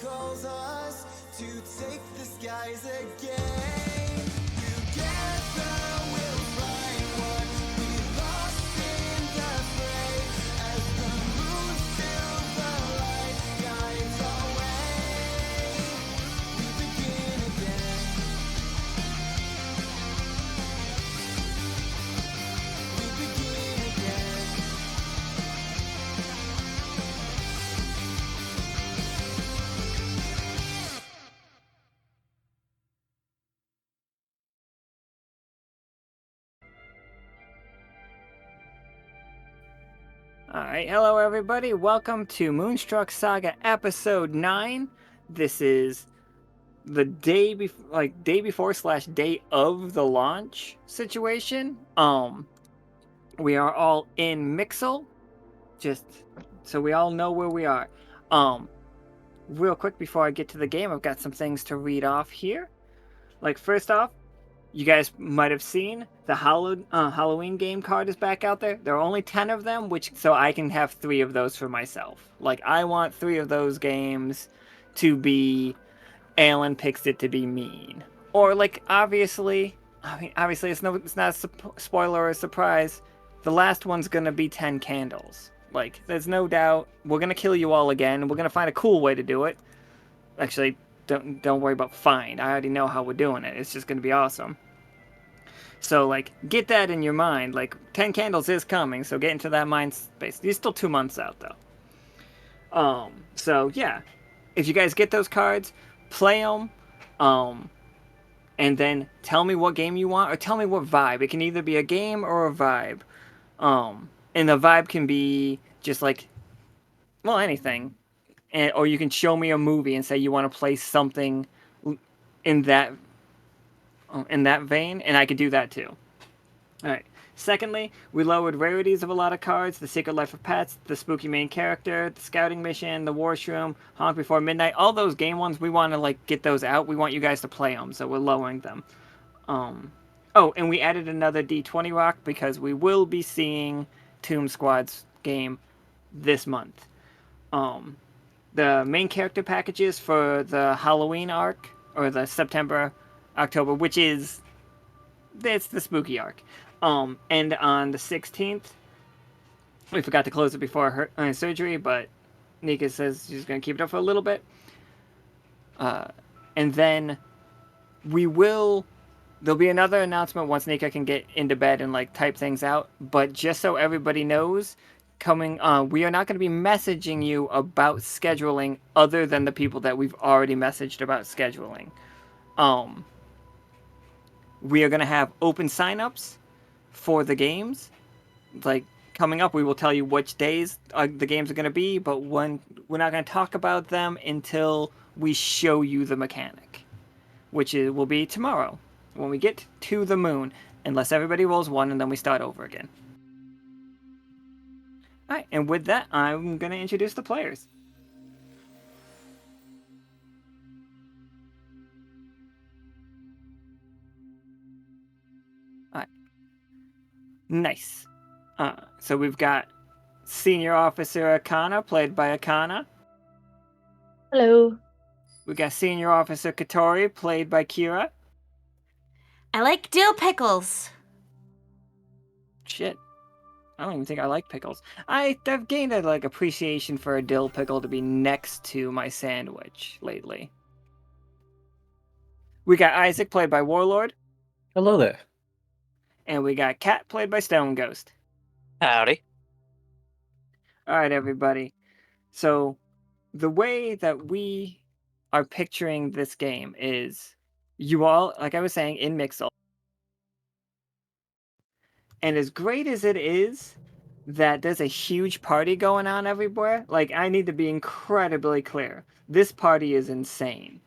calls us to take the skies again. Together we'll find what we lost in the fray, as the moon's silver light guides our way. We begin again. We begin again. Alright, hello everybody, welcome to Moonstruck Saga Episode 9. This is the day before slash day of the launch situation. We are all in Mixel, just so we all know where we are. Real quick before I get to the game, I've got some things to read off here. Like, first off, you guys might have seen the Halloween game card is back out there. There are only 10 of them, so I can have 3 of those for myself. Like, I want 3 of those games to be Alan picks it to be mean. Or, like, obviously it's not a spoiler or a surprise. The last one's gonna be 10 candles. Like, there's no doubt we're gonna kill you all again. We're gonna find a cool way to do it. Actually, don't worry about find. I already know how we're doing it. It's just gonna be awesome. So, like, get that in your mind. Like, 10 candles is coming, so get into that mind space. You're still 2 months out, though. So, yeah. If you guys get those cards, play them, and then tell me what game you want, or tell me what vibe. It can either be a game or a vibe. And the vibe can be just, like, well, anything. Or you can show me a movie and say you want to play something in that vein, and I could do that too. Alright. Secondly, we lowered rarities of a lot of cards: the Secret Life of Pets, the Spooky Main Character, the Scouting Mission, the Warshroom, Honk Before Midnight. All those game ones, we want to like get those out. We want you guys to play them, so we're lowering them. Oh, and we added another D20 rock because we will be seeing Tomb Squad's game this month. The main character packages for the Halloween arc, or the September, October, which is it's the spooky arc. And on the 16th, we forgot to close it before her surgery, but Nika says she's going to keep it up for a little bit. And then there'll be another announcement once Nika can get into bed and like type things out. But just so everybody knows, we are not going to be messaging you about scheduling other than the people that we've already messaged about scheduling. We are going to have open signups for the games. Like, coming up, we will tell you which days the games are going to be, but we're not going to talk about them until we show you the mechanic, which will be tomorrow when we get to the moon, unless everybody rolls 1 and then we start over again. Alright, and with that, I'm going to introduce the players. Alright. Nice. So we've got Senior Officer Akhana, played by Akhana. Hello. We got Senior Officer Catori, played by Kira. I like dill pickles. Shit. I don't even think I like pickles. I've gained a like appreciation for a dill pickle to be next to my sandwich lately. We got Isaac, played by Warlord. Hello there. And we got Kat, played by Stone Ghost. Howdy. Alright, everybody. So, the way that we are picturing this game is you all, like I was saying, in Mixel. And as great as it is that there's a huge party going on everywhere, like, I need to be incredibly clear. This party is insane.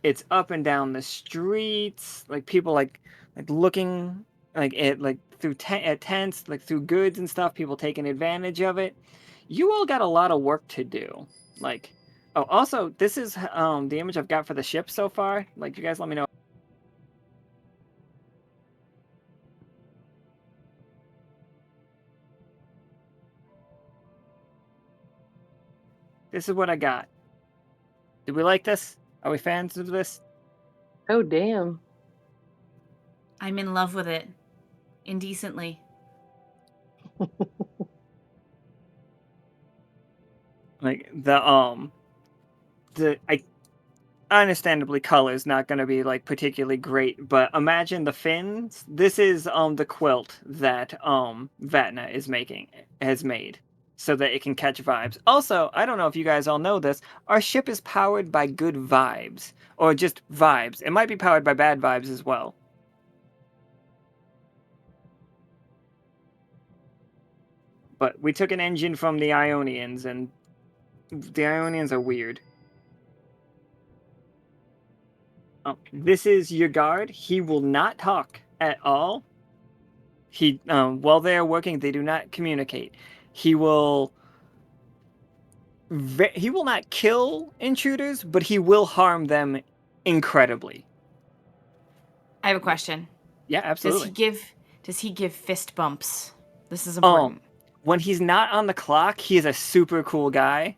It's up and down the streets, like people like looking like at like through at tents, like through goods and stuff, people taking advantage of it. You all got a lot of work to do. Like, oh, also, this is the image I've got for the ship so far. Like, you guys let me know. This is what I got. Do we like this? Are we fans of this? Oh, damn. I'm in love with it. Indecently. Like I understandably color's not going to be like particularly great, but imagine the fins. This is the quilt that Vatna has made so that it can catch vibes. Also, I don't know if you guys all know this, our ship is powered by good vibes or just vibes. It might be powered by bad vibes as well. But we took an engine from the Ionians, and the Ionians are weird. This is your guard. He will not talk at all. While they are working, they do not communicate. He will not kill intruders, but he will harm them incredibly. I have a question. Yeah, absolutely. Does he give fist bumps? This is important. When he's not on the clock, he is a super cool guy.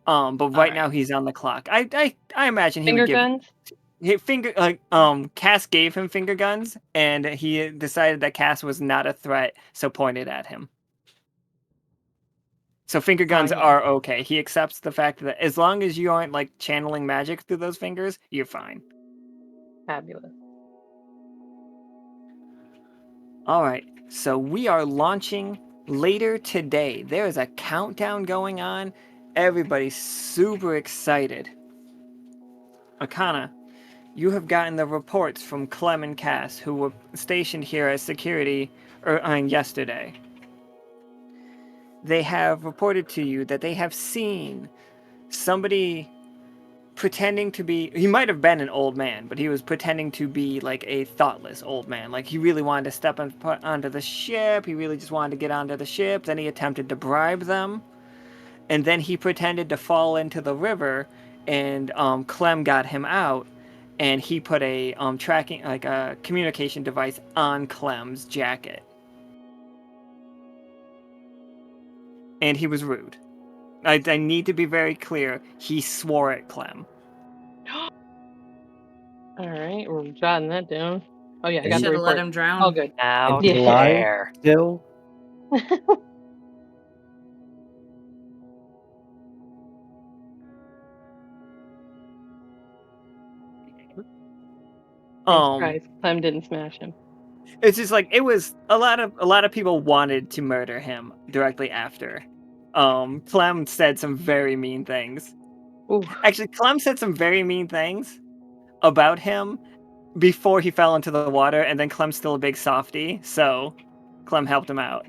But right now he's on the clock. I imagine he Finger would give guns? Cass gave him finger guns, and he decided that Cass was not a threat, so pointed at him. So finger guns are okay. He accepts the fact that as long as you aren't like channeling magic through those fingers, you're fine. Fabulous. All right, so we are launching later today. There is a countdown going on. Everybody's super excited. Akhana, you have gotten the reports from Clem and Cass, who were stationed here as security yesterday. They have reported to you that they have seen somebody pretending to be... He might have been an old man, but he was pretending to be like a thoughtless old man. Like he really wanted to step onto the ship. He really just wanted to get onto the ship. Then he attempted to bribe them. And then he pretended to fall into the river, and Clem got him out. And he put a a communication device on Clem's jacket. And he was rude. I need to be very clear. He swore at Clem. Alright, we're jotting that down. Oh yeah, I You got should the have let report. him drown. Oh, good. Now Yeah. there. Still, Surprise, Clem didn't smash him. It's just like it was a lot of people wanted to murder him directly after. Clem said some very mean things. Ooh. Actually, Clem said some very mean things about him before he fell into the water, and then Clem's still a big softie, so Clem helped him out.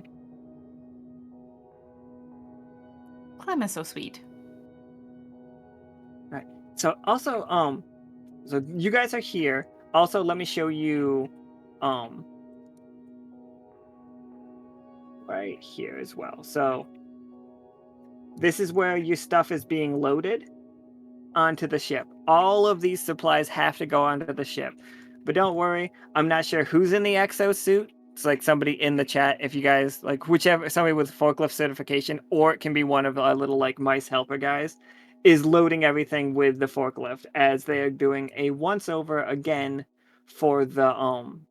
Clem is so sweet. Right. So also, so you guys are here. Also, let me show you, right here as well. So this is where your stuff is being loaded onto the ship. All of these supplies have to go onto the ship. But don't worry, I'm not sure who's in the exosuit. It's like somebody in the chat, if you guys, like somebody with forklift certification, or it can be one of our little like mice helper guys, is loading everything with the forklift as they are doing a once over again for the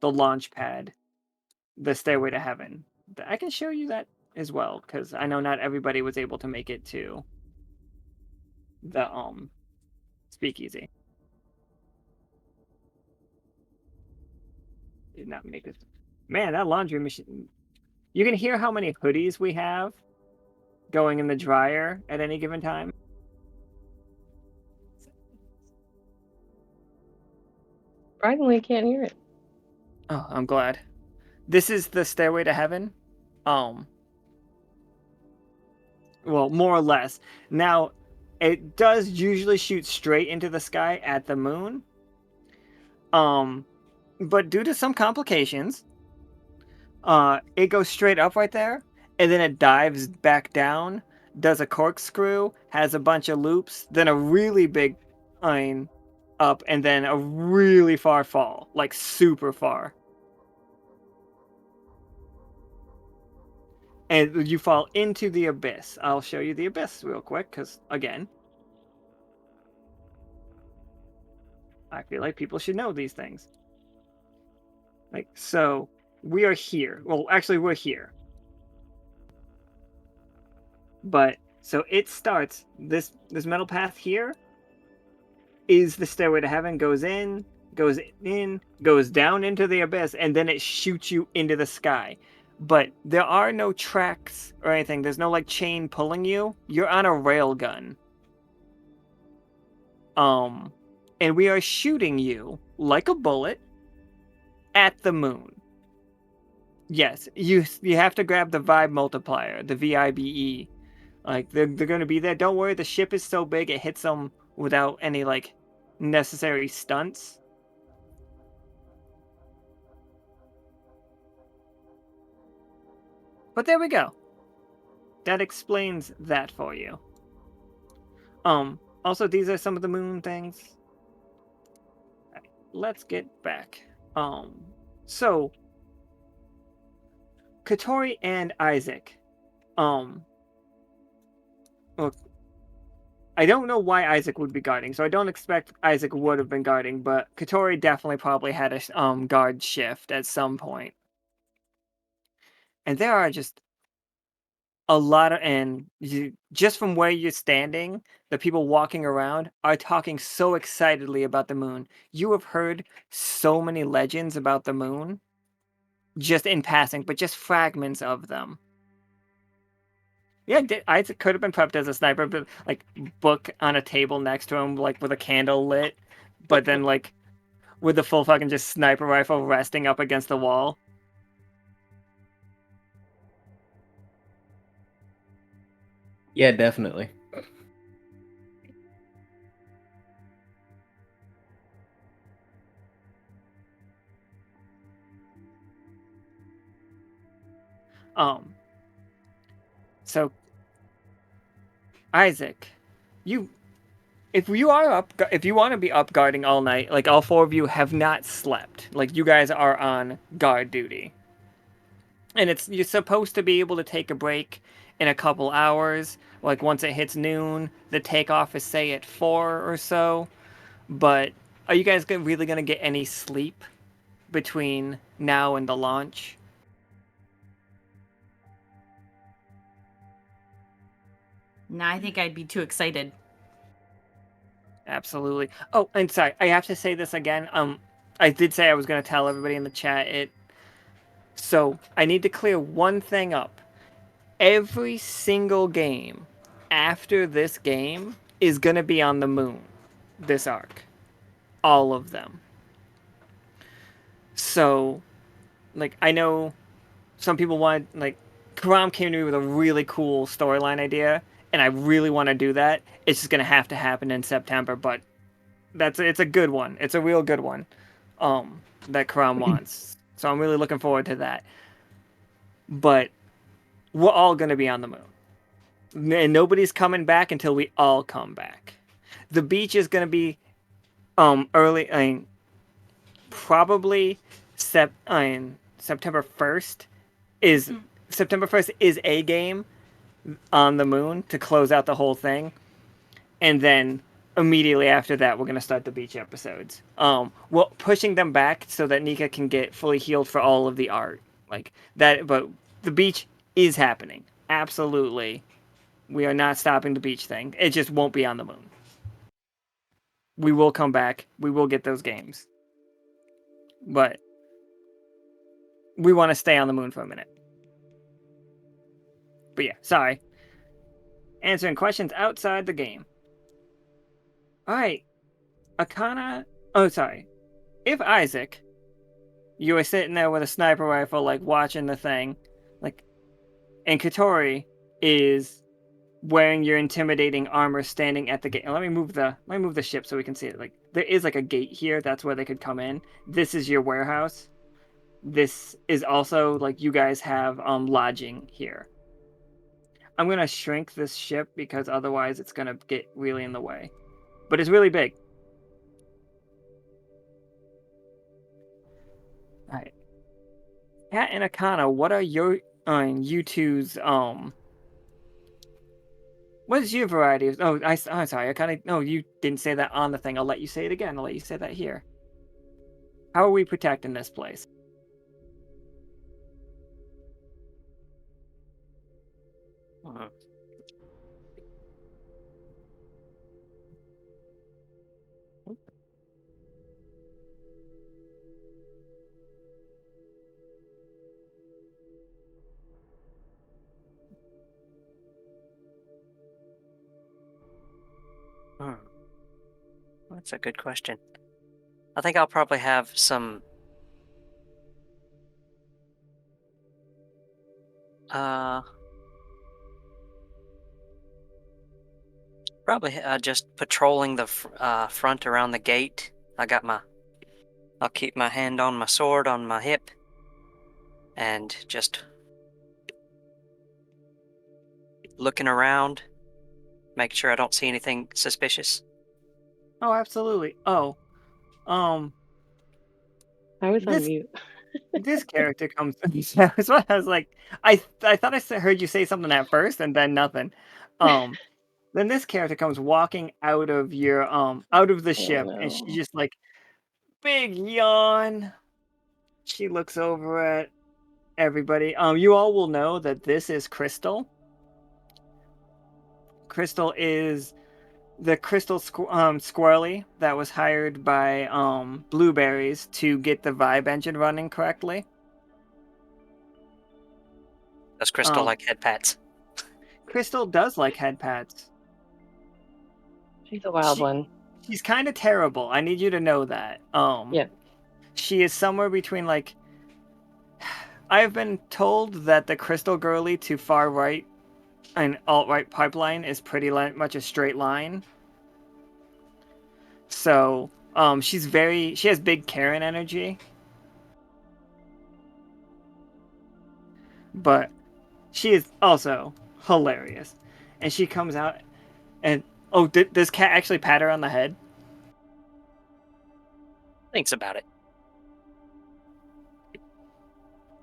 launch pad, the Stairway to Heaven. I can show you that as well, because I know not everybody was able to make it to the speakeasy. Did not make this. Man, that laundry machine. You can hear how many hoodies we have going in the dryer at any given time. Surprisingly, can't hear it. Oh, I'm glad. This is the Stairway to Heaven. Well, more or less. Now, it does usually shoot straight into the sky at the moon. But due to some complications, it goes straight up right there, and then it dives back down, does a corkscrew, has a bunch of loops, then a really big line up, and then a really far fall, like super far. And you fall into the abyss. I'll show you the abyss real quick, because, again, I feel like people should know these things. Like, so we are here. Well, actually, we're here. But so it starts. This metal path here is the stairway to heaven. Goes in, goes down into the abyss, and then it shoots you into the sky. But there are no tracks or anything. There's no like chain pulling you. You're on a rail gun. And we are shooting you like a bullet at the moon. Yes, you have to grab the vibe multiplier, the VIBE. Like they're going to be there. Don't worry, the ship is so big it hits them without any like necessary stunts. But there we go. That explains that for you. Also, these are some of the moon things. Right, let's get back. So Catori and Isaac. Well, I don't know why Isaac would be guarding, so I don't expect Isaac would have been guarding, but Catori definitely probably had a guard shift at some point. And there are just a lot of, just from where you're standing, the people walking around are talking so excitedly about the moon. You have heard so many legends about the moon, just in passing, but just fragments of them. Yeah, Isaac could have been prepped as a sniper, but like book on a table next to him, like with a candle lit, but then like with the full fucking just sniper rifle resting up against the wall. Yeah, definitely. So Isaac, if you want to be up guarding all night, like all four of you have not slept, like you guys are on guard duty, and you're supposed to be able to take a break in a couple hours, like once it hits noon. The takeoff is say at 4 or so, but are you guys really gonna get any sleep between now and the launch? No, I think I'd be too excited. Absolutely. Oh, and sorry, I have to say this again. I did say I was going to tell everybody in the chat it. So I need to clear one thing up. Every single game after this game is going to be on the moon. This arc, all of them. So, like, I know some people want, like, Karam came to me with a really cool storyline idea, and I really want to do that. It's just going to happen in September, but it's a good one. It's a real good one that Karam wants. So I'm really looking forward to that. But we're all going to be on the moon. And nobody's coming back until we all come back. The beach is going to be early, probably September 1st is September 1st is a game on the moon to close out the whole thing. And then immediately after that, we're going to start the beach episodes. Well, pushing them back so that Nika can get fully healed for all of the art. Like that, but the beach is happening. Absolutely. We are not stopping the beach thing. It just won't be on the moon. We will come back. We will get those games. But we want to stay on the moon for a minute. But yeah, sorry. Answering questions outside the game. Alright. Akhana. Oh, sorry. If Isaac, you were sitting there with a sniper rifle, like watching the thing, like, and Catori is wearing your intimidating armor, standing at the gate. And let me move the ship so we can see it. Like, there is like a gate here. That's where they could come in. This is your warehouse. This is also like you guys have lodging here. I'm gonna shrink this ship because otherwise it's gonna get really in the way. But it's really big. Alright. Kat and Akhana, what are you two's What is your variety of? Oh, I'm sorry. I kind of. No, you didn't say that on the thing. I'll let you say it again. I'll let you say that here. How are we protecting this place? Hmm. Hmm. That's a good question. I think I'll probably have some. Probably just patrolling the front around the gate. I'll keep my hand on my sword on my hip, and just looking around, make sure I don't see anything suspicious. Oh, absolutely. Oh, um, I was on this mute. this character comes. That's what I was like. I thought heard you say something at first, and then nothing. Um, then this character comes walking out of your out of the Oh ship, and she no. just like big yawn. She looks over at everybody. You all will know that this is Crystal. Crystal is the squirrely that was hired by Blueberries to get the vibe engine running correctly. Does Crystal Um, like head pats? Crystal does like head pats. She's a wild one. She's kind of terrible. I need you to know that. Yeah. She is somewhere between like. I have been told that the Crystal Girly to far right and alt right pipeline is pretty much a straight line. So, she has big Karen energy. But she is also hilarious. And she comes out and, oh, does Cat actually pat her on the head? Thinks about it.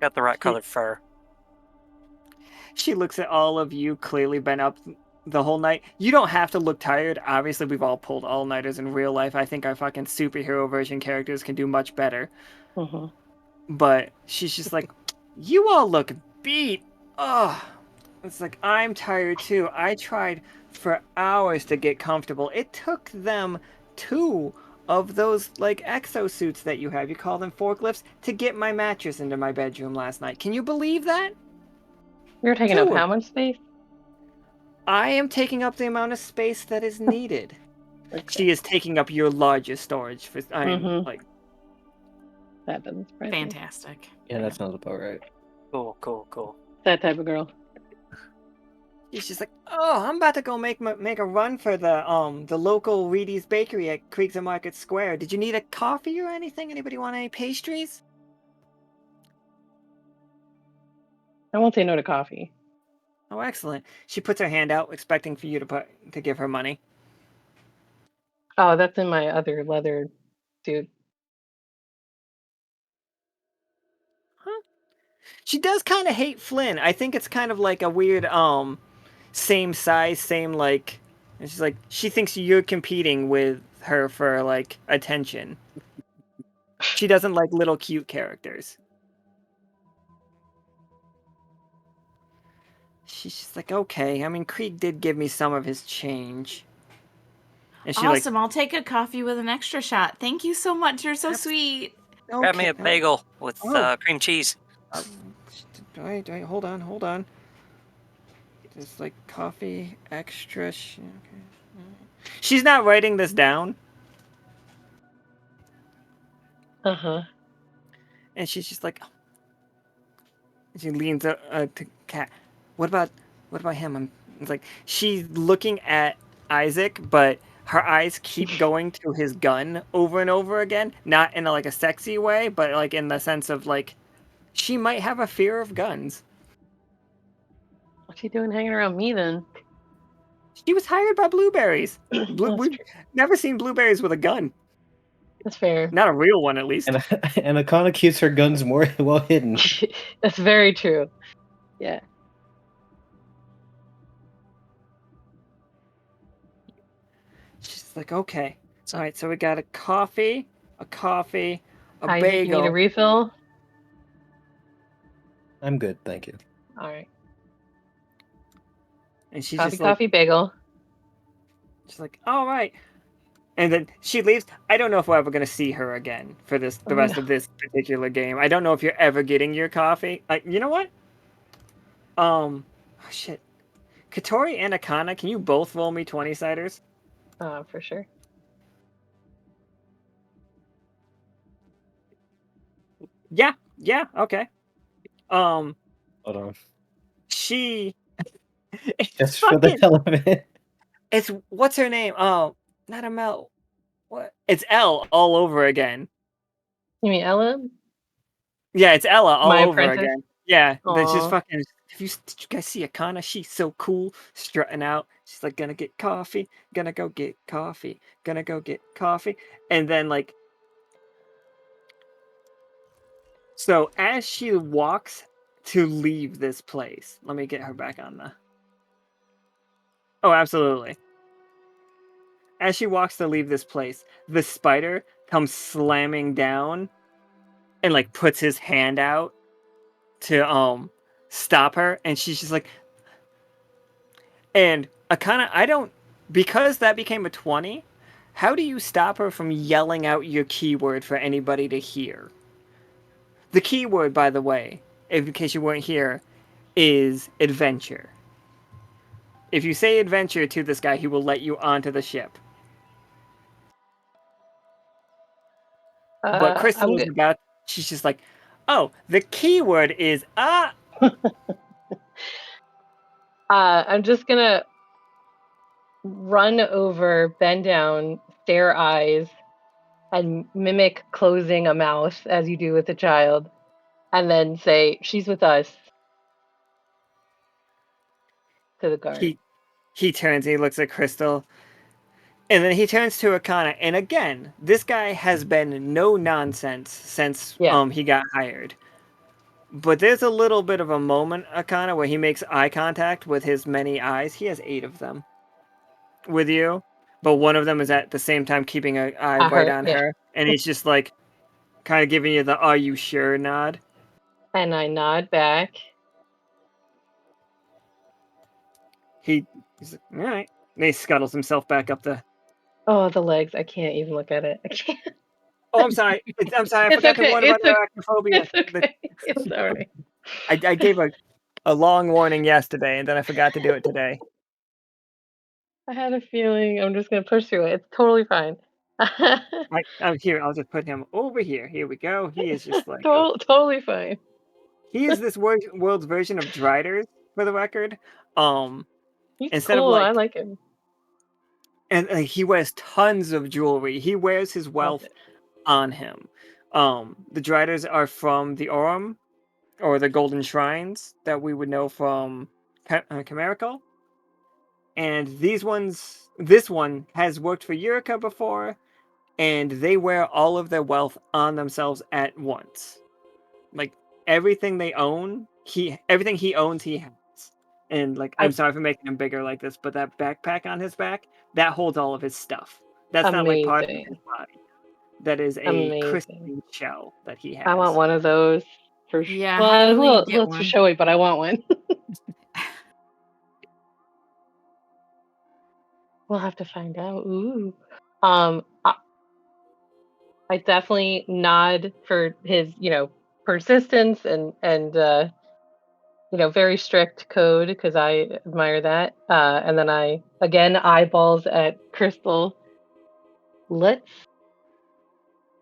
Got the right colored fur. She looks at all of you, clearly been up the whole night. You don't have to look tired. Obviously, we've all pulled all-nighters in real life. I think our fucking superhero version characters can do much better. Mm-hmm. But she's just like, you all look beat. Ugh. It's like, I'm tired too. I tried for hours to get comfortable. It took them 2 of those, like, exosuits that you have. You call them forklifts, to get my mattress into my bedroom last night. Can you believe that? You're taking 2 up of how much space? I am taking up the amount of space that is needed. Okay. She is taking up your largest storage. For I am Mhm. like, That doesn't surprise me. Fantastic. Yeah, that sounds about right. Cool. That type of girl. she's just like, oh, I'm about to go make a run for the local Reedy's Bakery at Creeks and Market Square. Did you need a coffee or anything? Anybody want any pastries? I won't say no to coffee. Oh, excellent. She puts her hand out, expecting for you to give her money. Oh, that's in my other leather suit. Huh? She does kind of hate Flynn. I think it's kind of like a weird same size, same like. And she's like, she thinks you're competing with her for like attention. She doesn't like little cute characters. She's just like, okay. I mean, Krieg did give me some of his change. And she Awesome. I'll take a coffee with an extra shot. Thank you so much. You're so sweet. like, Grab me a bagel with Oh. cream cheese. Wait, hold on. It's like coffee extra. Okay. She's not writing this down, Uh-huh. and she's just like, she leans to Cat. What about him? It's like she's looking at Isaac, but her eyes keep going to his gun over and over again. Not in like a sexy way, but like in the sense of like she might have a fear of guns. What's she doing hanging around me then? She was hired by Blueberries. That's We've true. never seen Blueberries with a gun. That's fair. Not a real one, at least. And Akhana keeps her guns more well hidden. That's very true. Yeah. like, okay. All right, so we got a coffee, a Isaac, you need a bagel. refill? I'm good, thank you. All right. And she's Coffee, just like, coffee, bagel. she's like, all right. And then she leaves. I don't know if we're ever gonna see her again for the Oh, rest no. of this particular game. I don't know if you're ever getting your coffee. You know what? Oh, shit. Catori and Akhana, can you both roll me 20-siders? For sure. Yeah, okay. Hold on. She it's Just for the fucking hell of it. it's what's her name? Oh, not Amel. What? It's Elle all over again. You mean Ella? Yeah, it's Ella all My over apprentice? again. Yeah, then she's Aw. fucking. Did you guys see Akana? She's so cool, strutting out. She's like, gonna get coffee, gonna go get coffee, gonna go get coffee, and then like, so as she walks to leave this place, let me get her back on the. Oh, absolutely. As she walks to leave this place, the spider comes slamming down and like puts his hand out to stop her, and she's just like, and Akana, I don't, because that became a 20, how do you stop her from yelling out your keyword for anybody to hear? The keyword, by the way, in case you weren't here, is adventure. If you say adventure to this guy, he will let you onto the ship. But Crystal I'm is good. about, she's just like, oh, the keyword is I'm just gonna run over, bend down, stare eyes, and mimic closing a mouth as you do with a child, and then say, "She's with us," to the guard. he turns and he looks at Crystal. And then he turns to Akana, and again, this guy has been no nonsense since Yeah. he got hired. But there's a little bit of a moment, Akana, where he makes eye contact with his many eyes. He has 8 of them with you, but one of them is at the same time keeping an eye right on Yeah. her, and he's just like kind of giving you the "Are you sure?" nod. And I nod back. He's like, all right. And he scuttles himself back up the. Oh, the legs! I can't even look at it. I can't. Oh, I'm sorry. I'm sorry. I It's forgot to okay. warn about It's okay. arachnophobia. It's okay. It's all right. I gave a long warning yesterday, and then I forgot to do it today. I had a feeling. I'm just gonna push through it. It's totally fine. I'm here. I'll just put him over here. Here we go. He is just like Totally fine. he is this world's version of Driders, for the record. He's Instead of cool. I like, like him. and he wears tons of jewelry. He wears his Love wealth it. on him. The Driders are from the Aurum, or the Golden Shrines that we would know from Chimerical. And this one has worked for Yurika before, and they wear all of their wealth on themselves at once. Like everything they own, everything he owns, he has. And like, I'm sorry for making him bigger like this, but that backpack on his back, that holds all of his stuff. That's not like part of his Amazing. body. That is a Amazing. crystalline shell that he has. I want one of those for sure. Yeah, Well, have Lee who get else for one. showy, but I want one. We'll have to find out. Ooh. I definitely nod for his, persistence and very strict code because I admire that. And then I again eyeballs at Crystal. Let's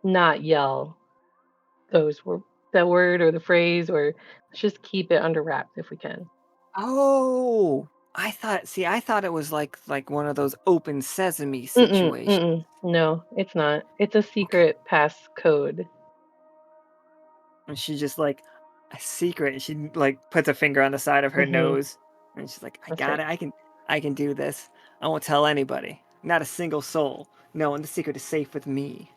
not yell that word or the phrase, or let's just keep it under wraps if we can. Oh, I thought it was like one of those open sesame Mm-mm, situations. mm-mm. No, it's not. It's a secret pass code. And she just like a secret, and she like puts a finger on the side of her Mhm. nose, and she's like, I That's got right. it. I can do this. I won't tell anybody. Not a single soul. No, and the secret is safe with me.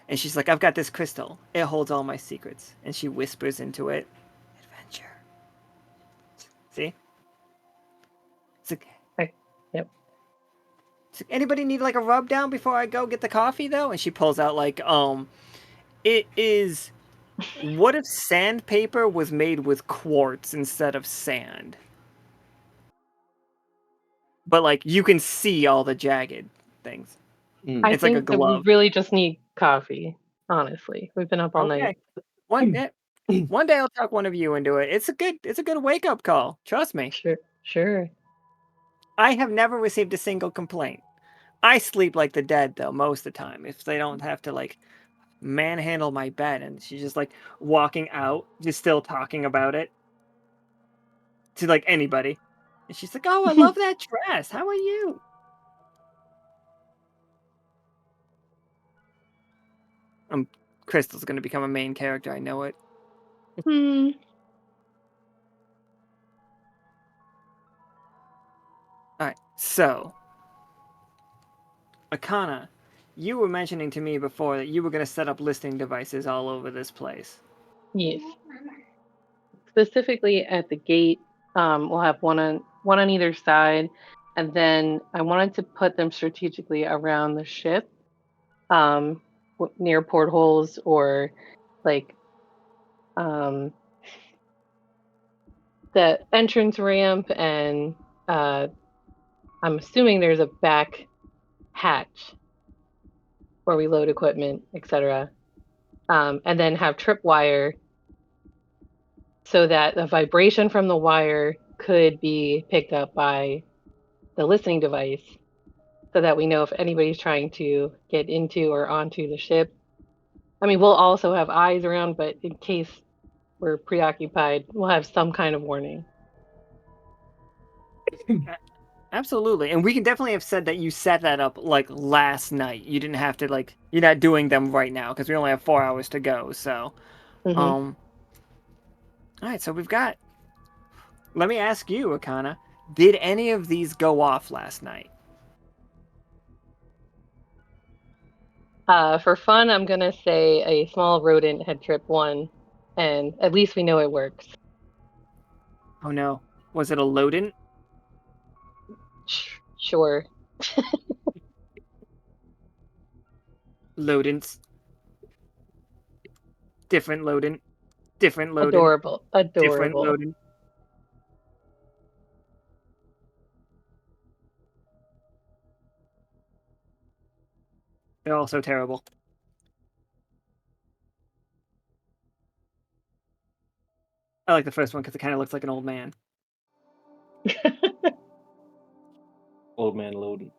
And she's like, I've got this crystal. It holds all my secrets. And she whispers into it, adventure. See? It's like, Yep. Anybody need like a rub down before I go get the coffee though? And she pulls out like it is. What if sandpaper was made with quartz instead of sand? But like you can see all the jagged things. I It's like a think that we glove. really just need coffee. Honestly, we've been up all night. Okay. One day I'll talk one of you into it. It's a good wake up call. Trust me. Sure. I have never received a single complaint. I sleep like the dead though most of the time. If they don't have to like manhandle my bed, and she's just like walking out, just still talking about it to like anybody. And she's like, "Oh, I love that dress. How are you?" Crystal's gonna become a main character. I know it. Hmm. All right, so Akhana, you were mentioning to me before that you were gonna set up listening devices all over this place. Yes. Specifically at the gate, we'll have one on either side, and then I wanted to put them strategically around the ship, near portholes or like the entrance ramp, and I'm assuming there's a back hatch where we load equipment, etc. And then have tripwire so that the vibration from the wire could be picked up by the listening device, so that we know if anybody's trying to get into or onto the ship. I mean, we'll also have eyes around, but in case we're preoccupied, we'll have some kind of warning. Absolutely, and we can definitely have said that you set that up like last night. You didn't have to like you're not doing them right now because we only have 4 hours to go. So, Mhm. all right. So we've got. Let me ask you, Akhana, did any of these go off last night? For fun, I'm gonna say a small rodent had tripped one, and at least we know it works. Oh no, was it a Lodin? Sure. Lodins. Different Lodin. Different Lodin. Adorable. Different Adorable. Lodin. They're all so terrible. I like the first one because it kind of looks like an old man. Old man Loden.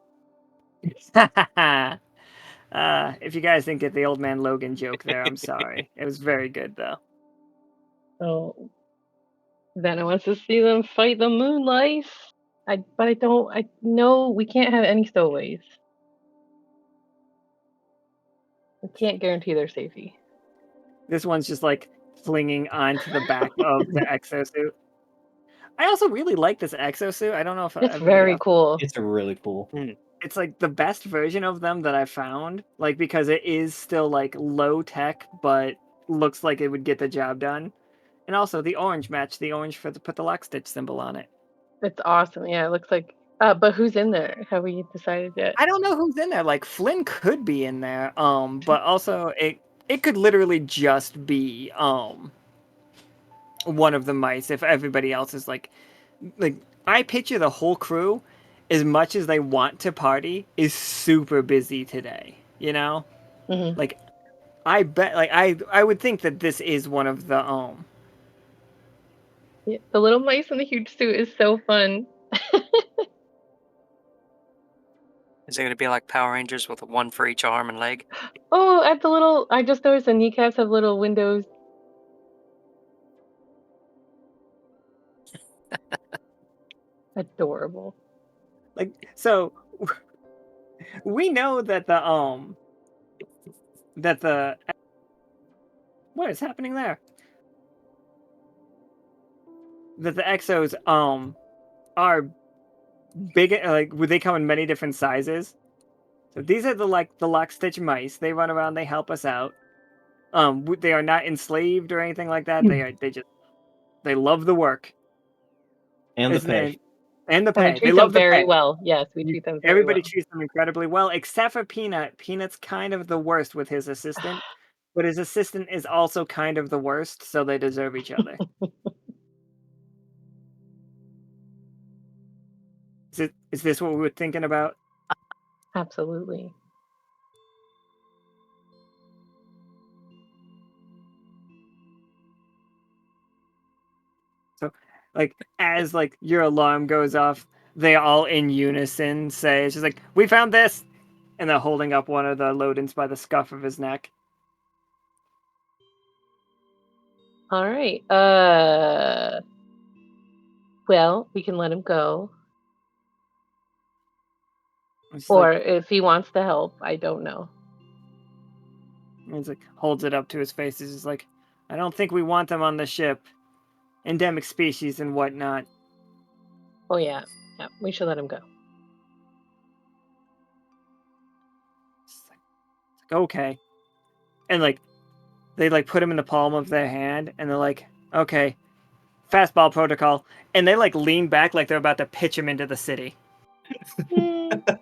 If you guys didn't get the old man Logan joke there, I'm sorry. It was very good though. Oh, Vanna wants to see them fight the moonlight. I know we can't have any stowaways. We can't guarantee their safety. This one's just like flinging onto the back of the exosuit. I also really like this exosuit. I don't know if It's everybody very else. cool. It's really cool. It's like the best version of them that I found, like because it is still like low tech, but looks like it would get the job done. And also the orange match the orange for put the Lockstitch symbol on it. It's awesome. Yeah, it looks like. But who's in there? Have we decided yet? I don't know who's in there. Like Flynn could be in there, but also it could literally just be one of the mice if everybody else is like I picture the whole crew, as much as they want to party, is super busy today. You know, Mm-hmm. like I bet, like I would think that this is one of the Yeah, the little mice in the huge suit is so fun. Is it going to be like Power Rangers with one for each arm and leg? Oh, at the little, I just noticed the kneecaps have little windows. Adorable. like so. We know that the what is happening there? That the exos are big, like would they come in many different sizes? So these are the Lockstitch mice. They run around, they help us out. They are not enslaved or anything like that. They love the work. And the Isn't pay. And the And we pay. treat They them love the very pay. well. Yes, we treat them very Everybody well. treats them incredibly well, except for Peanut. Peanut's kind of the worst with his assistant, but his assistant is also kind of the worst, so they deserve each other. Is this what we were thinking about? Absolutely. So, like, as like your alarm goes off, they all in unison say, "It's just like we found this," and they're holding up one of the Lodins by the scuff of his neck. All right. Well, we can let him go. It's Or like, if he wants to help, I don't know. he's like holds it up to his face. He's just like, "I don't think we want them on the ship. Endemic species and whatnot." Oh yeah. Yeah, we should let him go. It's like, okay, and like they like put him in the palm of their hand, and they're like, "Okay, fastball protocol," and they like lean back like they're about to pitch him into the city. Mm,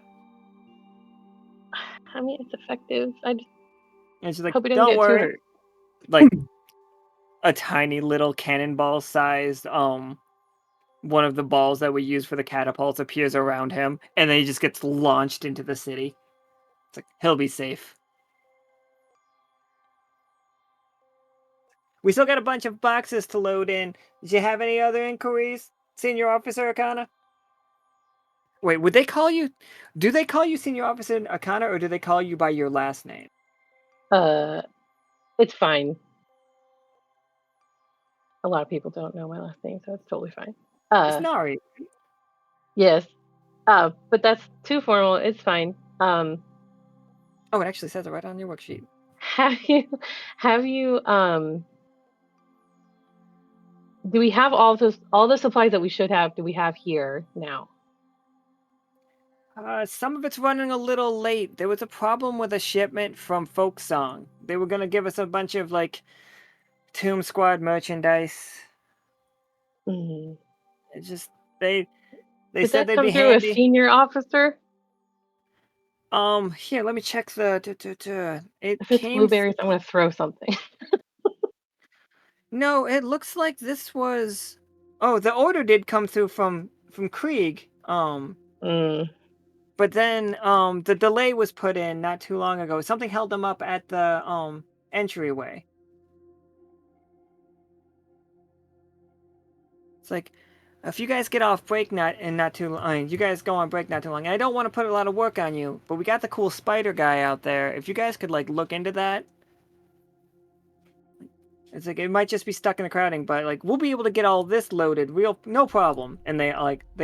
I mean, it's effective. I just And she's like, hope he doesn't "Don't get too worry." hurt. Like a tiny little cannonball sized one of the balls that we use for the catapults appears around him, and then he just gets launched into the city. It's like he'll be safe. We still got a bunch of boxes to load in. Did you have any other inquiries, Senior Officer Akhana? Wait, would they call you? Do they call you Senior Officer Akhana, or do they call you by your last name? Uh, it's fine. A lot of people don't know my last name, so it's totally fine. It's Nari. Yes. But that's too formal. It's fine. Oh, it actually says it right on your worksheet. Have you do we have all the supplies that we should have, do we have here now? Some of it's running a little late. There was a problem with a shipment from Folksong. They were gonna give us a bunch of like Tomb Squad merchandise. Mm. It just they Did said that they'd come be through a handy. senior officer? Here, let me check the. It If it's came. blueberries, I'm gonna throw something. No, it looks like this was. Oh, the order did come through from Krieg. Mm. But then the delay was put in not too long ago. Something held them up at the entryway. It's like, if you guys get off break not too long, you guys go on break not too long. I don't want to put a lot of work on you, but we got the cool spider guy out there. If you guys could like look into that, it's like it might just be stuck in the crowding, but like we'll be able to get all this loaded, real no problem. And they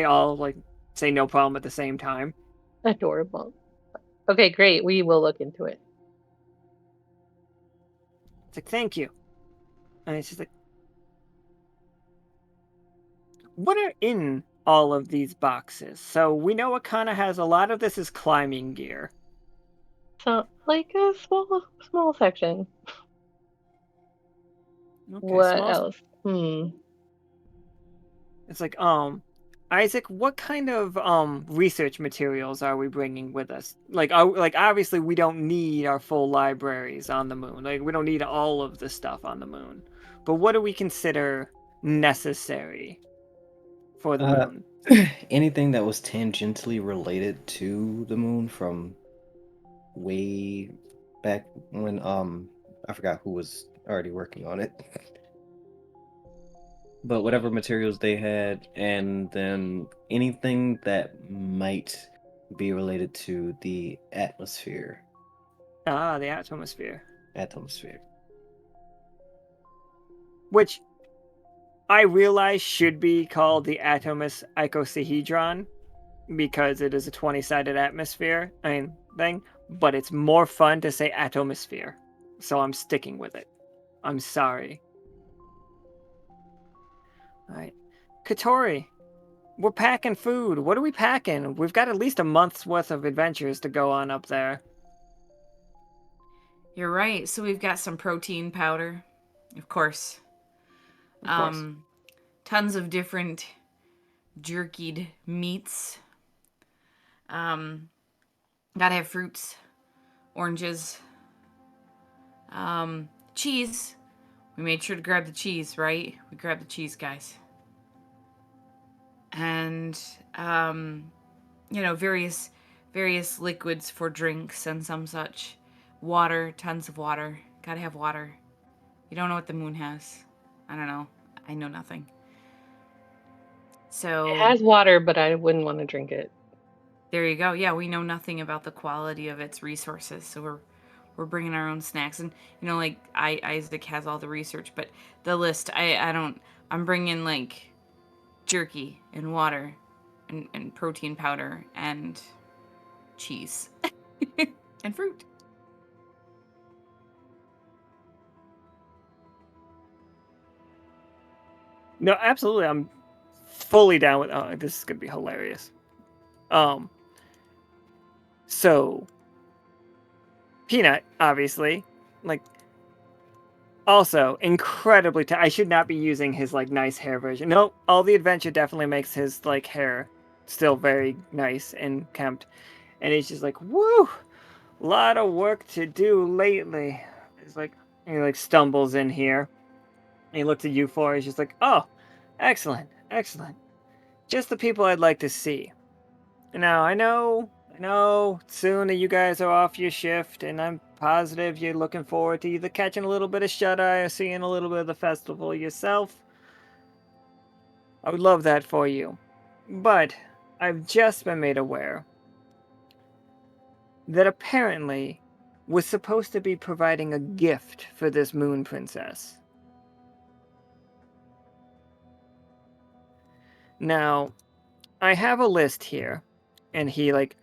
all like say no problem at the same time. Adorable. Okay, great. We will look into it. It's like thank you, and it's just like, what are in all of these boxes? So we know Akhana has a lot of this is climbing gear. So, like a small section. Okay, What small. else? It's like, Isaac, what kind of research materials are we bringing with us? Like, obviously we don't need our full libraries on the moon. Like, we don't need all of the stuff on the moon. But what do we consider necessary for the moon? Anything that was tangentially related to the moon from way back when I forgot who was already working on it. But whatever materials they had, and then anything that might be related to the atmosphere. Ah, the atmosphere. Atmosphere. Which I realize should be called the Atomus icosahedron because it is a 20-sided atmosphere thing, but it's more fun to say atomosphere. So I'm sticking with it. I'm sorry. Alright. Catori, we're packing food. What are we packing? We've got at least a month's worth of adventures to go on up there. You're right. So we've got some protein powder, of course. Of course. Tons of different jerkied meats. Gotta have fruits, oranges, cheese. We made sure to grab the cheese, right? We grabbed the cheese, guys. And various liquids for drinks and some such. Water, tons of water. Gotta have water. You don't know what the moon has. I don't know. I know nothing. So It has water, but I wouldn't want to drink it. there you go. Yeah, we know nothing about the quality of its resources, so we're bringing our own snacks. And like Isaac has all the research, but the list I don't. I'm bringing like jerky and water, and protein powder and cheese and fruit. No, absolutely. I'm fully down with. Oh, this is gonna be hilarious. So Peanut, obviously, like, also incredibly. I should not be using his like nice hair version. No, all the adventure definitely makes his like hair still very nice and kempt, and he's just like, woo, lot of work to do lately. It's like he like stumbles in here. And he looks at you four. He's just like, oh, excellent, excellent. Just the people I'd like to see. Now, I know, soon you guys are off your shift, and I'm positive you're looking forward to either catching a little bit of shut-eye or seeing a little bit of the festival yourself. I would love that for you. But I've just been made aware that apparently we're supposed to be providing a gift for this moon princess. Now, I have a list here, and he like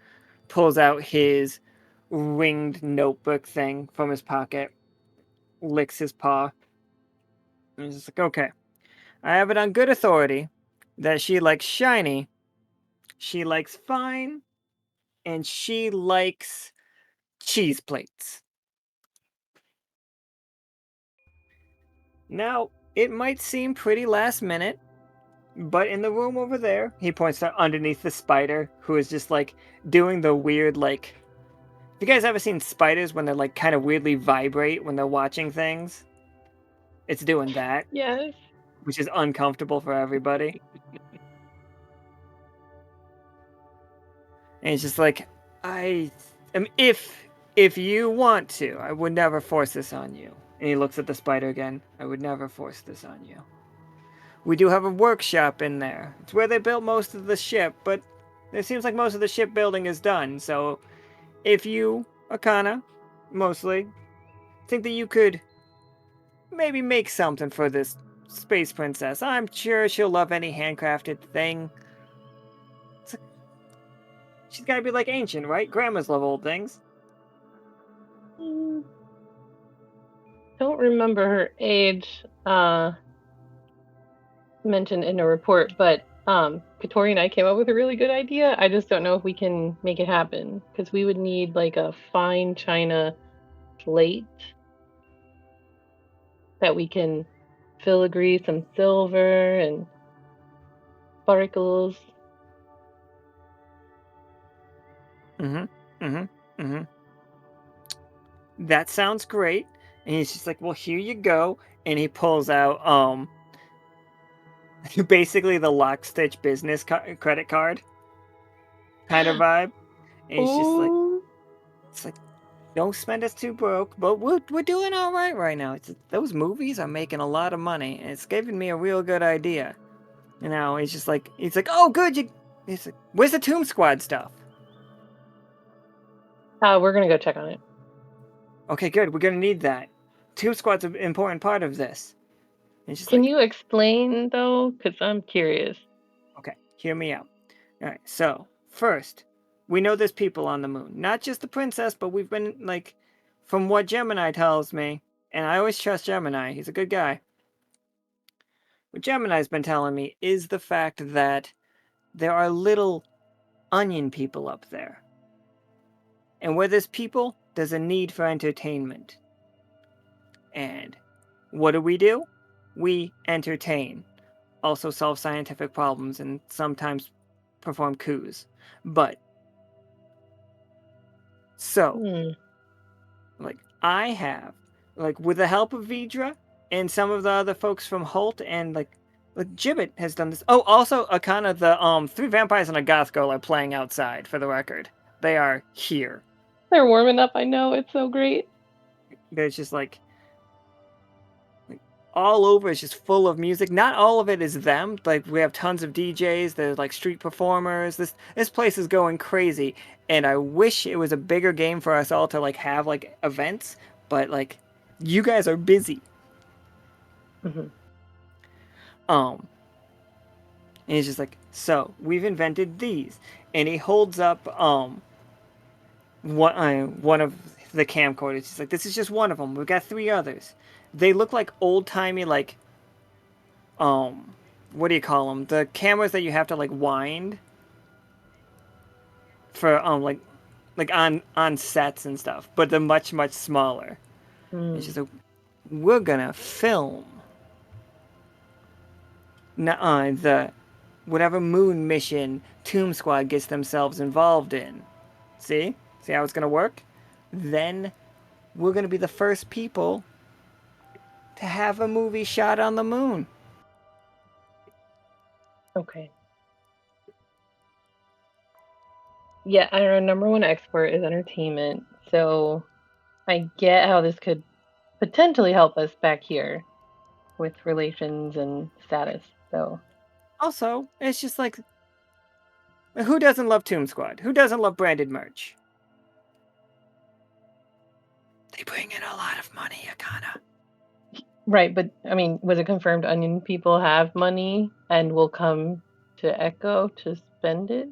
pulls out his ringed notebook thing from his pocket, licks his paw, and he's just like, okay, I have it on good authority that she likes shiny, she likes fine, and she likes cheese plates. Now, it might seem pretty last minute, but in the room over there, he points to underneath the spider, who is just like doing the weird, like, have you guys ever seen spiders when they're like kind of weirdly vibrate when they're watching things? It's doing that, Yes. which is uncomfortable for everybody. And it's just like, I am, if you want to, I would never force this on you. And he looks at the spider again. I would never force this on you. We do have a workshop in there. It's where they built most of the ship, but it seems like most of the shipbuilding is done. So if you, Akhana, mostly, think that you could maybe make something for this space princess, I'm sure she'll love any handcrafted thing. She's gotta be like ancient, right? Grandmas love old things. Mm, don't remember her age mentioned in a report, but Catori and I came up with a really good idea. I just don't know if we can make it happen because we would need like a fine china plate that we can filigree some silver and sparkles. Mm-hmm. Mm-hmm. Mm-hmm. That sounds great. And he's just like, well, here you go. And he pulls out basically the Lockstitch business credit card kind of vibe. And he's just like, Ooh. it's like, don't spend us too broke, but we're doing all right now. It's those movies are making a lot of money, and it's giving me a real good idea. And now he's like, oh, good. He's like, where's the Tomb Squad stuff? We're gonna go check on it. Okay, good. We're gonna need that. Tomb Squad's an important part of this. And he's just Can like, you explain though? Because I'm curious. okay, hear me out. All right, so first, we know there's people on the moon. Not just the princess, but we've been, like, from what Gemini tells me, and I always trust Gemini, he's a good guy. What Gemini's been telling me is the fact that there are little onion people up there. And where there's people, there's a need for entertainment. And what do? We entertain. also solve scientific problems and sometimes perform coups. But so, like, I have, like, with the help of Vidra and some of the other folks from Holt and like Gibbet has done this. Oh, also Akhana, the 3 vampires and a goth girl are playing outside, for the record. They are here. They're warming up. I know, it's so great. There's just like all over, it's just full of music. Not all of it is them. Like, we have tons of DJs. There's like street performers. This place is going crazy, and I wish it was a bigger game for us all to like have like events. But like, you guys are busy. Mhm. And he's just like, so we've invented these, and he holds up one of the camcorders. He's like, this is just one of them. We've got 3 others. They look like old timey like what do you call them? The cameras that you have to like wind for like on sets and stuff, but they're much smaller. It's just like, we're gonna film the whatever moon mission Tomb Squad gets themselves involved in. See how it's gonna work? Then we're gonna be the first people to have a movie shot on the moon. Okay. Yeah, our number one export is entertainment, so I get how this could potentially help us back here with relations and status. So Also, it's just like, who doesn't love Tomb Squad? Who doesn't love branded merch? They bring in a lot of money, Akhana. right, but I mean, was it confirmed Onion people have money and will come to Echo to spend it?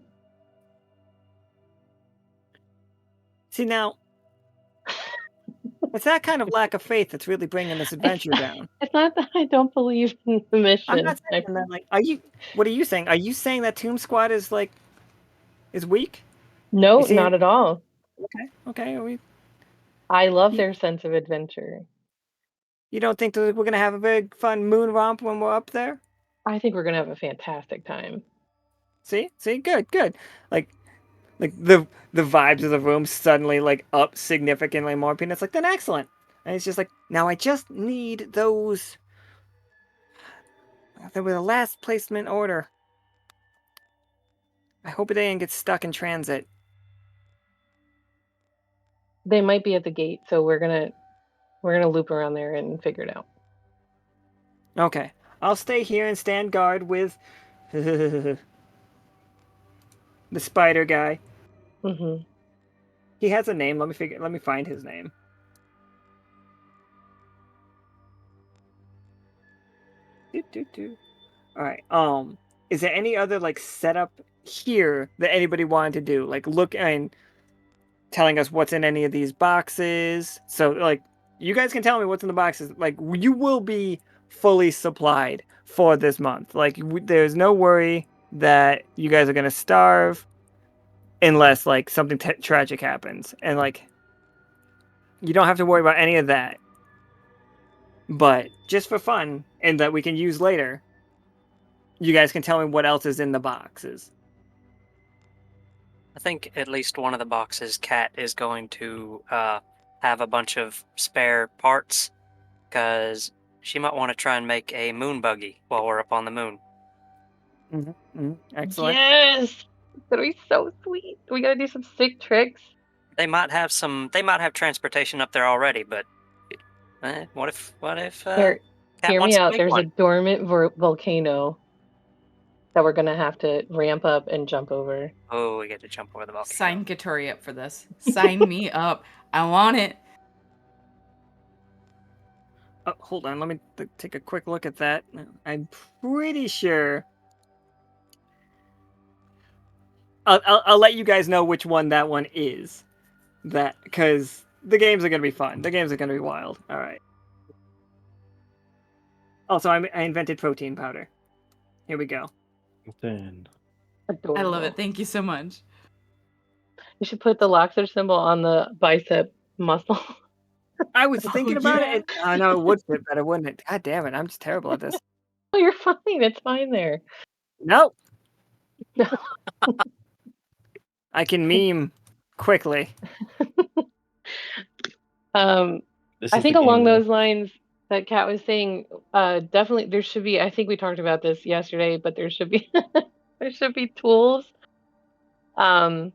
See, now, it's that kind of lack of faith that's really bringing this adventure down. It's not that I don't believe in the mission. I'm not saying that, like, what are you saying? Are you saying that Tomb Squad is, like, is weak? No, You see not it? at all. Okay. I love You- their sense of adventure. You don't think that we're going to have a big, fun moon romp when we're up there? I think we're gonna have a fantastic time. See? Good. Like the vibes of the room suddenly, like, up significantly more. Peanuts like, then excellent. And it's just like, now I just need those. They were the last placement order. I hope it didn't get stuck in transit. They might be at the gate, so we're gonna loop around there and figure it out. Okay. I'll stay here and stand guard with the spider guy. Mm-hmm. He has a name. Let me find his name. All right. Is there any other like setup here that anybody wanted to do? Like, look and telling us what's in any of these boxes. So like, you guys can tell me what's in the boxes. Like, you will be fully supplied for this month. Like, there's no worry that you guys are gonna starve unless like something tragic happens, and like, you don't have to worry about any of that. But just for fun and that we can use later, you guys can tell me what else is in the boxes. I think at least one of the boxes, Cat is going to have a bunch of spare parts because she might want to try and make a moon buggy while we're up on the moon. Excellent. Yes, it's gonna be so sweet. We gotta do some sick tricks. They might have transportation up there already, but what if Here, Cat hear me wants to out. make There's one? a dormant volcano that we're gonna have to ramp up and jump over. Oh, we get to jump over the volcano. Sign Catori up for this. Sign me up. I want it. Oh, hold on. Let me take a quick look at that. I'm pretty sure. I'll let you guys know which one that one is. That, because the games are gonna be fun. The games are gonna be wild. All right. Also, I invented protein powder. Here we go. Then Adorable. I love it. Thank you so much. You should put the Lockstitch symbol on the bicep muscle. I was thinking about yeah. it. I know it would fit better, wouldn't it? God damn it! I'm just terrible at this. Oh, you're fine. It's fine there. Nope. I can meme quickly. This I is the think game along now. those lines that Kat was saying, definitely there should be. I think we talked about this yesterday, but there should be there should be tools, um,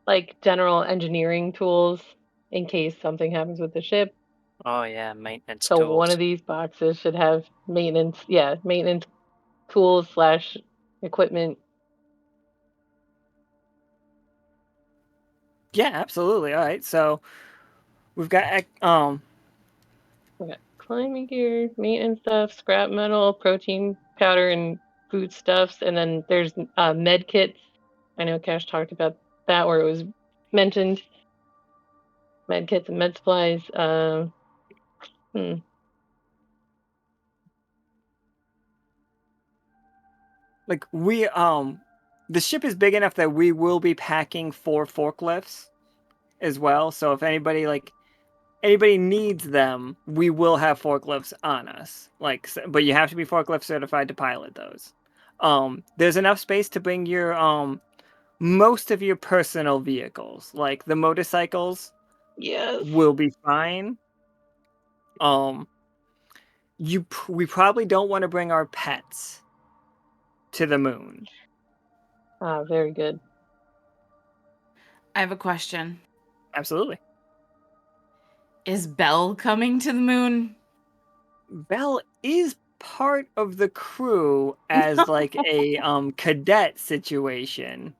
like general engineering tools in case something happens with the ship. Oh yeah, maintenance So one of tools. these boxes should have maintenance, maintenance tools slash equipment. Yeah, absolutely. All right, so we've got We got climbing gear, maintenance stuff, scrap metal, protein powder, and food stuffs, and then there's med kits. I know Cash talked about that where it was mentioned med kits and med supplies. like we the ship is big enough that we will be packing 4 forklifts as well. So if anybody needs them, we will have forklifts on us. But you have to be forklift certified to pilot those. There's enough space to bring your most of your personal vehicles, like the motorcycles, Yes. will be fine. We probably don't want to bring our pets to the moon. Very good. I have a question. Absolutely. Is Belle coming to the moon? Belle is part of the crew as like a cadet situation.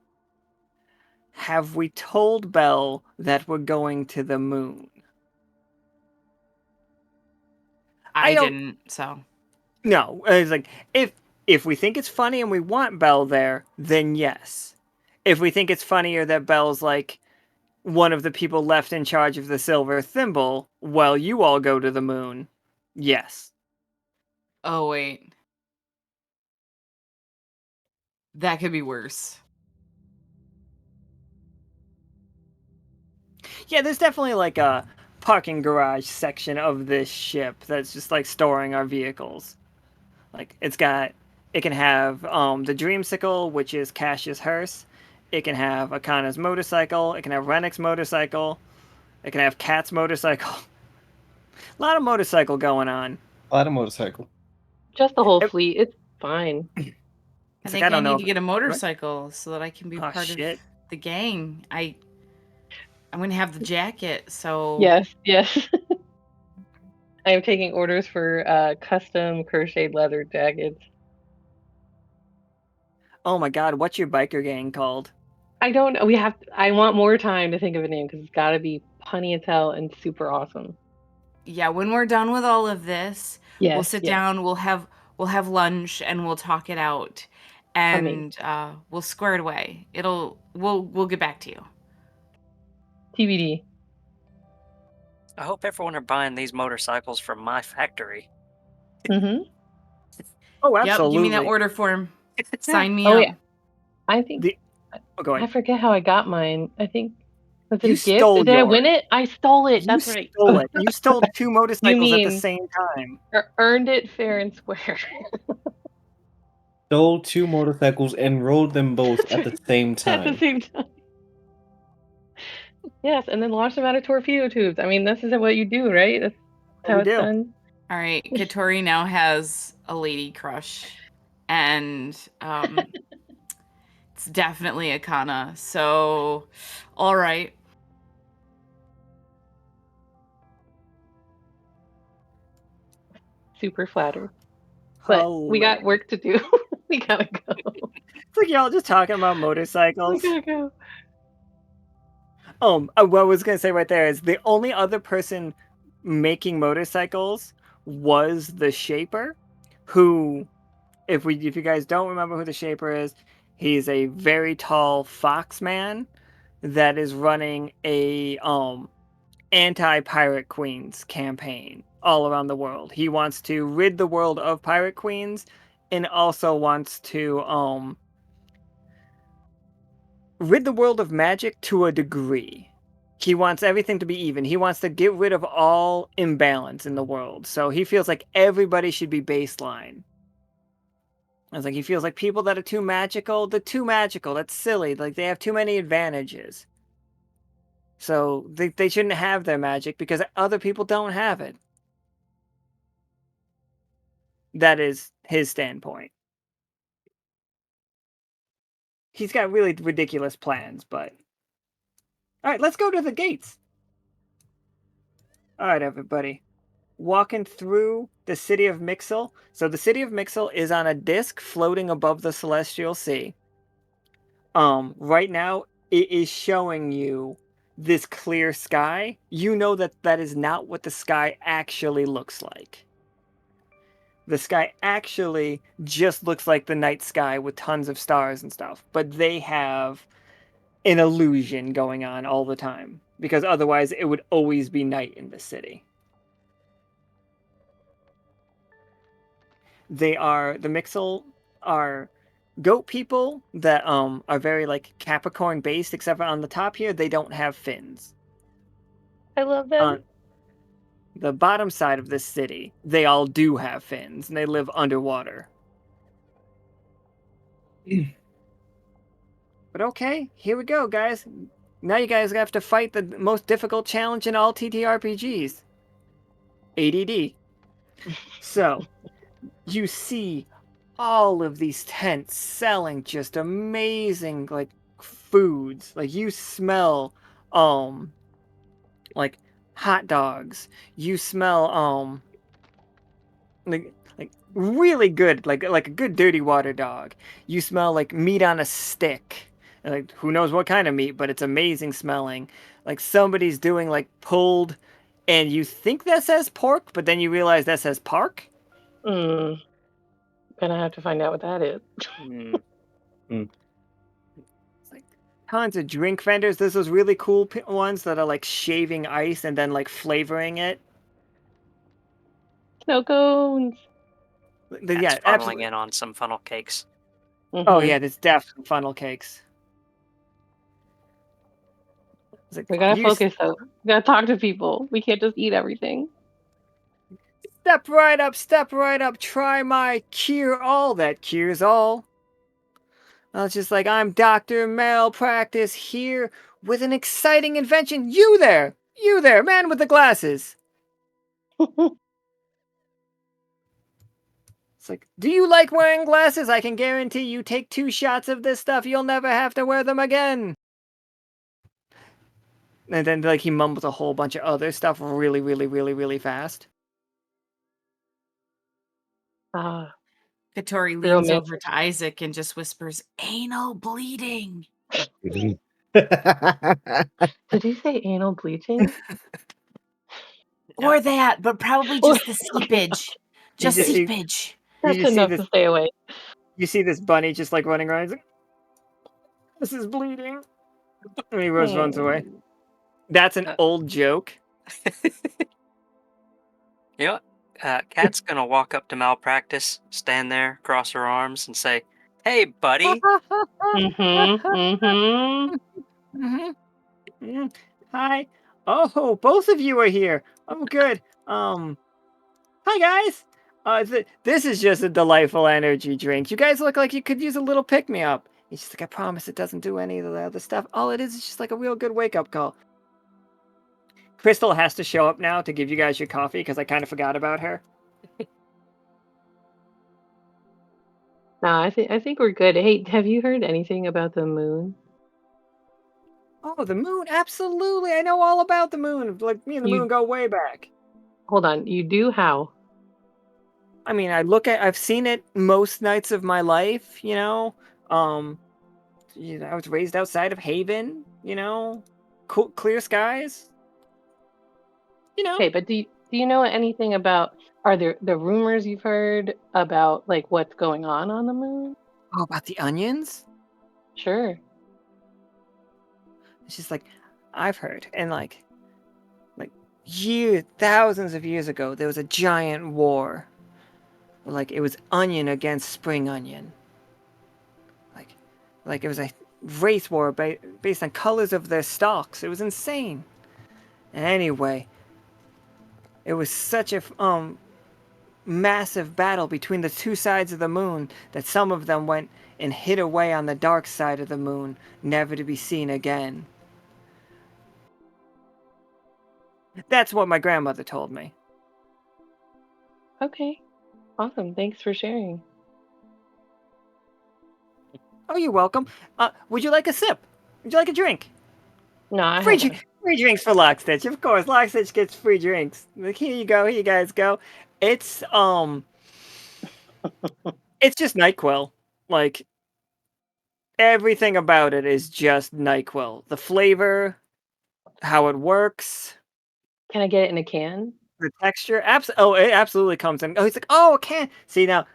Have we told Belle that we're going to the moon? I don't- didn't, so. No, it's like if we think it's funny and we want Belle there, then yes. If we think it's funnier that Belle's like one of the people left in charge of the silver thimble while you all go to the moon, yes. Oh, wait. That could be worse. Yeah, there's definitely like a parking garage section of this ship that's just like storing our vehicles. Like it can have the Dreamsicle, which is Cash's hearse. It can have Akhana's motorcycle. It can have Rennick's motorcycle. It can have Cat's motorcycle. A lot of motorcycle going on. A lot of motorcycle. Just the whole fleet. It's fine. I It's think like, I don't know need to if- get a motorcycle so that I can be Oh, part shit. of the gang. I'm gonna have the jacket, so Yes. I am taking orders for custom crocheted leather jackets. Oh my god, what's your biker gang called? I don't know. I want more time to think of a name because it's got to be punny as hell and super awesome. yeah, when we're done with all of this, we'll Yes, sit yes. down, we'll have lunch and we'll talk it out. And we'll square it away. We'll get back to you. TBD. I hope everyone are buying these motorcycles from my factory. Mm-hmm. Oh, Yep, absolutely. give me that order form. Sign me Oh up. yeah. I think Go I ahead. forget how I got mine. I think was it You a gift? stole Did I yours. win it? I stole it. You That's right. stole it. You stole 2 motorcycles at the mean- same time. Earned it fair and square. Stole 2 motorcycles and rode them both at the same At time. the same time. Yes, and then launched them out of torpedo tubes. I mean, this is what you do, right? That's how we it's do. done. All right, Catori now has a lady crush, and it's definitely Akhana. So, all right. Super flattered. But we got work to do. We gotta go. It's like y'all just talking about We motorcycles. gotta go. What I was gonna say right there is the only other person making motorcycles was the Shaper, who, if you guys don't remember who the Shaper is, he's a very tall fox man that is running a anti-pirate queens campaign all around the world. He wants to rid the world of pirate queens and also wants to rid the world of magic to a degree. He wants everything to be even. He wants to get rid of all imbalance in the world. So he feels like everybody should be baseline. It's like he feels like people that are too magical, they're too magical. That's silly. Like they have too many advantages. So they shouldn't have their magic because other people don't have it. That is his standpoint. He's got really ridiculous plans, but... Alright, let's go to the gates. Alright, everybody. Walking through the city of Mixel. So the city of Mixel is on a disc floating above the Celestial Sea. Right now, it is showing you this clear sky. You know that that is not what the sky actually looks like. The sky actually just looks like the night sky with tons of stars and stuff. But they have an illusion going on all the time. Because otherwise, it would always be night in the city. The Mixel are goat people that are very like Capricorn based, except for on the top here they don't have fins. I love them. On the bottom side of this city, they all do have fins, and they live underwater. But okay, here we go, guys. Now you guys have to fight the most difficult challenge in all TTRPGs. ADD. So, you see all of these tents selling just amazing like foods. Like you smell like hot dogs. You smell like really good, like a good dirty water dog. You smell like meat on a stick. Like who knows what kind of meat, but it's amazing smelling. Like somebody's doing like pulled, and you think that says pork, but then you realize that says park. Gonna have to find out what that is. It's like tons of drink vendors. There's those really cool ones that are like shaving ice and then like flavoring it. Snow cones. That's Yeah, funneling absolutely. in on some funnel cakes. Oh yeah, there's definitely funnel cakes. It's like, We gotta you focus though. We gotta talk to people. We can't just eat everything. step right up, step right up. Try my cure all that cures all. It's just like I'm Dr. Malpractice here with an exciting invention. You there, man with the glasses. It's like, do you like wearing glasses? I can guarantee you take 2 shots of this stuff, you'll never have to wear them again. And then like he mumbles a whole bunch of other stuff really, really, really, really fast. Ah, Catori Real leans mix. over to Isaac and just whispers, "Anal bleeding." did you say anal bleaching? Or that, but probably just the seepage. Just You just see- seepage. You That's just see enough this. to stay away. You see this bunny just like running around. He's like, this is bleeding. And he runs away. That's an old joke. You know what? Kat's gonna walk up to Malpractice, stand there, cross her arms, and say, "Hey, buddy." Hi. Oh, both of you are here. Oh, good. Hi guys. This is just a delightful energy drink. You guys look like you could use a little pick me up. It's just like, I promise it doesn't do any of the other stuff. All it is just like a real good wake up call. Crystal has to show up now to give you guys your coffee because I kind of forgot about her. Nah, I think we're good. Hey, have you heard anything about the moon? Oh, the moon! Absolutely, I know all about the moon. Like me and the moon go way back. Hold on, you do how? I mean, I've seen it most nights of my life. I was raised outside of Haven. Cool, clear skies. Okay, but do you know anything about? Are there the rumors you've heard about like what's going on the moon? Oh, about the onions? Sure. It's just like I've heard, and like thousands of years ago, there was a giant war. Like it was onion against spring onion. Like it was a race war based on colors of their stalks. It was insane. And anyway, it was such a massive battle between the two sides of the moon that some of them went and hid away on the dark side of the moon, never to be seen again. That's what my grandmother told me. Okay. Awesome. Thanks for sharing. Oh, you're welcome. Would you like a sip? Would you like a drink? No, I Free, haven't. free drinks for Lockstitch. Of course, Lockstitch gets free drinks. Like, here you go. Here you guys go. It's it's just NyQuil. Like, everything about it is just NyQuil. The flavor, how it works, Can I get it in a can? the texture. It absolutely comes in. Oh, he's like, oh, a can. See now,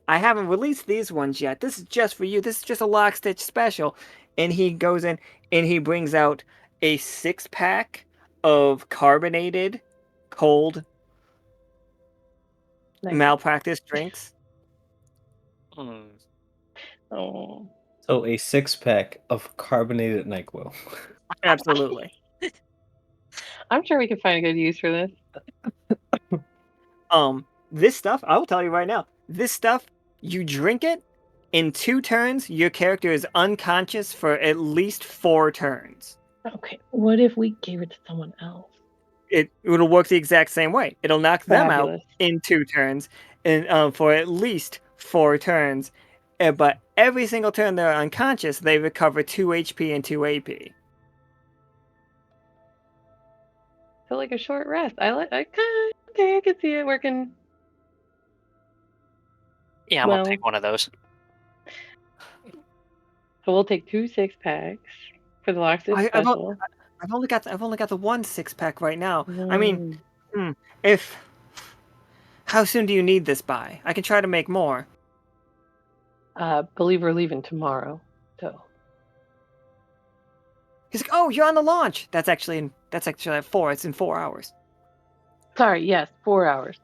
I haven't released these ones yet. This is just for you. This is just a Lockstitch special. And he goes in and he brings out a 6-pack of carbonated, cold, Nice. malpractice drinks. Oh. So a 6-pack of carbonated NyQuil. Absolutely. I'm sure we can find a good use for this. This stuff, I will tell you right now, this stuff, you drink it, in 2 turns, your character is unconscious for at least 4 turns. Okay. What if we gave it to someone else? It'll work the exact same way. It'll knock them out Fabulous. in 2 turns, and for at least 4 turns. But every single turn they're unconscious, they recover 2 HP and 2 AP. Feel like a short rest. Okay, I can see it working. Yeah, I'm Well- gonna take one of those. So we'll take 2 6-packs for the Lockstitch I've special. only got the 1 6-pack right now. I mean, Mm. how soon do you need this by? I can try to make more. Believe we're leaving tomorrow. So He's like, oh, you're on the launch. That's actually at 4. It's in 4 hours. sorry. Yes, 4 hours.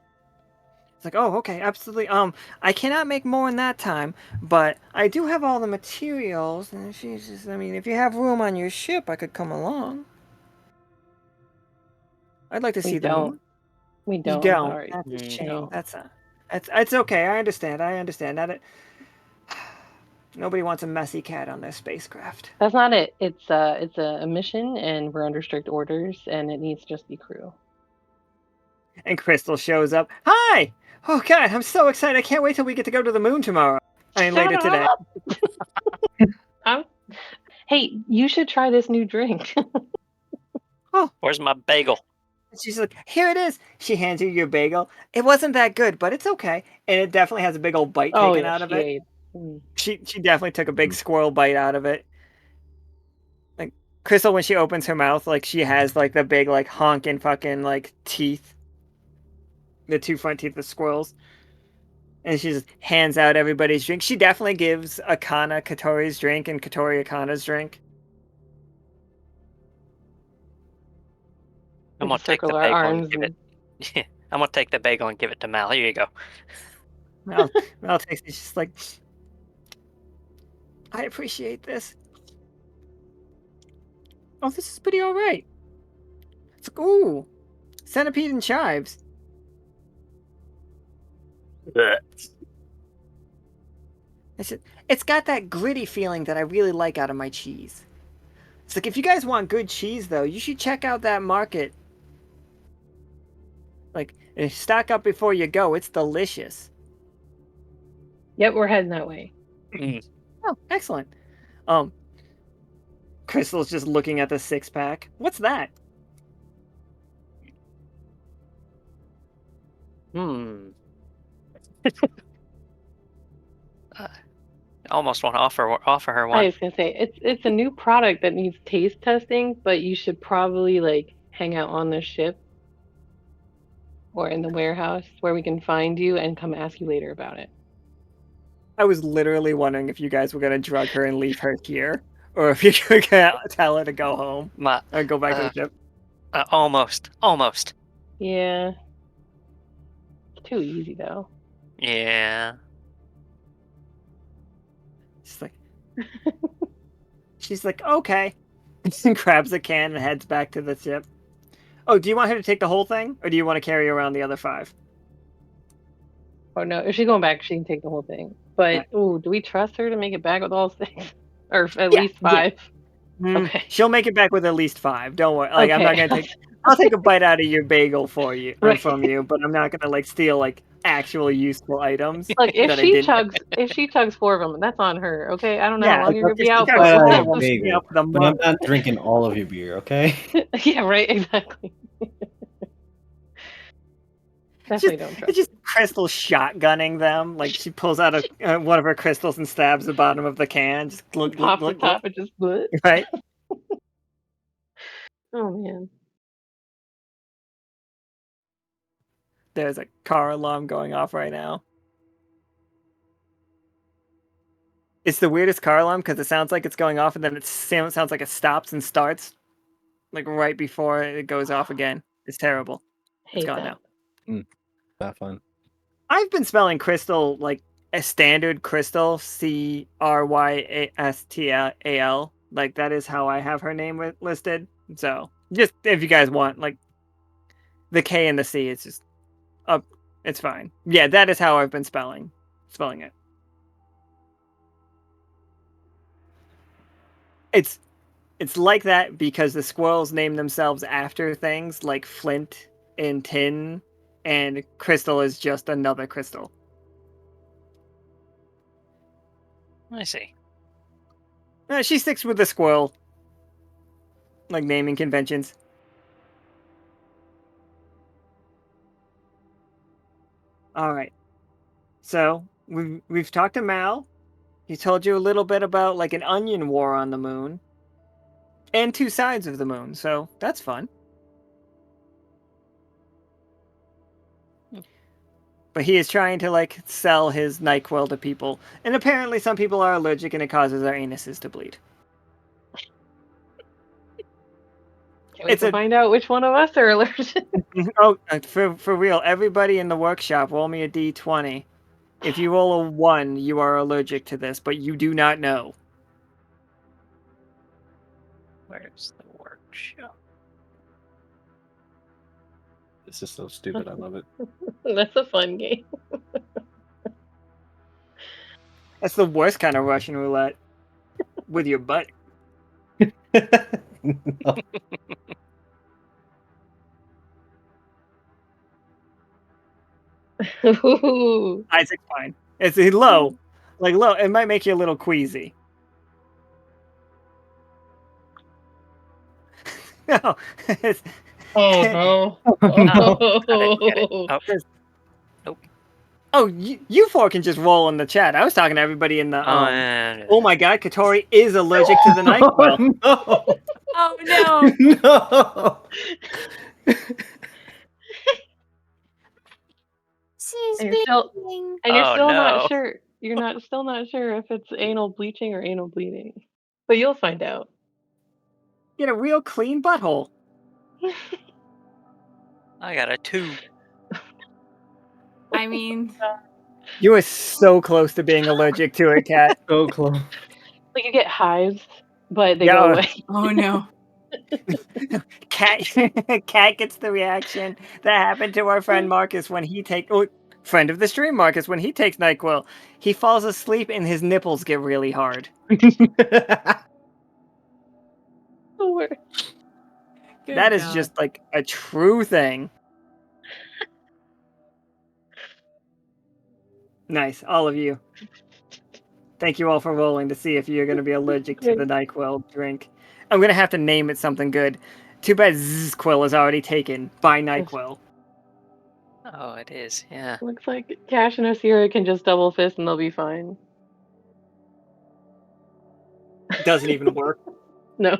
It's like, oh, okay, absolutely. I cannot make more in that time, but I do have all the materials. And if you have room on your ship, I could come along. I'd like to see the moon. We You don't. don't. Sorry. That's a shame. No. It's okay. I understand. That nobody wants a messy cat on their spacecraft. That's not it. It's a mission, and we're under strict orders, and it needs just the crew. And Crystal shows up. Hi! Oh God, I'm so excited! I can't wait till we get to go to the moon tomorrow. Later Shut today. up! Hey, you should try this new drink. Where's my bagel? She's like, here it is. She hands you your bagel. It wasn't that good, but it's okay. And it definitely has a big old bite taken out of it. ate. Mm. She definitely took a big squirrel bite out of it. Like Crystal, when she opens her mouth, like she has like the big like honking fucking like teeth, the 2 front teeth of squirrels, and she just hands out everybody's drink. She definitely gives Akhana Catori's drink and Catori Akhana's drink. I'm We gonna take the circle our bagel arms and give it. and- Yeah, I'm gonna take the bagel and give it to Mal. Here you go. Mel takes it. She's like, I appreciate this. Oh, this is pretty alright. It's like, ooh, centipede and chives. It's got that gritty feeling that I really like out of my cheese. It's like, if you guys want good cheese, though, you should check out that market. Like, stock up before you go. It's delicious. Yep, we're heading that way. Oh, excellent. Crystal's just looking at the 6-pack. What's that? I almost want to offer her I one. was gonna say it's a new product that needs taste testing, but you should probably like hang out on the ship or in the warehouse where we can find you and come ask you later about it. I was literally wondering if you guys were gonna drug her and leave her here, or if you were gonna tell her to go home My or go back to the ship. almost. Yeah. It's too easy though. Yeah. She's like, okay, and grabs a can and heads back to the ship. Oh, do you want her to take the whole thing, or do you want to carry around the other 5? Oh no, if she's going back, she can take the whole thing. But ooh, do we trust her to make it back with all 6, or at Yeah, least yeah. 5? Okay. She'll make it back with at least 5. Don't worry. Like, I'm not Okay. gonna take. I'll take a bite out of your bagel for you, Right. from you, but I'm not gonna like steal like actual useful items Look, if that I she didn't. chugs 4 of them, that's on her. Okay, I don't know Yeah, how long you're gonna if be she out chugs for. 4 out of of them, she'll be bagel, out for the but I'm month. not drinking all of your beer, okay? Yeah, right. Exactly. Definitely don't trust. It's just Crystal shotgunning them. Like she pulls out one of her crystals and stabs the bottom of the can. Just look, Pop the top and just bleh. right? Oh man. There's a car alarm going off right now. It's the weirdest car alarm because it sounds like it's going off and then it sounds like it stops and starts like right before it goes off again. It's terrible. It's Hate gone that. now. Not fun. I've been spelling crystal like a standard crystal, Crystal. Like that is how I have her name listed. So just if you guys want, like the K and the C, it's just up. It's fine. Yeah, that is how I've been spelling it. It's like that because the squirrels name themselves after things like flint and tin, and crystal is just another crystal. I see. She sticks with the squirrel, like naming conventions. All right. So we've talked to Mal. He told you a little bit about like an onion war on the moon, and 2 sides of the moon. So that's fun. But he is trying to like sell his NyQuil to people, and apparently some people are allergic, and it causes their anuses to bleed. Can't wait to find out which one of us are allergic. Oh, for real, everybody in the workshop, roll me a d20. If you roll a 1, you are allergic to this, but you do not know. Where's the workshop? This is so stupid. I love it. That's a fun game. That's the worst kind of Russian roulette. With your butt. No. Ooh. Isaac's fine. It's low. Like low. It might make you a little queasy. No. It's, Oh no. Oh, nope. Oh, you 4 can just roll in the chat. I was talking to everybody in the Oh my god, Catori is allergic to the NyQuil. No. Oh no! No. And you're still Oh, no. not sure. You're still not sure if it's anal bleaching or anal bleeding. But you'll find out. Get a real clean butthole. I got a 2. I mean, You are so close to being allergic to it, Cat. So close. Like you get hives, but they Yeah. go away. oh no. Cat gets the reaction that happened to our friend Marcus when he friend of the stream Marcus when he takes NyQuil. He falls asleep and his nipples get really hard. That is just like a true thing. Nice, all of you. Thank you all for rolling to see if you're going to be allergic to the NyQuil drink. I'm going to have to name it something good. Too bad Zzquil is already taken by NyQuil. Oh, it is, yeah. Looks like Cash and Osira can just double fist and they'll be fine. Doesn't even work. No.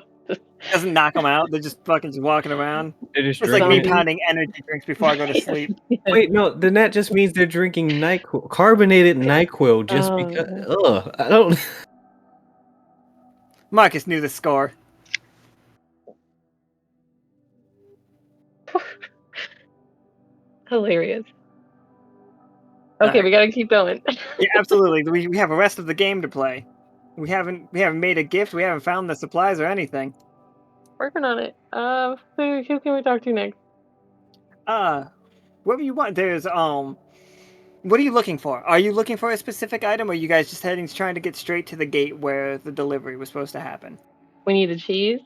Doesn't knock them out. They're just fucking just walking around. They're just It's like me drinking. pounding energy drinks before I go to sleep. Wait, no, then that just means they're drinking NyQuil, carbonated NyQuil, just because. Ugh, I don't. Marcus knew the score. Hilarious. Okay, we gotta keep going. Yeah, absolutely. We have the rest of the game to play. We haven't made a gift. We haven't found the supplies or anything. Working on it. Who can we talk to next? Whatever you want. There's What are you looking for? Are you looking for a specific item, or are you guys just trying to get straight to the gate where the delivery was supposed to happen? We need the cheese.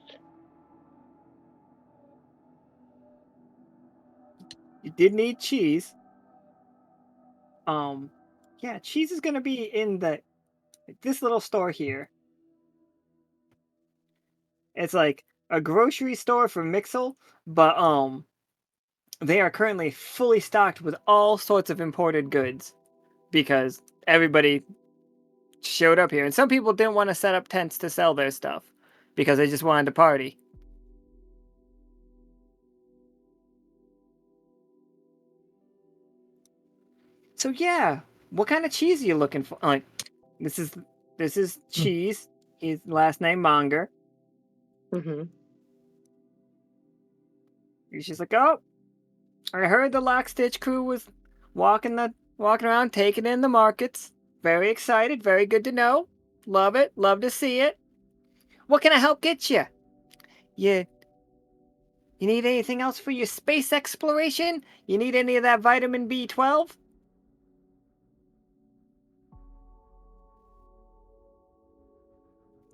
You did need cheese. Yeah, cheese is gonna be in this little store here. It's like a grocery store for Mixel, but they are currently fully stocked with all sorts of imported goods because everybody showed up here, and some people didn't want to set up tents to sell their stuff because they just wanted to party. So yeah, what kind of cheese are you looking for? Like, this is cheese. His last name Monger. Mm-hmm. She's like, oh, I heard the Lockstitch crew was walking around, taking in the markets. Very excited. Very good to know. Love it. Love to see it. What can I help get you? You need anything else for your space exploration? You need any of that vitamin B12?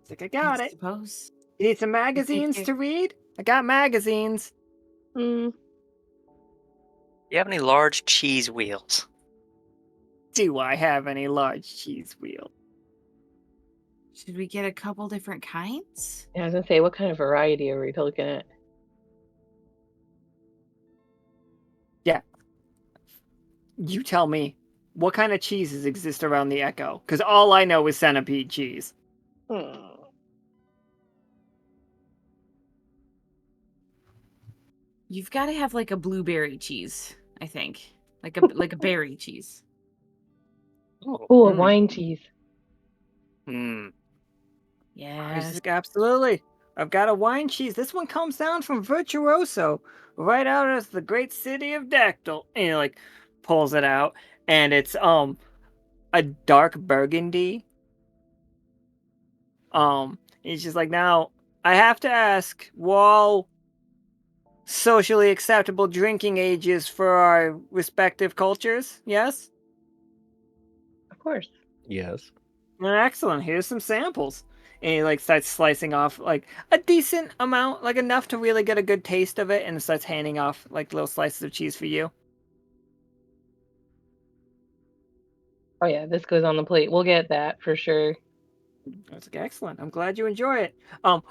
It's like, I got I it. suppose. You need some magazines you. to read? I got magazines. Mm. You have any large cheese wheels? Do I have any large cheese wheels? Should we get a couple different kinds? Yeah, I was gonna say, what kind of variety are we looking at? Yeah. You tell me. What kind of cheeses exist around the Echo? Because all I know is centipede cheese. Hmm. You've got to have like a blueberry cheese, I think, like a berry cheese. Oh, a wine cheese. Yes. Absolutely. I've got a wine cheese. This one comes down from Virtuoso, right out of the great city of Dactyl. And he like pulls it out, and it's a dark burgundy. He's just like, now I have to ask, while socially acceptable drinking ages for our respective cultures, yes? Of course. Yes. Excellent. Here's some samples. And he like starts slicing off like a decent amount, like enough to really get a good taste of it, and starts handing off like little slices of cheese for you. Oh yeah, this goes on the plate. We'll get that for sure. That's like, excellent. I'm glad you enjoy it.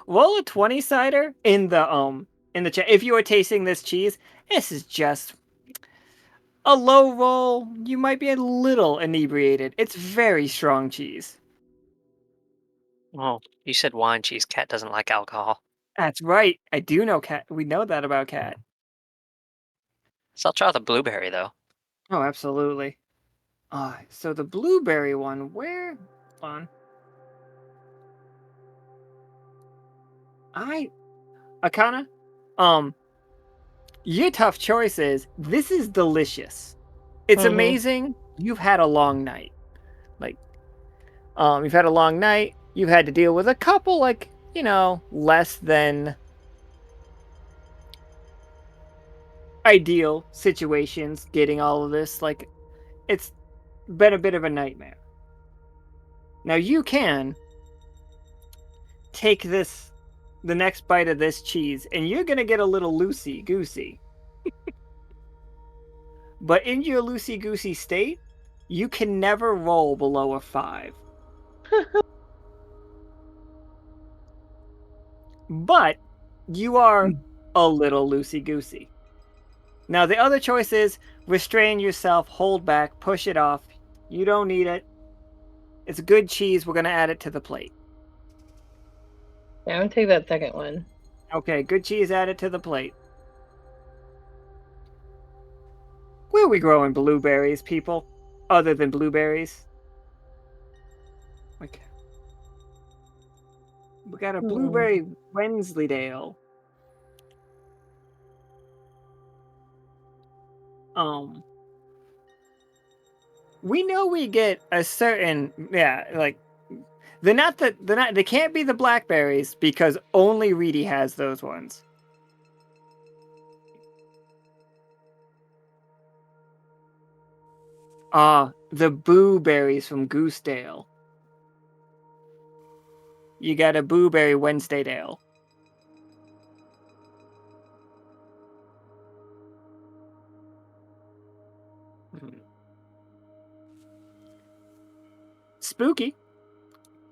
Roll a 20 cider in the chat. If you are tasting this cheese, this is just a low roll. You might be a little inebriated. It's very strong cheese. Oh, you said wine cheese. Cat doesn't like alcohol. That's right. I do know Cat. We know that about Cat. So I'll try the blueberry though. Oh, absolutely. So the blueberry one, hold on. Akhana, your tough choice is, this is delicious. It's Mhm. amazing. You've had a long night. Like, you've had a long night. You've had to deal with a couple, like, less than ideal situations getting all of this. Like, it's been a bit of a nightmare. Now you can take the next bite of this cheese, and you're gonna get a little loosey-goosey. But in your loosey-goosey state, you can never roll below a 5. But you are a little loosey-goosey. Now, the other choice is restrain yourself, hold back, push it off. You don't need it. It's good cheese. We're going to add it to the plate. Yeah, I'm gonna take that second one. Okay, good cheese added to the plate. Where are we growing blueberries, people? Other than blueberries? Like, we got a blueberry Wensleydale. We know we get a certain, like, they can't be the blackberries because only Reedy has those ones. The boo berries from Goosedale. You got a blueberry Wednesdaydale. Spooky.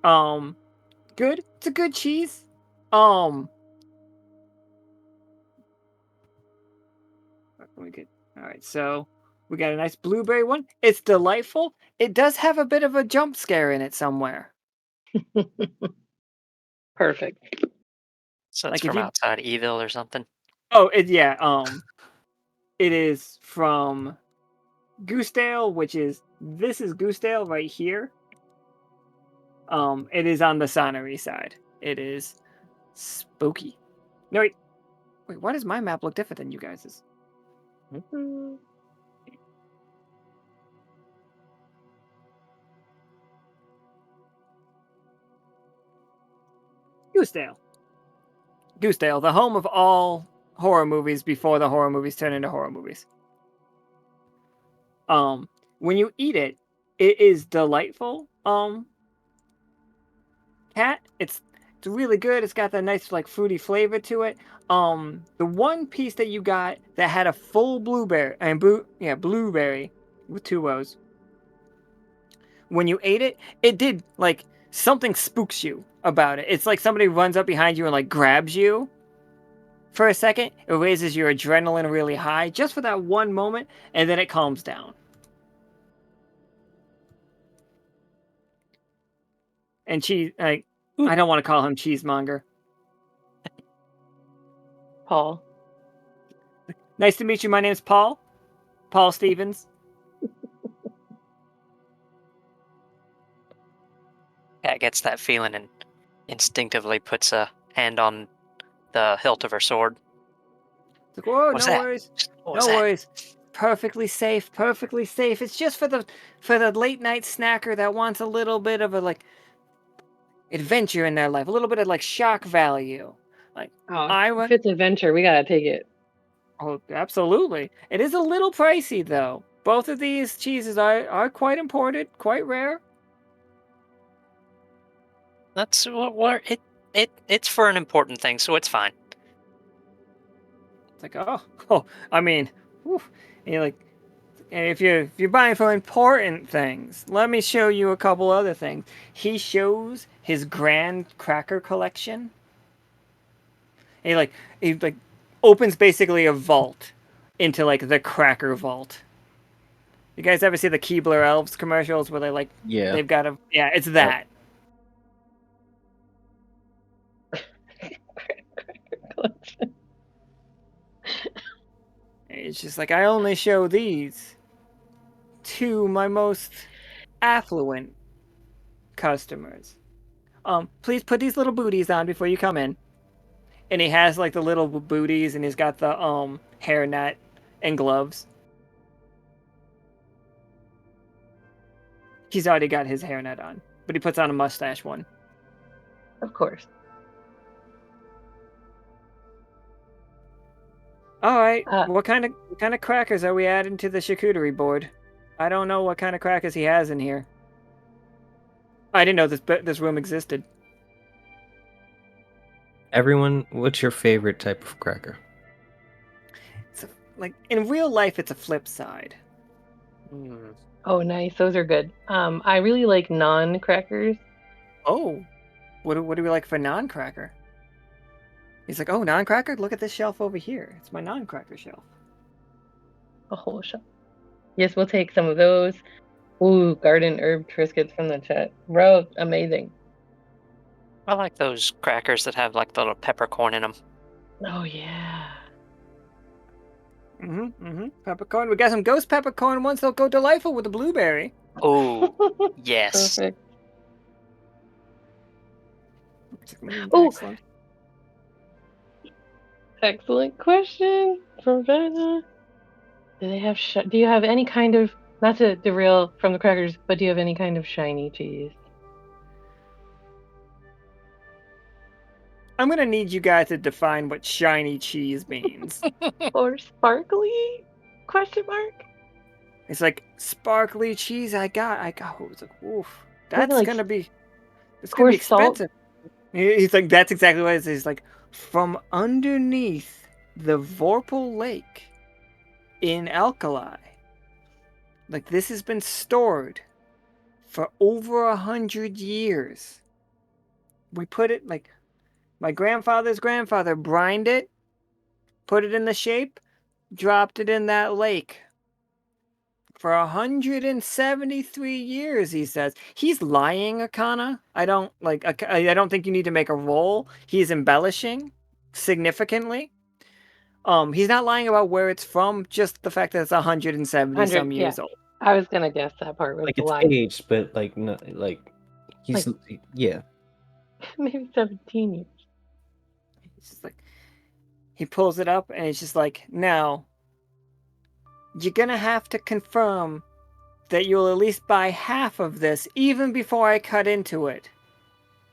Good. It's a good cheese. Alright, so we got a nice blueberry one. It's delightful. It does have a bit of a jump scare in it somewhere. Perfect. So it's Like if from you- outside Evil or something. Oh, it is from Goosedale, which is this is Goosedale right here. It is on the Sonnery side. It is spooky. No, wait, why does my map look different than you guys's? Goosedale. Goosedale, the home of all horror movies before the horror movies turn into horror movies. When you eat it, it is delightful. Cat, it's really good. It's got that nice like fruity flavor to it. The one piece that you got that had a full blueberry and blueberry with 2 O's. When you ate it, it did like something spooks you about it. It's like somebody runs up behind you and like grabs you. For a second, it raises your adrenaline really high just for that one moment, and then it calms down. And I don't want to call him cheesemonger. Paul. Nice to meet you. My name's Paul. Paul Stevens. Cat gets that feeling and instinctively puts a hand on the hilt of her sword. It's like, whoa, What's no that? worries. What was No that? worries. Perfectly safe. Perfectly safe. It's just for the late night snacker that wants a little bit of a like adventure in their life, a little bit of like shock value. Like If it's adventure, we gotta take it. Oh, absolutely. It is a little pricey though. Both of these cheeses are quite imported, quite rare. That's what it's for an important thing, so it's fine. It's like, I mean, whew, you're like, if you're buying for important things, let me show you a couple other things. He shows his grand cracker collection. He opens basically a vault into like the cracker vault. You guys ever see the Keebler Elves commercials where they've got a it's that. It's just like I only show these to my most affluent customers. Please put these little booties on before you come in. And he has like the little booties, and he's got the hairnet and gloves. He's already got his hairnet on, but he puts on a mustache one. Of course. All right, what kind of crackers are we adding to the charcuterie board? I don't know what kind of crackers he has in here. I didn't know this room existed. Everyone, what's your favorite type of cracker? Like in real life, it's a flip side. Oh, nice. Those are good. I really like naan crackers. Oh, what do we like for non-cracker? He's like, oh, non-cracker? Look at this shelf over here. It's my non-cracker shelf. A whole shelf. Yes, we'll take some of those. Ooh, garden herb Triscuits from the chat. Bro, amazing. I like those crackers that have like the little peppercorn in them. Oh, yeah. Peppercorn. We got some ghost peppercorn ones that'll go delightful with the blueberry. Oh, yes. Perfect. Oh, excellent. Excellent question from Vanna. Do they have? Do you have any kind of? Not to derail from the crackers, but do you have any kind of shiny cheese? I'm gonna need you guys to define what shiny cheese means. Or sparkly? Question mark. It's like sparkly cheese. I got. I was like, oof. That's like, gonna be. It's gonna pour be salt? expensive. He's like, that's exactly what it is. He's like, from underneath the Vorpal Lake in Alkali. Like, this has been stored for over 100 years. We put it, like, my grandfather's grandfather brined it, put it in the shape, dropped it in that lake. For 173 years, he says. He's lying, Akhana. I don't think you need to make a roll. He's embellishing significantly. He's not lying about where it's from, just the fact that it's 170 100, some yeah. years old. I was gonna guess that part was Like the it's lie. aged, but like no, like he's yeah. Maybe 17 years. It's just like he pulls it up and it's just like, now you're gonna have to confirm that you'll at least buy half of this even before I cut into it.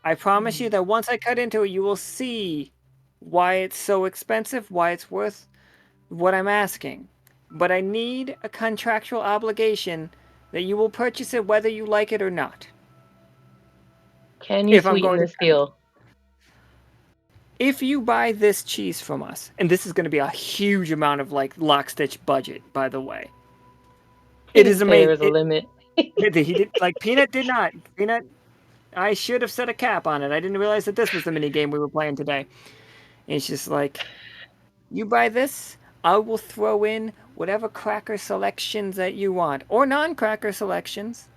I promise you that once I cut into it, you will see why it's so expensive, why it's worth what I'm asking. But I need a contractual obligation that you will purchase it whether you like it or not. Can you If I'm sweeten going to this deal? If you buy this cheese from us, and this is going to be a huge amount of like Lockstitch budget, by the way. He It didn't is say there amazing. was a limit. He did like Peanut did not. Peanut, I should have set a cap on it. I didn't realize that this was the mini game we were playing today. And it's just like, you buy this, I will throw in whatever cracker selections that you want, or non-cracker selections.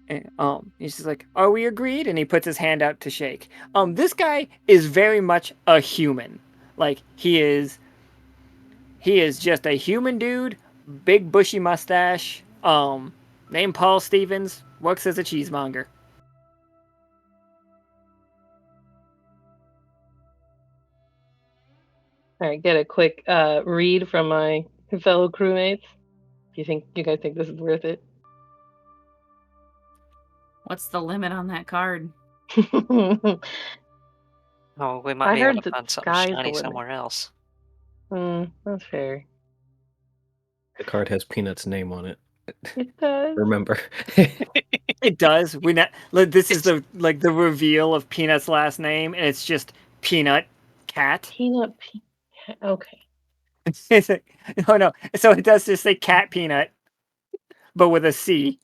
And, he's just like, are we agreed? And he puts his hand out to shake. This guy is very much a human. Like, he is just a human dude, big bushy mustache, named Paul Stevens, works as a cheesemonger. All right, get a quick read from my fellow crewmates. Do you guys think this is worth it? What's the limit on that card? Oh, we might I be able heard to the find something sky's the shiny limit. somewhere else. That's fair. The card has Peanut's name on it. It does. Remember. It does. This is the reveal of Peanut's last name, and it's just Peanut Cat. Peanut. Okay. It's like, oh no, so it does just say Cat Peanut, but with a C.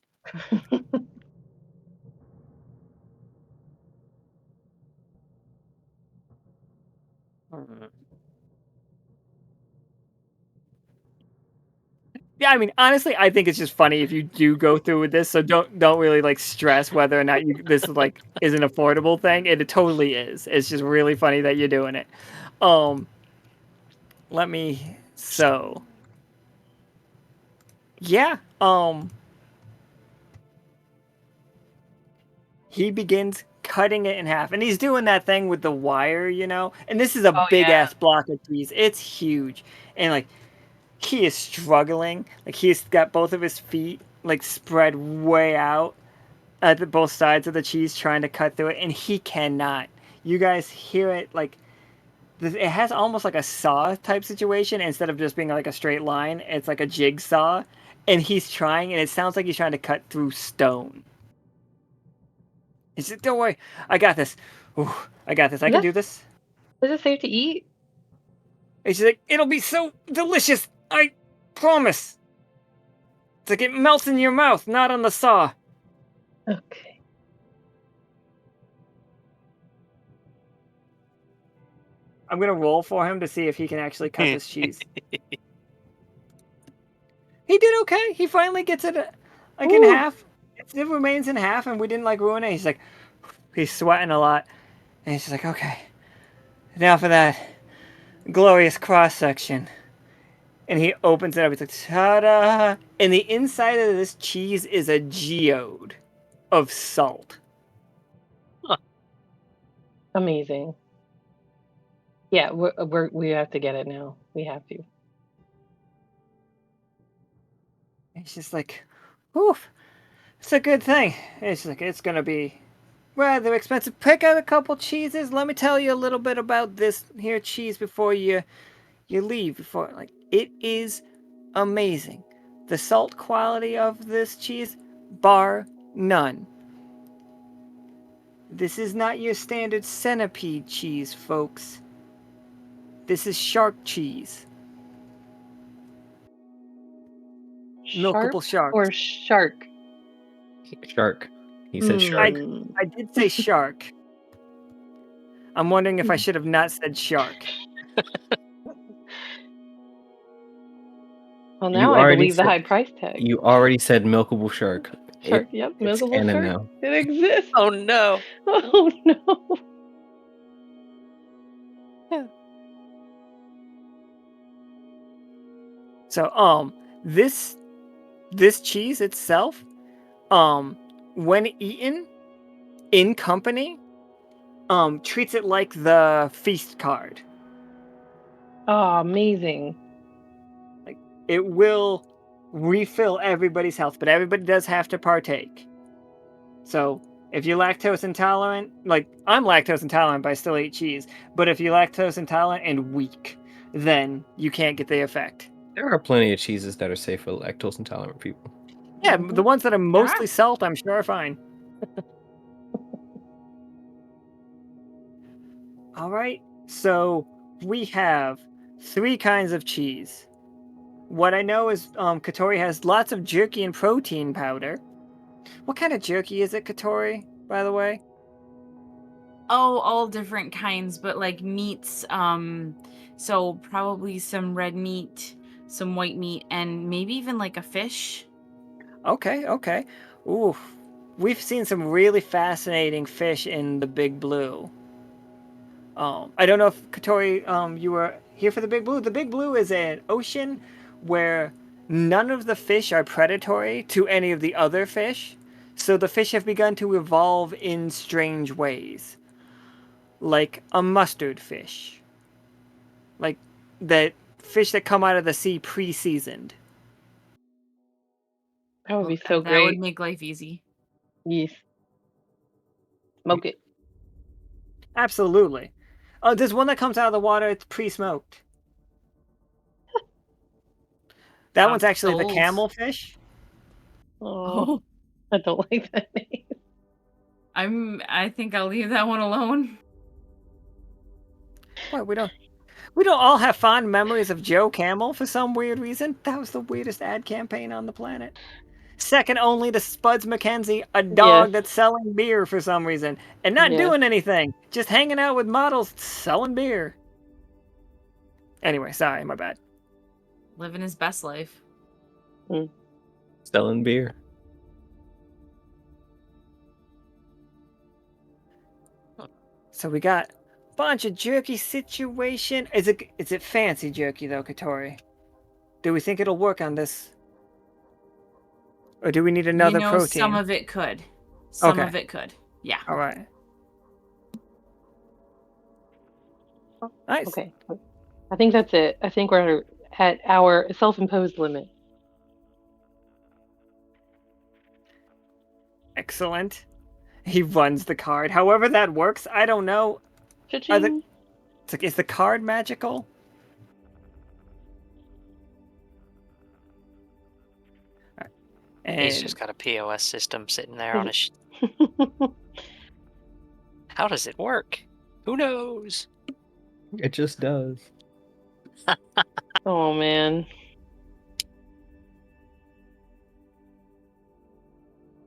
Yeah, I mean, honestly, I think it's just funny if you do go through with this. So don't really like stress whether or not this is an affordable thing. It totally is. It's just really funny that you're doing it. Let me yeah. He begins cutting it in half, and he's doing that thing with the wire, And this is a big ass block of cheese. It's huge, and like he is struggling. Like he's got both of his feet like spread way out at both sides of the cheese, trying to cut through it, and he cannot. You guys hear it like it has almost like a saw type situation instead of just being like a straight line. It's like a jigsaw, and he's trying, and it sounds like he's trying to cut through stone. He said, "Don't worry, I got this. Ooh, I got this. I can do this." Is it safe to eat? And she's like, "It'll be so delicious. I promise." It's like it melts in your mouth, not on the saw. Okay. I'm gonna roll for him to see if he can actually cut this cheese. He did okay. He finally gets it like in half. It remains in half, and we didn't like ruin it. He's sweating a lot, and he's just like, okay, now for that glorious cross section. And he opens it up. He's like, ta-da! And the inside of this cheese is a geode of salt. Huh. Amazing. Yeah, we have to get it now. We have to. It's just like, oof, it's a good thing. It's like, it's gonna be rather expensive. Pick out a couple cheeses. Let me tell you a little bit about this here cheese before you you leave before, like, it is amazing. The salt quality of this cheese, bar none. This is not your standard centipede cheese, folks. This is shark cheese. Milkable Sharp sharks. or shark? Shark. He said shark. I did say shark. I'm wondering if I should have not said shark. Well, You now I already believe the said- high price tag. You already said milkable shark. Shark, yep, It's milkable canon shark. now. It exists. Oh no. Oh no. So this cheese itself, when eaten in company, treats it like the feast card. Oh, amazing. Like, it will refill everybody's health, but everybody does have to partake. So if you're lactose intolerant, like I'm lactose intolerant, but I still eat cheese. But if you're lactose intolerant and weak, then you can't get the effect. There are plenty of cheeses that are safe for lactose intolerant people. Yeah, the ones that are mostly are. salt, I'm sure are fine. All right, so we have 3 kinds of cheese. What I know is Catori has lots of jerky and protein powder. What kind of jerky is it, Catori, by the way? Oh, all different kinds, but like meats. So probably some red meat, some white meat, and maybe even like a fish. Okay. Ooh, we've seen some really fascinating fish in the Big Blue. I don't know if Catori, you were here for the Big Blue. The Big Blue is an ocean where none of the fish are predatory to any of the other fish, so the fish have begun to evolve in strange ways, like a mustard fish, like that fish that come out of the sea pre-seasoned. That would be so That would great. make life easy. Yes. Smoke it. Absolutely. Oh, there's one that comes out of the water. It's pre-smoked. That one's actually the Sold. camel fish. Oh, I don't like that name. I think I'll leave that one alone. Boy, we don't all have fond memories of Joe Camel for some weird reason. That was the weirdest ad campaign on the planet. Second only to Spuds McKenzie, a dog Yes. that's selling beer for some reason and not Yes. doing anything, just hanging out with models selling beer. Anyway, sorry, my bad. Living his best life. Selling beer. So we got a bunch of jerky situation. Is it fancy jerky though, Catori? Do we think it'll work on this? Or do we need another protein? Some of it could. Some Okay. of it could. Yeah. All right. Nice. Okay. I think that's it. I think we're at our self-imposed limit. Excellent. He runs the card. However that works, I don't know. Cha-ching. It's like, is the card magical? And He's just got a POS system sitting there on his. How does it work? Who knows? It just does. Oh man.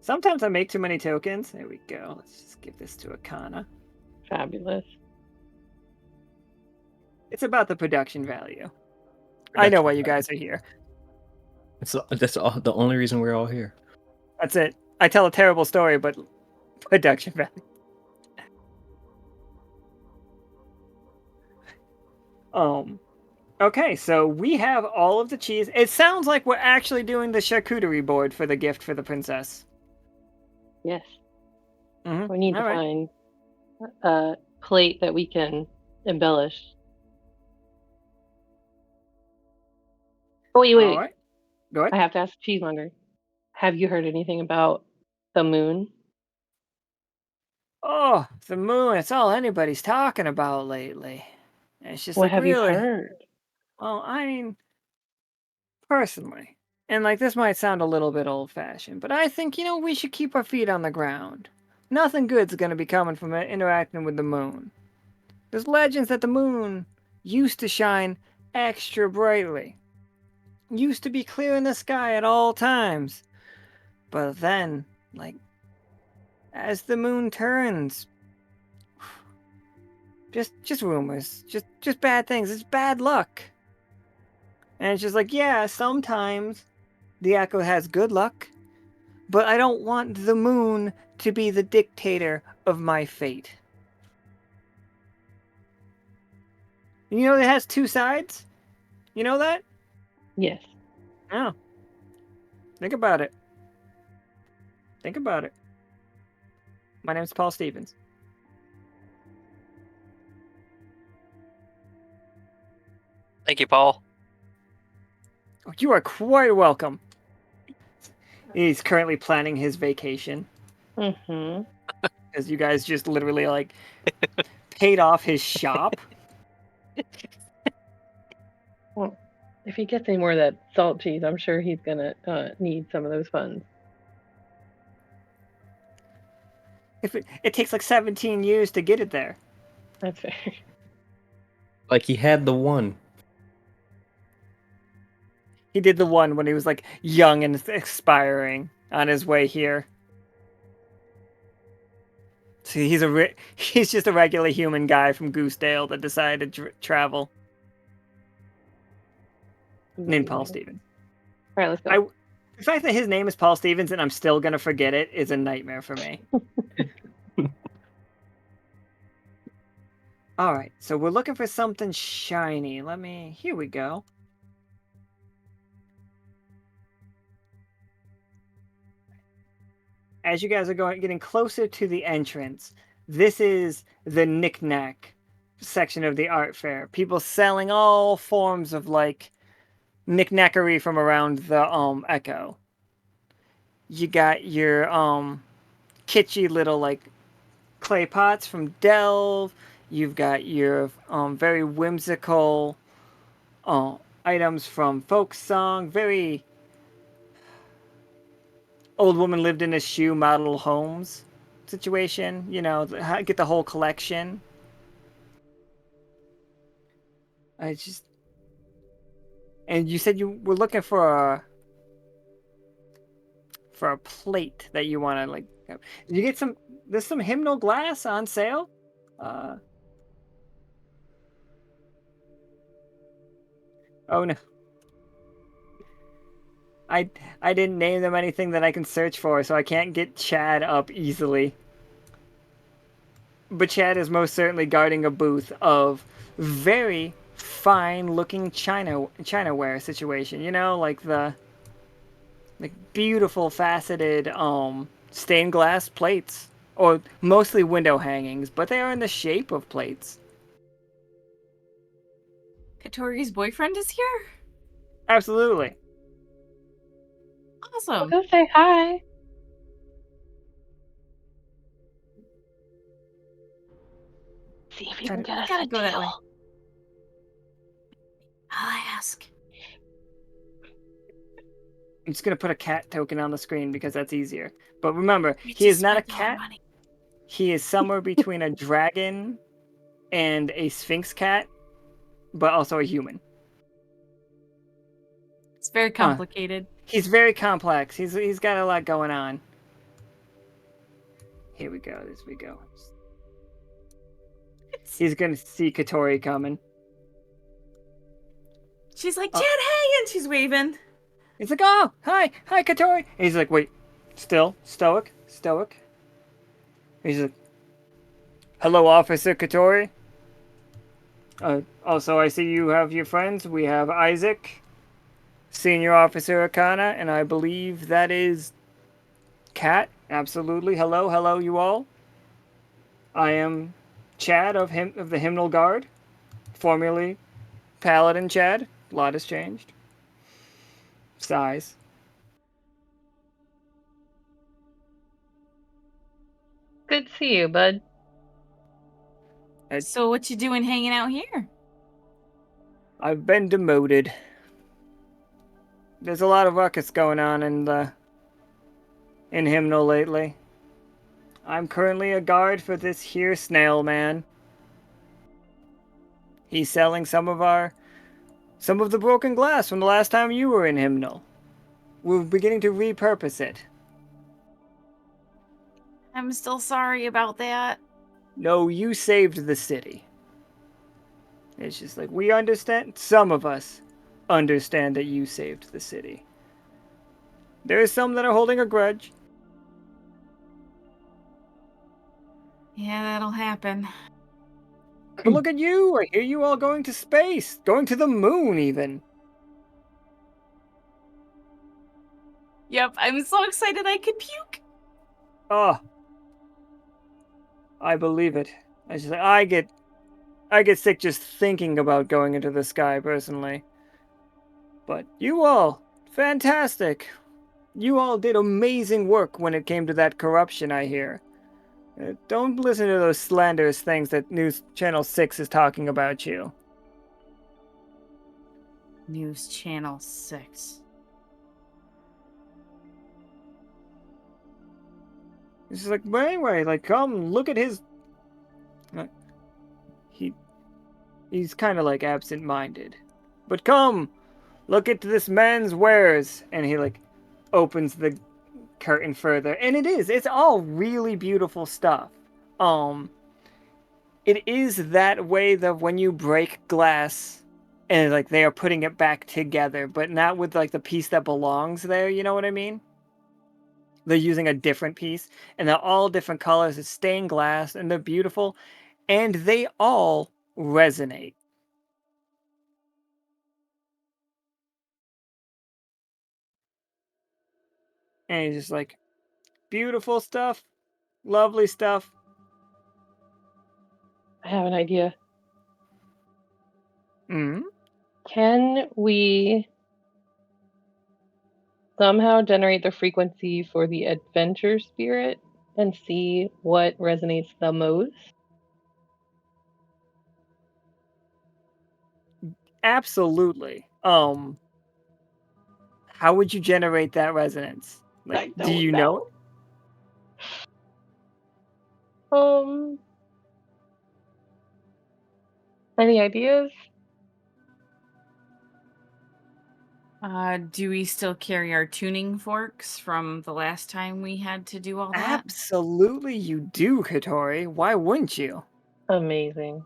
sometimes I make too many tokens. There we go. Let's just give this to Akhana. Fabulous. It's about the production value. I know why you guys are here. That's all, the only reason we're all here. That's it. I tell a terrible story, but production value. Okay, so we have all of the cheese. It sounds like we're actually doing the charcuterie board for the gift for the princess. Yes. Mhm. We need All to right. find a plate that we can embellish. Oh, wait. All right. Go ahead. I have to ask Cheesemonger. Have you heard anything about the moon? Oh, the moon. It's all anybody's talking about lately. And it's just What like, have really? you heard? Well, I mean, personally, and like this might sound a little bit old-fashioned, but I think, we should keep our feet on the ground. Nothing good's gonna be coming from interacting with the moon. There's legends that the moon used to shine extra brightly. Used to be clear in the sky at all times. But then, like, as the moon turns, just rumors, just bad things. It's bad luck. And it's just like, yeah, sometimes the Echo has good luck, but I don't want the moon to be the dictator of my fate. You know it has two sides? You know that? Yes. Oh. Think about it. Think about it. My name's Paul Stevens. Thank you, Paul. Oh, you are quite welcome. He's currently planning his vacation. Mm-hmm. Because you guys just literally, like, paid off his shop. Well, if he gets any more of that salt cheese, I'm sure he's gonna need some of those funds. If it takes like 17 years to get it there. That's fair. Like he had the one. He did the one when he was like young and expiring on his way here. See, he's just a regular human guy from Goosedale that decided to travel. Named Paul Stevens. All right, let's go. The fact that his name is Paul Stevens and I'm still gonna forget it is a nightmare for me. All right, so we're looking for something shiny. Here we go. As you guys are getting closer to the entrance, this is the knick-knack section of the art fair. People selling all forms of like knick-knackery from around the Echo. You got your kitschy little like clay pots from Delve. You've got your very whimsical items from folk song. Very old woman lived in a shoe model homes situation. Get the whole collection. And you said you were looking for a plate that you want to like. Did you get some? There's some hymnal glass on sale. Oh no. I didn't name them anything that I can search for, so I can't get Chad up easily. But Chad is most certainly guarding a booth of very fine-looking Chinaware situation. Like the beautiful faceted stained glass plates, or mostly window hangings, but they are in the shape of plates. Catori's boyfriend is here? Absolutely. Awesome. Go say hi. See if you can get us Gotta a go that way. deal. I'll ask. I'm just gonna put a cat token on the screen because that's easier. But remember, he is not a cat. He is somewhere between a dragon and a sphinx cat, but also a human. It's very complicated. He's very complex. He's got a lot going on. Here we go. This we go. He's gonna see Catori coming. She's like, Chad, hey, and she's waving. He's like, oh, hi, Catori. And he's like, wait, still stoic. He's like, hello, Officer Catori. Also, I see you have your friends. We have Isaac, Senior Officer Akhana, and I believe that is Kat. Absolutely. Hello, you all. I am Chad of the Hymnal Guard, formerly Paladin Chad. A lot has changed. Size. Good to see you, bud. So what you doing hanging out here? I've been demoted. There's a lot of ruckus going on in Hymnal lately. I'm currently a guard for this here snail man. He's selling some of the broken glass from the last time you were in Hymnal. We're beginning to repurpose it. I'm still sorry about that. No, you saved the city. It's just like, we understand, some of us understand that you saved the city. There are some that are holding a grudge. Yeah, that'll happen. But look at you! I hear you all going to space, going to the moon even. Yep, I'm so excited I could puke. Oh, I believe it. I get sick just thinking about going into the sky personally. But you all, fantastic. You all did amazing work when it came to that corruption, I hear. Don't listen to those slanderous things that News Channel 6 is talking about you. News Channel 6. It's just like, but anyway, like, come look at his. He's kind of like absent-minded, but come, look at this man's wares, and he like opens the curtain further, and it's all really beautiful stuff. It is that way that when you break glass, and like they are putting it back together, but not with like the piece that belongs there. You know what I mean? They're using a different piece, and they're all different colors. It's stained glass, and they're beautiful, and they all resonate. And he's just like, beautiful stuff, lovely stuff. I have an idea. Hmm. Can we somehow generate the frequency for the adventure spirit and see what resonates the most? Absolutely. How would you generate that resonance? Like, I do don't you know? know. Any ideas? Do we still carry our tuning forks from the last time we had to do all that? Absolutely, you do, Catori. Why wouldn't you? Amazing.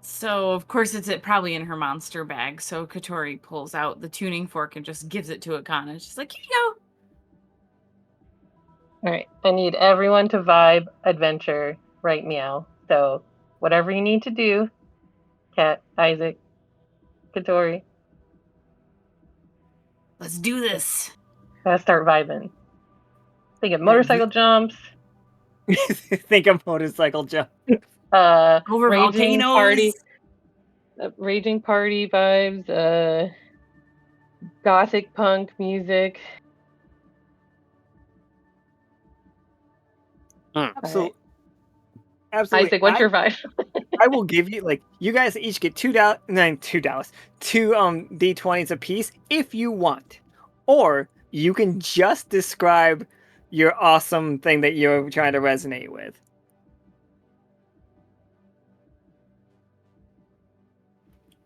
So, of course, it's probably in her monster bag. So Catori pulls out the tuning fork and just gives it to Akhana. She's like, here you go. All right. I need everyone to vibe adventure right meow. So, whatever you need to do, Kat, Isaac, Katori, Let's do this. gotta start vibing. Think of Right, motorcycle jumps, Think of motorcycle jump. Over raging volcanoes. raging party vibes, gothic punk music. Absolutely. Right. Absolutely. Isaac, what's your vibe? I will give you like you guys each get $2, two D20s apiece if you want, or you can just describe your awesome thing that you're trying to resonate with.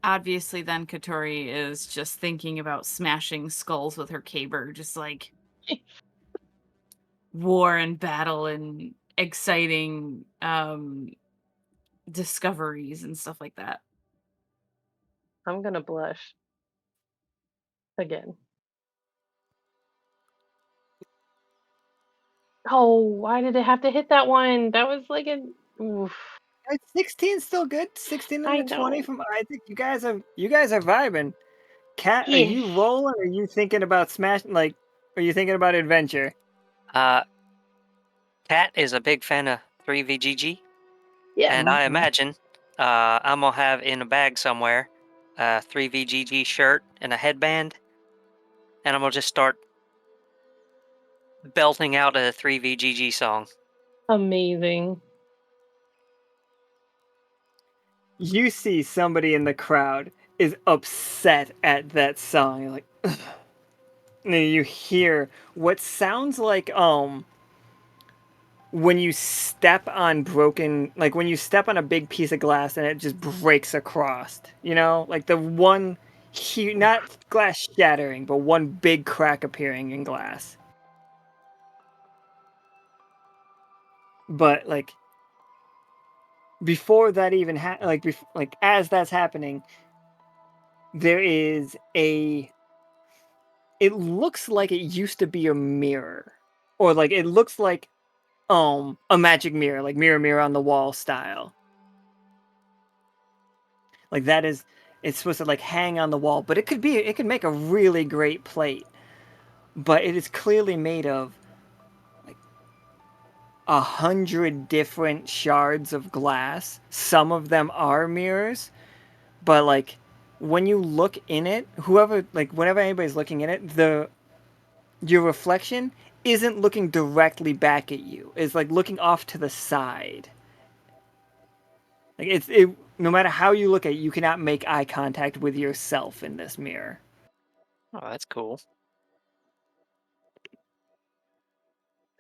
Obviously, then Catori is just thinking about smashing skulls with her caber, just like war and battle and exciting discoveries and stuff like that. I'm gonna blush again. Oh, why did it have to hit that one? That was like an oof. 16 still good. 16 I and a 20 know. from Isaac. You guys are vibing. Cat, are Yes. you rolling? Or are you thinking about smash? Like, are you thinking about adventure? Cat is a big fan of 3VGG, Yeah. and I imagine I'm gonna have in a bag somewhere a 3VGG shirt and a headband, and I'm gonna just start belting out a 3VGG song. Amazing. you see somebody in the crowd is upset at that song. You're like, ugh. And then you hear what sounds like when you step on when you step on a big piece of glass and it just breaks across. You know, like the one not glass shattering, but one big crack appearing in glass. But like before that even as that's happening, there is it looks like it used to be a mirror, or like it looks like a magic mirror, like mirror mirror on the wall style. Like that is it's supposed to like hang on the wall, but it could make a really great plate. But it is clearly made of like 100 different shards of glass. Some of them are mirrors, but like when you look in it, whenever anybody's looking in it, your reflection isn't looking directly back at you. It's like looking off to the side. Like no matter how you look at it, you cannot make eye contact with yourself in this mirror. Oh, that's cool.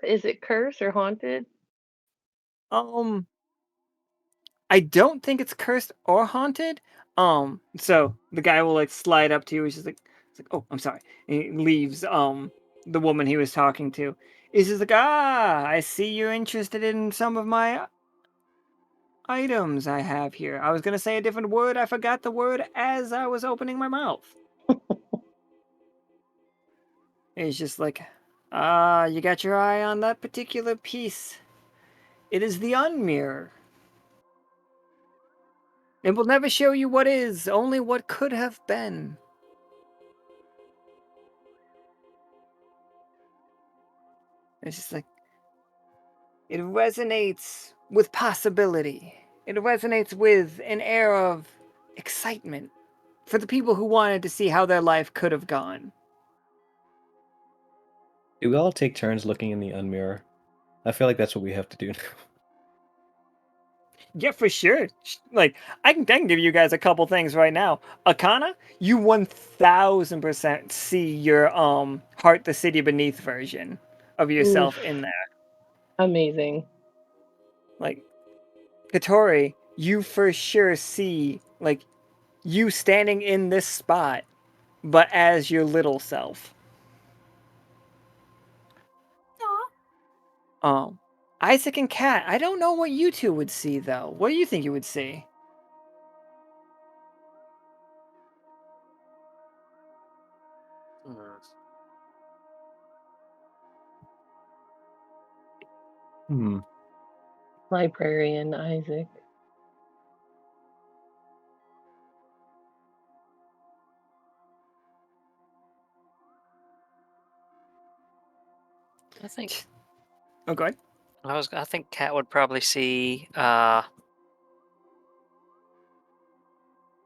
Is it cursed or haunted? I don't think it's cursed or haunted. So the guy will like slide up to you. He's like, oh, I'm sorry. And he leaves the woman he was talking to. He's just like, I see you're interested in some of my items I have here. I was gonna say a different word. I forgot the word as I was opening my mouth. He's just like, you got your eye on that particular piece. It is the unmirror. It will never show you what is, only what could have been. It's just like, it resonates with possibility. It resonates with an air of excitement for the people who wanted to see how their life could have gone. Do we all take turns looking in the unmirror? I feel like that's what we have to do now. Yeah, for sure. Like, I can give you guys a couple things right now. Akhana, you 1000% see your Heart the City Beneath version of yourself Oof. in there. Amazing. Like, Catori, you for sure see like you standing in this spot, but as your little self. Isaac and Kat, I don't know what you two would see though. What do you think you would see? Hmm. Librarian Isaac. I think Oh, go ahead. I think Kat would probably see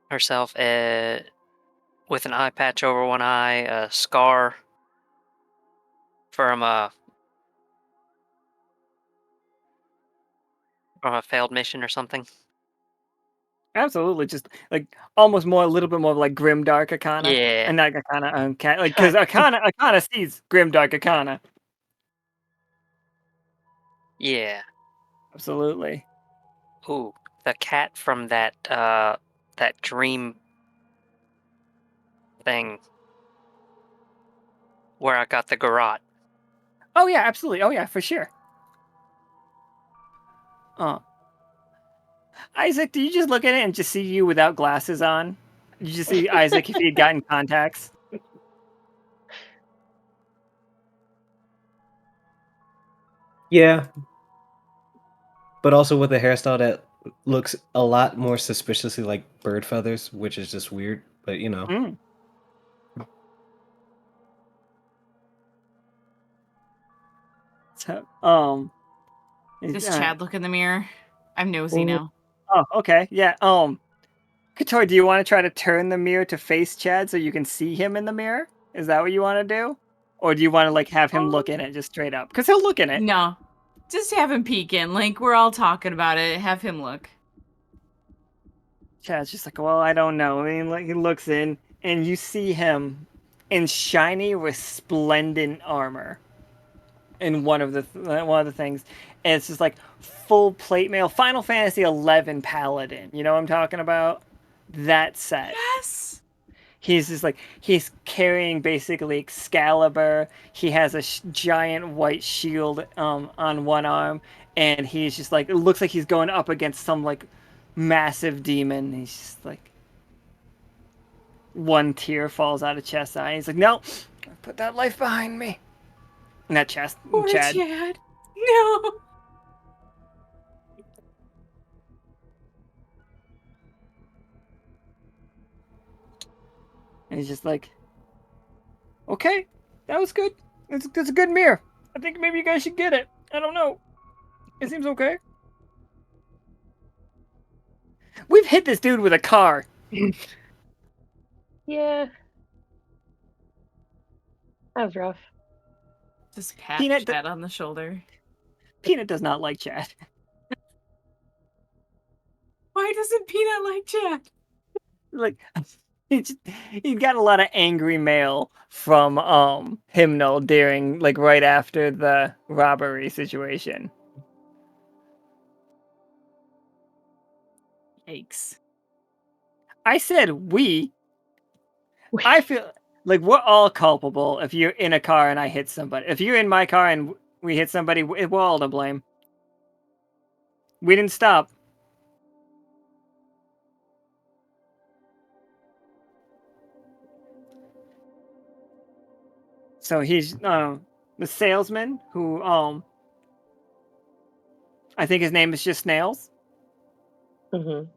herself with an eye patch over one eye, a scar from a failed mission or something. Absolutely, just like almost more, a little bit more like grimdark Akhana, Yeah. and not Akhana, Kat, like because Akhana sees grimdark Akhana. Yeah. Absolutely. Ooh, the cat from that dream thing where I got the garrote. Oh yeah, absolutely. Oh yeah, for sure. Isaac, do you just look at it and just see you without glasses on? Did you just see Isaac if he had gotten contacts? Yeah, but also with a hairstyle that looks a lot more suspiciously like bird feathers, which is just weird. But you know, Mm. So, Does Chad look in the mirror? I'm nosy oh, now. okay, yeah. Kator, do you want to try to turn the mirror to face Chad so you can see him in the mirror? Is that what you want to do, or do you want to like have him look in it just straight up? Because he'll look in it. No. Just have him peek in. Like, we're all talking about it. Have him look. Chad's just like, well, I don't know. I mean, like, he looks in, and you see him in shiny, resplendent armor. In one of the things, and it's just like full plate mail, Final Fantasy 11 Paladin. You know what I'm talking about? That set. Yes. He's just like he's carrying basically Excalibur. He has a giant white shield on one arm, and he's just like it looks like he's going up against some like massive demon. He's just like one tear falls out of Chest's eye. He's like, no, put that life behind me. And that Poor Chad. No. And he's just like, okay, that was good. That's a good mirror. I think maybe you guys should get it. I don't know. It seems okay. We've hit this dude with a car. Yeah. That was rough. Just pat Peanut Chad on the shoulder. Peanut does not like Chad. Why doesn't Peanut like Chad? Like he got a lot of angry mail from Hymnal during like right after the robbery situation. Yikes. I said we. I feel like we're all culpable if you're in a car and I hit somebody. If you're in my car and we hit somebody, we're all to blame. We didn't stop. So he's the salesman who I think his name is just Snails. Mm-hmm.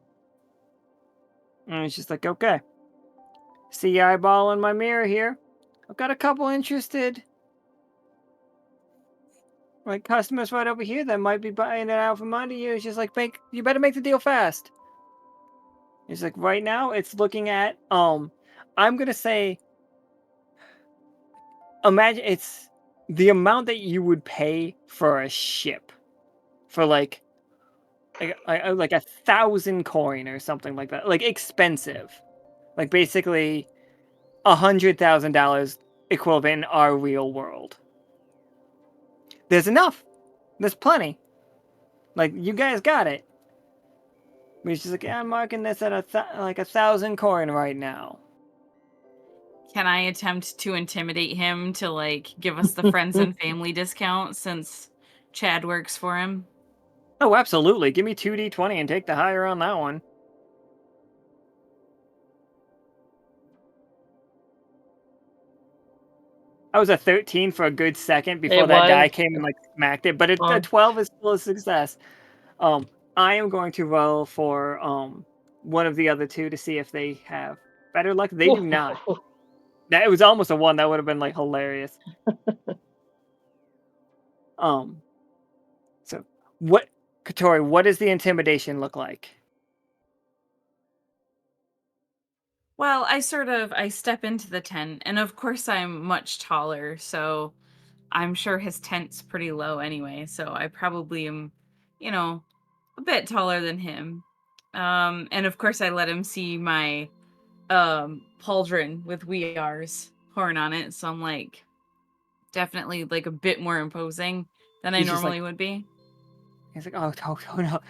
And he's just like, okay. See your eyeball in my mirror here. I've got a couple interested like customers right over here that might be buying it out from under you. It's just like you better make the deal fast. He's like, right now it's looking at I'm gonna say imagine it's the amount that you would pay for a ship for like 1,000 coin or something like that, like expensive, like basically $100,000 equivalent in our real world. There's enough. There's plenty. Like you guys got it. He's just like, yeah, I'm marking this at 1,000 coin right now. Can I attempt to intimidate him to like give us the friends and family discount since Chad works for him? Oh, absolutely. Give me 2d20 and take the higher on that one. I was a 13 for a good second before that guy came and like smacked it, but a 12 is still a success. I am going to roll for one of the other two to see if they have better luck. They do not. That it was almost a 1. That would have been like hilarious. So what, Catori? What does the intimidation look like? Well, I step into the tent, and of course I'm much taller, so I'm sure his tent's pretty low anyway, so I probably am, a bit taller than him. And of course I let him see my pauldron with We Are's horn on it, so I'm like definitely like a bit more imposing than I normally would be. He's like, oh no.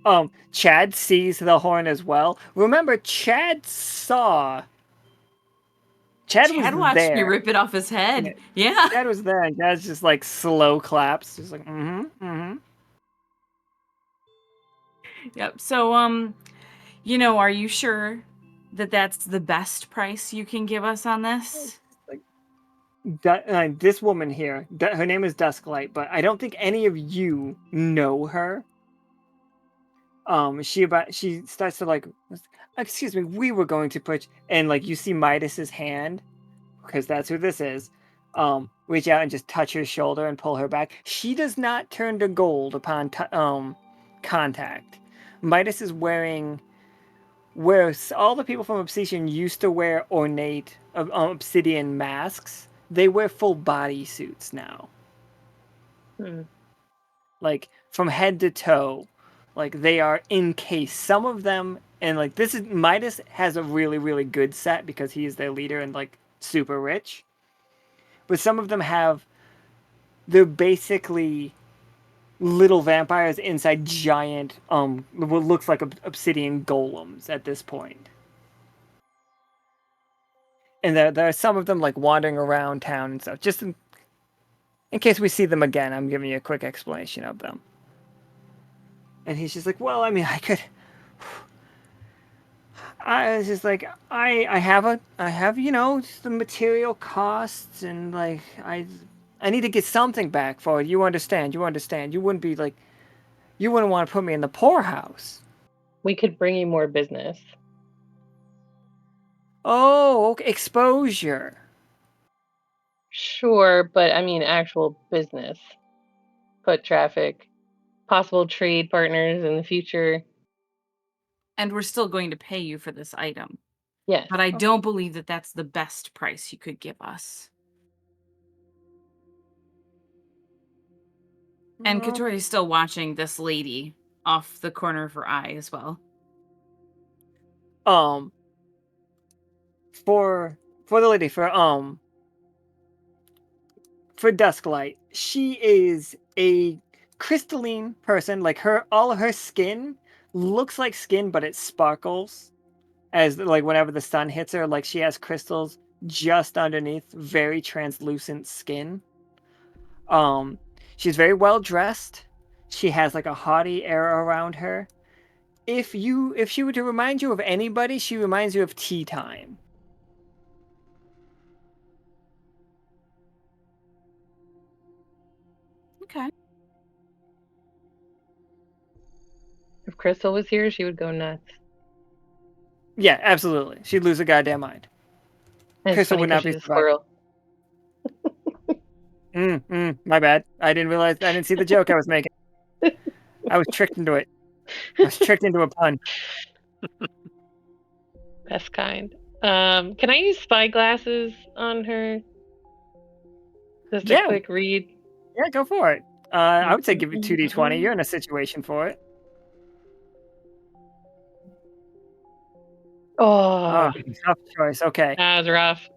Oh, Chad sees the horn as well. Remember, Chad watched me there. rip it off his head. Yeah. Chad was there, and Chad's just like slow claps, just like Yep. So, are you sure that that's the best price you can give us on this? This woman here, her name is Dusklight, but I don't think any of you know her. She starts to like, excuse me, we were going to put, and like you see Midas's hand, because that's who this is. Reach out and just touch her shoulder and pull her back. She does not turn to gold upon contact. Midas is wearing, where all the people from Obsidian used to wear ornate obsidian masks, they wear full body suits now. Like from head to toe, Like they are encased. Some of them, and like this is Midas has a really really good set because he is their leader and like super rich. But some of them have, they're basically little vampires inside giant what looks like obsidian golems at this point. And there are some of them like wandering around town and stuff. Just in case we see them again, I'm giving you a quick explanation of them. And he's just like, well, I mean, I was just like, I have, you know, just the material costs and like, I need to get something back for it. You understand? You understand? You wouldn't be like, you wouldn't want to put me in the poorhouse. We could bring you more business. Oh, okay. Exposure. Sure, but I mean actual business. Foot traffic, possible trade partners in the future. And we're still going to pay you for this item. Yes. But I don't believe that that's the best price you could give us. And Catori is still watching this lady off the corner of her eye as well. For the lady, for Dusklight, she is a crystalline person. Like all her skin looks like skin, but it sparkles as like whenever the sun hits her. Like she has crystals just underneath, very translucent skin. She's very well dressed. She has like a haughty air around her. If she were to remind you of anybody, she reminds you of Tea Time. Okay. If Crystal was here, she would go nuts. Yeah, absolutely. She'd lose her goddamn mind. And it's Crystal funny would not 'cause be she's a squirrel. My bad. I didn't see the joke I was making. I was tricked into it. I was tricked into a pun. Best kind. Can I use spy glasses on her? Just a Yeah. quick read. Yeah, go for it. I would say give it 2d20. You're in a situation for it. Oh, Tough choice. Okay. that was rough.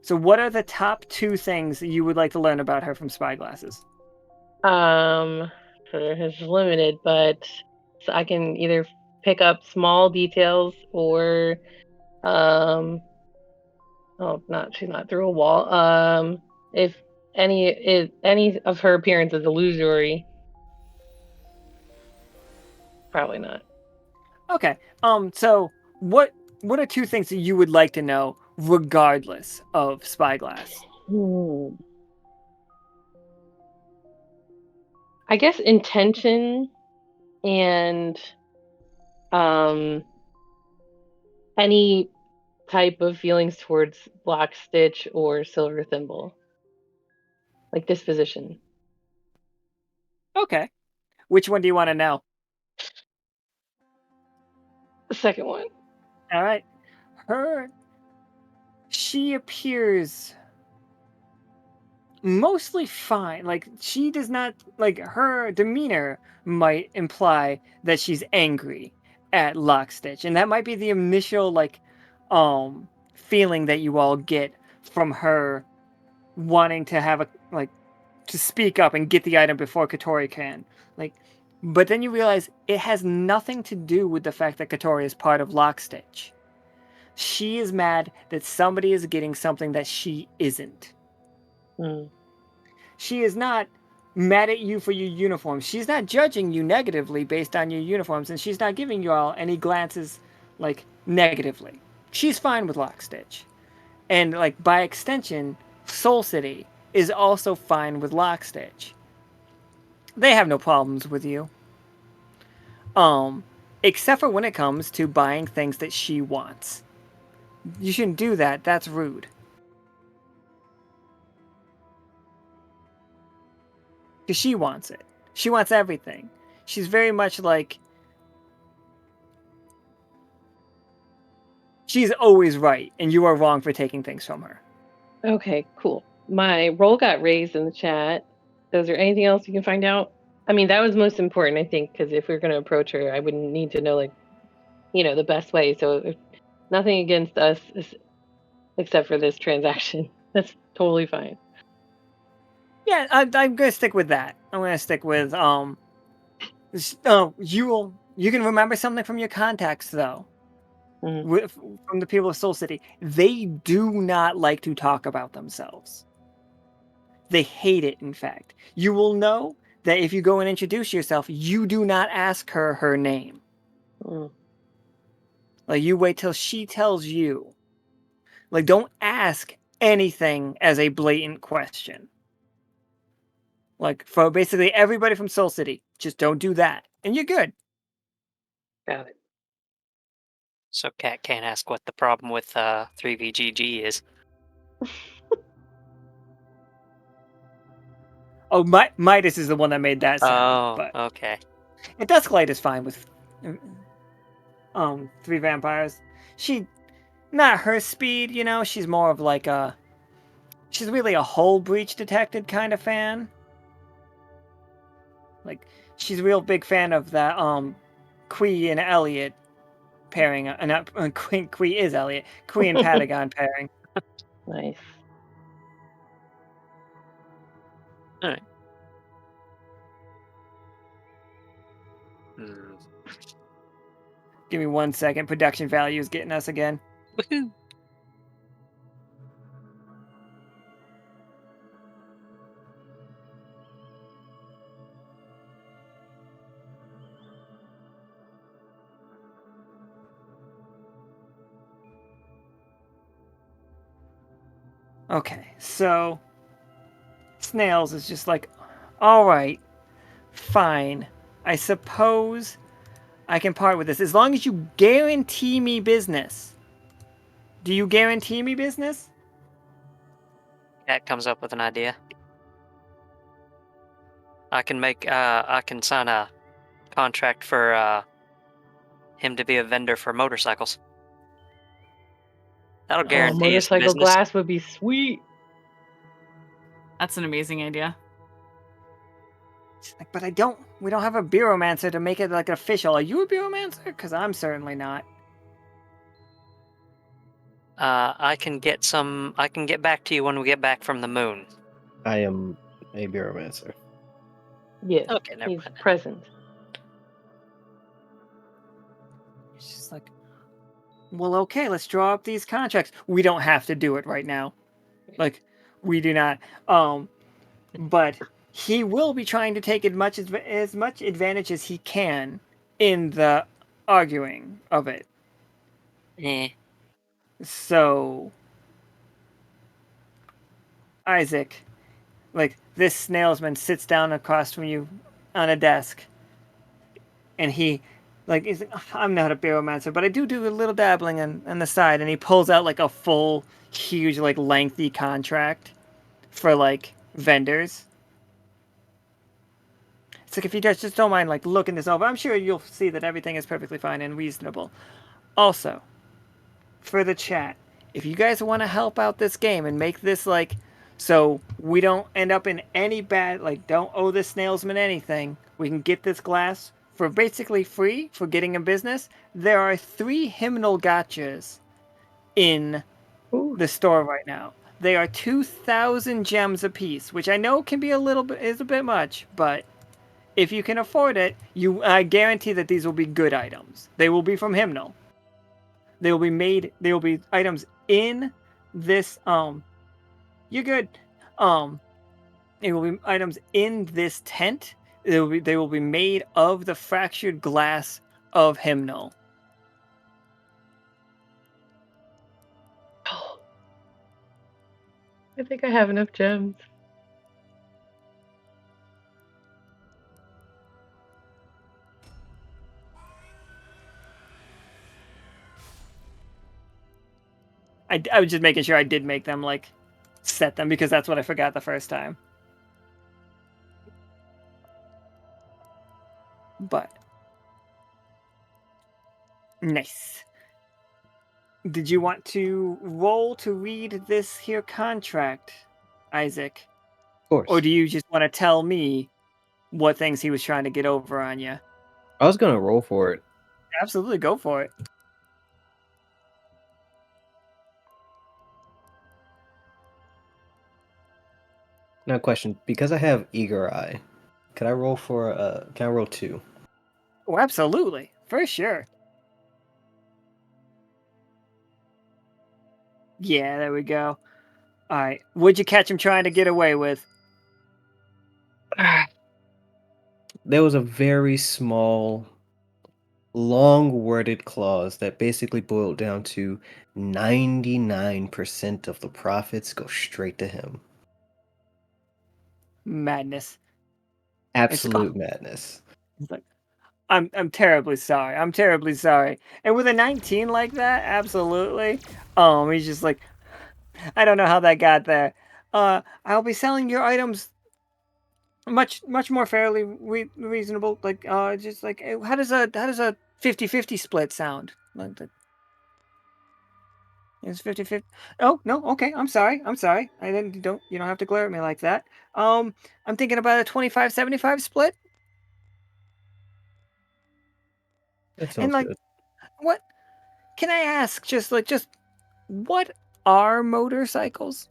So what are the top 2 things that you would like to learn about her from spyglasses? It's limited, but so I can either pick up small details or oh, she's not through a wall. If any of her appearance is illusory, probably not. Okay. So what are 2 things that you would like to know regardless of spyglass? I guess intention and any type of feelings towards Lockstitch or Silver Thimble, like disposition. Okay. Which one do you want to know? The second one. All right. She appears mostly fine. Like she does not, like her demeanor might imply that she's angry at Lockstitch, and that might be the initial like feeling that you all get from her wanting to have to speak up and get the item before Catori can. Like, but then you realize it has nothing to do with the fact that Catori is part of Lockstitch. She is mad that somebody is getting something that she isn't. She is not mad at you for your uniforms. She's not judging you negatively based on your uniforms, and she's not giving you all any glances like negatively. She's fine with Lockstitch. And like by extension, Soul City is also fine with Lockstitch. They have no problems with you. Except for when it comes to buying things that she wants. You shouldn't do that. That's rude. Because she wants it. She wants everything. She's very much like... She's always right, and you are wrong for taking things from her. Okay, cool. My roll got raised in the chat. So is there anything else you can find out? I mean, that was most important, I think, because if we were going to approach her, I would need to know, like, the best way. So nothing against us except for this transaction. That's totally fine. Yeah, I'm gonna stick with that. I'm gonna stick with you can remember something from your contacts though. Mhm. From the people of Soul City, they do not like to talk about themselves. They hate it, in fact. You will know that if you go and introduce yourself, you do not ask her name. Mm. Like, you wait till she tells you. Like, don't ask anything as a blatant question. Like, for basically everybody from Soul City, just don't do that. And you're good. Got it. So Cat can't ask what the problem with 3VGG is. Oh, Midas is the one that made that sound. Oh, But okay. and Dusklight is fine with 3 vampires. She, not her speed, she's more of like she's really a whole breach detected kind of fan. Like, she's a real big fan of that Quee and Elliot pairing. Not Quee is Elliot. Quee and Patagon pairing. Nice. All right. Hmm. Give me 1 second. Production value is getting us again. Woohoo! Okay, so Snails is just like, all right, fine. I suppose I can part with this as long as you guarantee me business. Do you guarantee me business? Cat comes up with an idea. I can sign a contract for him to be a vendor for motorcycles. That'll Oh, guarantee us motorcycle business. glass would be sweet. That's an amazing idea. She's like, but we don't have a Bureaumancer to make it like official. Are you a Bureaumancer? Because I'm certainly not. I can get back to you when we get back from the moon. I am a Bureaumancer. Yes, Okay, never he's mind. present. She's like, well, okay, let's draw up these contracts. We don't have to do it right now. Like, we do not. But he will be trying to take as much advantage as he can in the arguing of it. Eh. So, Isaac, like, this snailsman sits down across from you on a desk, and he's like, I'm not a Baromancer, but I do a little dabbling on the side, and he pulls out like a full, huge, like, lengthy contract for like vendors. It's like, if you guys just don't mind like looking this over, I'm sure you'll see that everything is perfectly fine and reasonable. Also, for the chat, if you guys want to help out this game and make this like so we don't end up in any bad, like, don't owe this snailsman anything, we can get this glass for basically free for getting a business. There are 3 hymnal gotchas in Ooh. the store right now. They are 2,000 gems apiece, which I know can be is a bit much, but if you can afford it, I guarantee that these will be good items. They will be from Hymnal. They will be items in this you're good. It will be items in this tent. They will be made of the fractured glass of Hymnal. I think I have enough gems. I was just making sure I did make them, like, set them, because that's what I forgot the first time. But nice. Did you want to roll to read this here contract, Isaac? Of course. Or do you just want to tell me what things he was trying to get over on you. I was gonna roll for it. Absolutely, go for it. Now, question: because I have Eager Eye, can I roll for? Can I roll 2? Oh, absolutely, for sure. Yeah, there we go. All right, what'd you catch him trying to get away with? There was a very small, long-worded clause that basically boiled down to 99% of the profits go straight to him. Madness. Absolute madness. It's like, I'm terribly sorry. I'm terribly sorry. And with a 19 like that, absolutely. He's just like, I don't know how that got there. I'll be selling your items much more fairly reasonable. Like, just like, how does a 50-50 split sound? Like that. It's 50-50. Oh no, okay. I'm sorry. I didn't. You don't have to glare at me like that. I'm thinking about a 25-75 split. That And sounds like, good. what can I ask? Just what are motorcycles?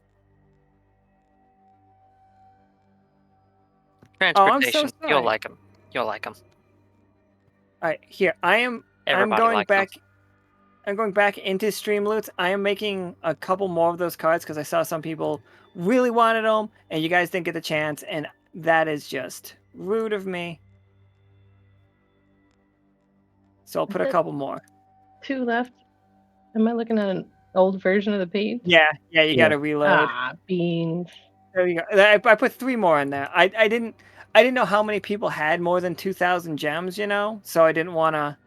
Oh, I'm so Transportation. You'll sorry. like them. You'll like them. All right, here I'm Everybody going likes them. back. I'm going back into Streamloots. I am making a couple more of those cards because I saw some people really wanted them, and you guys didn't get the chance, and that is just rude of me. So I'll put a Is it couple more. 2 left? Am I looking at an old version of the page? Yeah, you Yeah. got to reload. Beans. There you go. I put 3 more in there. I didn't know how many people had more than 2,000 gems, so I didn't want to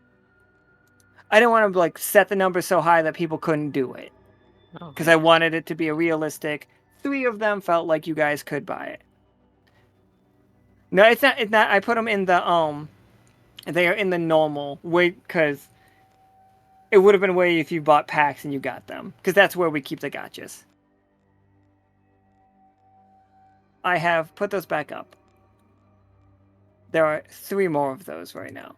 like set the number so high that people couldn't do it. Oh, Because I wanted it to be a realistic. 3 of them felt like you guys could buy it. No, it's not. It's not. I put them in the They are in the normal way because it would have been way if you bought packs and you got them because that's where we keep the gotchas. I have put those back up. There are 3 more of those right now.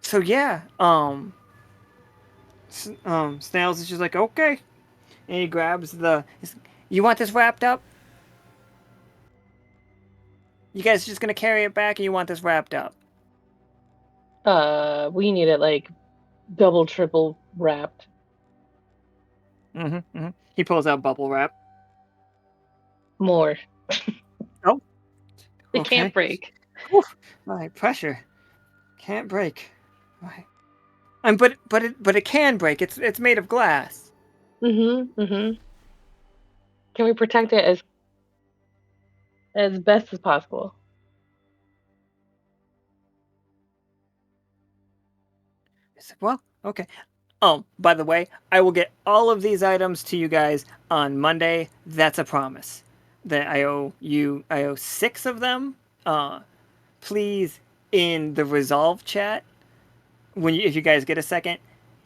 So yeah. Snails is just like, okay, and he grabs the. You want this wrapped up? You guys are just gonna carry it back, and you want this wrapped up? We need it like double, triple wrapped. He pulls out bubble wrap. More. Oh, It can't break. Oof. My pressure can't break. My... but it can break. It's made of glass. Can we protect it as best as possible? It's like, well, okay. Oh, by the way, I will get all of these items to you guys on Monday. That's a promise. That I owe 6 of them. Please, in the resolve chat, if you guys get a second,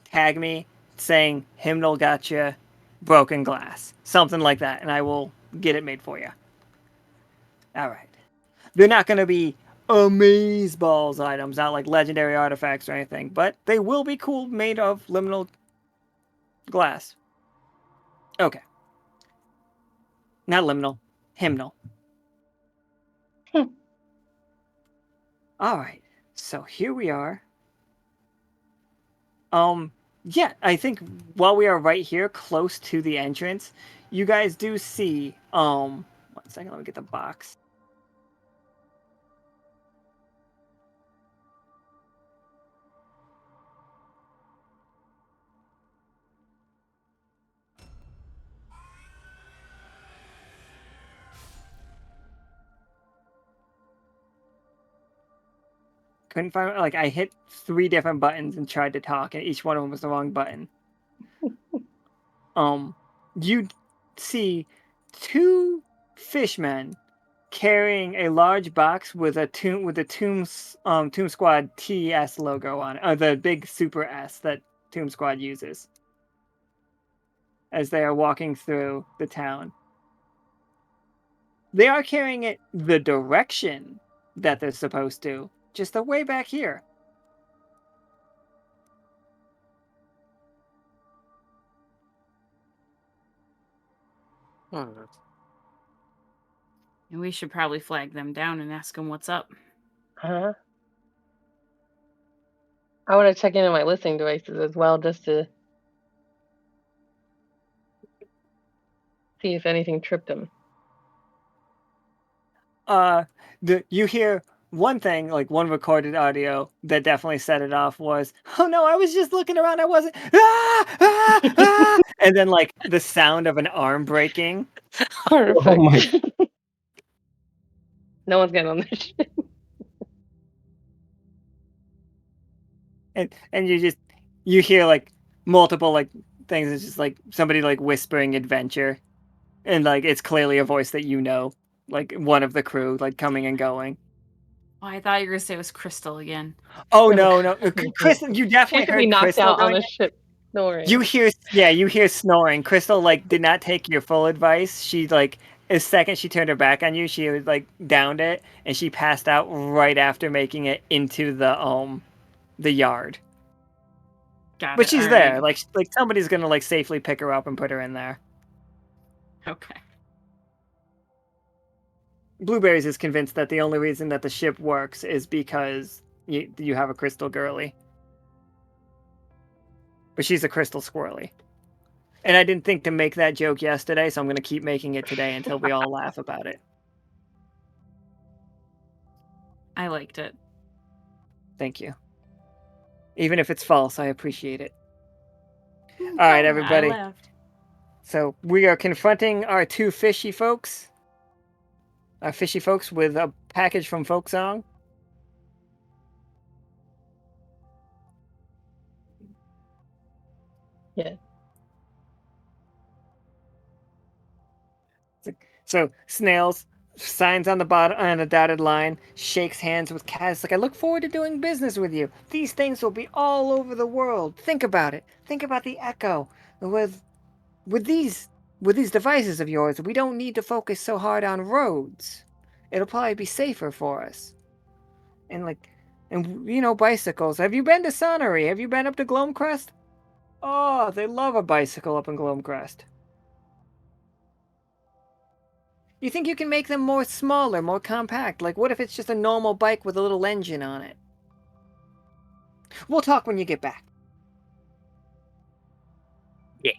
tag me saying hymnal gotcha, broken glass, something like that, and I will get it made for you. All right. They're not going to be amazeballs items, not like legendary artifacts or anything, but they will be cool, made of liminal glass. Okay. Not liminal, hymnal. All right. So here we are. Yeah, I think while we are right here close to the entrance, you guys do see 1 second, let me get the box. Couldn't find, like, I hit 3 different buttons and tried to talk, and each one of them was the wrong button. You see 2 fishmen carrying a large box with a Tomb Squad TS logo on it, the big super S that Tomb Squad uses as they are walking through the town. They are carrying it the direction that they're supposed to, just the way back here. Hmm. And we should probably flag them down and ask them what's up. Huh? I want to check in on my listening devices as well, just to see if anything tripped them. You hear one thing, like one recorded audio that definitely set it off was, "Oh no, I was just looking around. I wasn't." And then like the sound of an arm breaking, Perfect. Oh my! No one's getting on this shit. and you hear like multiple like things. It's just like somebody like whispering adventure, and like it's clearly a voice that you know, like one of the crew, like coming and going. Oh, I thought you were gonna say it was Crystal again. Oh no, Crystal, you She's definitely gonna be heard knocked Crystal out on going. the ship. Snoring. You hear snoring. Crystal like did not take your full advice. She like the second she turned her back on you, she was like downed it, and she passed out right after making it into the yard. Got But it. she's All there. right. Like somebody's gonna like safely pick her up and put her in there. Okay. Blueberries is convinced that the only reason that the ship works is because you have a crystal girly. But she's a crystal squirrely. And I didn't think to make that joke yesterday, so I'm going to keep making it today until we all laugh about it. I liked it. Thank you. Even if it's false, I appreciate it. All right, everybody. I laughed. So we are confronting our two fishy folks. Our fishy folks with a package from Folksong. Yeah. So Snails signs on the bottom on a dotted line, shakes hands with Kaz. Like, I look forward to doing business with you. These things will be all over the world. Think about it. Think about the echo. With these devices of yours, we don't need to focus so hard on roads. It'll probably be safer for us. And you know, bicycles. Have you been to Sonnery? Have you been up to Glomecrest? Oh, they love a bicycle up in Glomecrest. You think you can make them more smaller, more compact? Like, what if it's just a normal bike with a little engine on it? We'll talk when you get back. Yeah.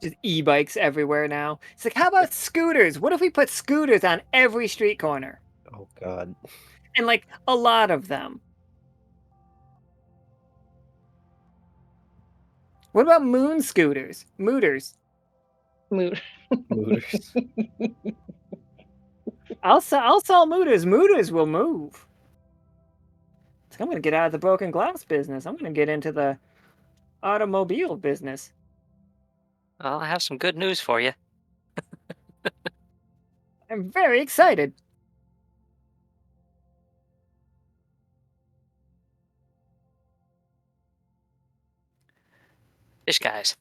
Just e-bikes everywhere now. It's like, how about scooters? What if we put scooters on every street corner? Oh god! And like a lot of them. What about moon scooters? Mooters. Mood. Mooters. I'll sell mooters. Mooters will move. I'm gonna get out of the broken glass business. I'm gonna get into the automobile business. Well, I have some good news for you. I'm very excited. Fish guys.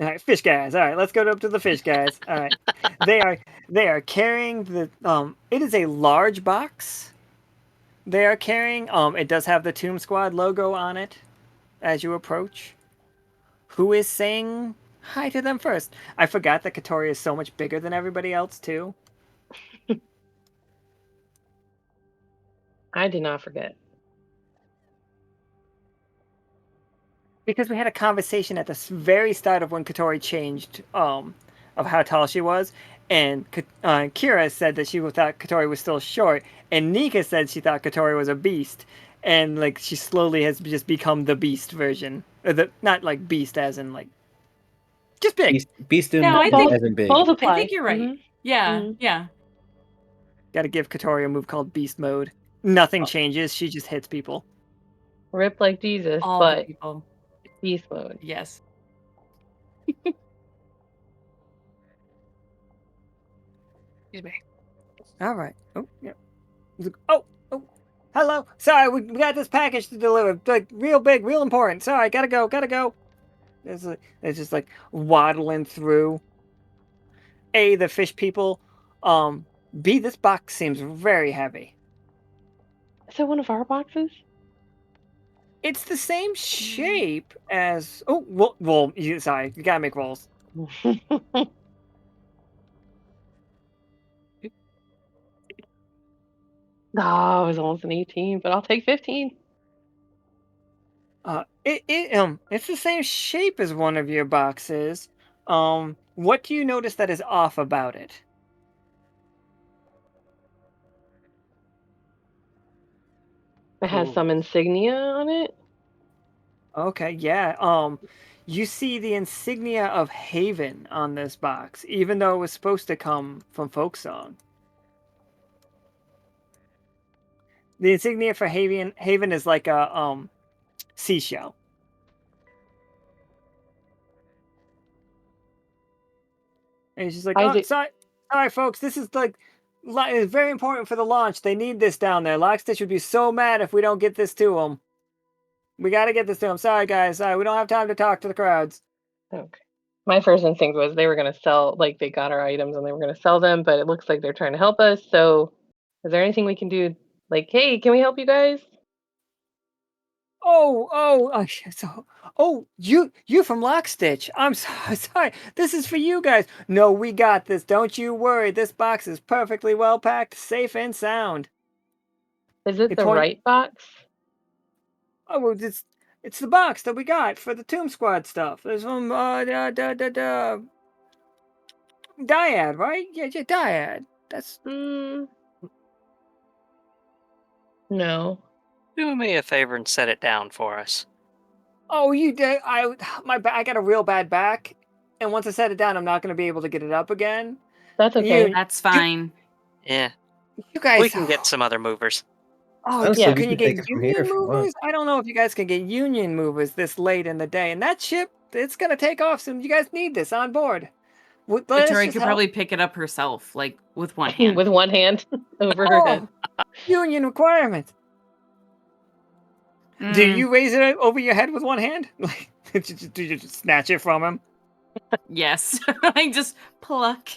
All right, fish guys. All right, let's go up to the fish guys. All right, they are carrying the It is a large box. They are carrying It does have the Tomb Squad logo on it. As you approach, who is saying hi to them first? I forgot that Catori is so much bigger than everybody else too. I did not forget. Because we had a conversation at the very start of when Catori changed of how tall she was, and Kira said that she thought Catori was still short, and Nika said she thought Catori was a beast, and like she slowly has just become the beast version, or not like beast as in like just big. Beast in No, I think- as in big. Both I apply. think you're right. Mhm. Yeah. Mhm. Yeah. Got to give Catori a move called Beast Mode. Nothing changes; she just hits people. Rip like Jesus, All the but people. beast mode. Yes. Excuse me. All right. Oh, yeah. Oh, hello. Sorry, we got this package to deliver. Like, real big, real important. Sorry, gotta go. It's just like waddling through. A, the fish people. B, this box seems very heavy. Is it one of our boxes? It's the same shape as. Oh, sorry, you gotta make rolls. Oh, it was almost an 18, but I'll take 15. It's the same shape as one of your boxes. What do you notice that is off about it? It has Ooh. some insignia on it. Okay, yeah. You see the insignia of Haven on this box, even though it was supposed to come from Folksong. The insignia for Haven is like a seashell. And he's just like, oh, Isaac, sorry, folks. This is like it's very important for the launch. They need this down there. Lockstitch would be so mad if we don't get this to them. We got to get this to them. Sorry, guys. Sorry, we don't have time to talk to the crowds. okay. My first instinct was they were going to sell, like they got our items and they were going to sell them, but it looks like they're trying to help us. So, is there anything we can do? Like, hey, can we help you guys? You from Lockstitch. I'm sorry. This is for you guys. No, we got this. Don't you worry. This box is perfectly well packed, safe and sound. Is it It the point- right box? Oh, well, it's the box that we got for the Tomb Squad stuff. There's from Dyad, right? Yeah, Dyad. That's No. Do me a favor and set it down for us. oh, you did. I got a real bad back, and once I set it down, I'm not going to be able to get it up again. That's okay. That's fine. Yeah, You guys, we can get some other movers. Oh, Honestly, yeah. we Can you could take get it from here union if you want. movers? I don't know if you guys can get union movers this late in the day. And that ship, it's gonna take off soon. You guys need this on board. Let us Catori just could help. probably pick it up herself, like with one hand. With one hand over her head. Union requirements. Do you raise it over your head with one hand? Like, do you just snatch it from him? Yes. I just pluck.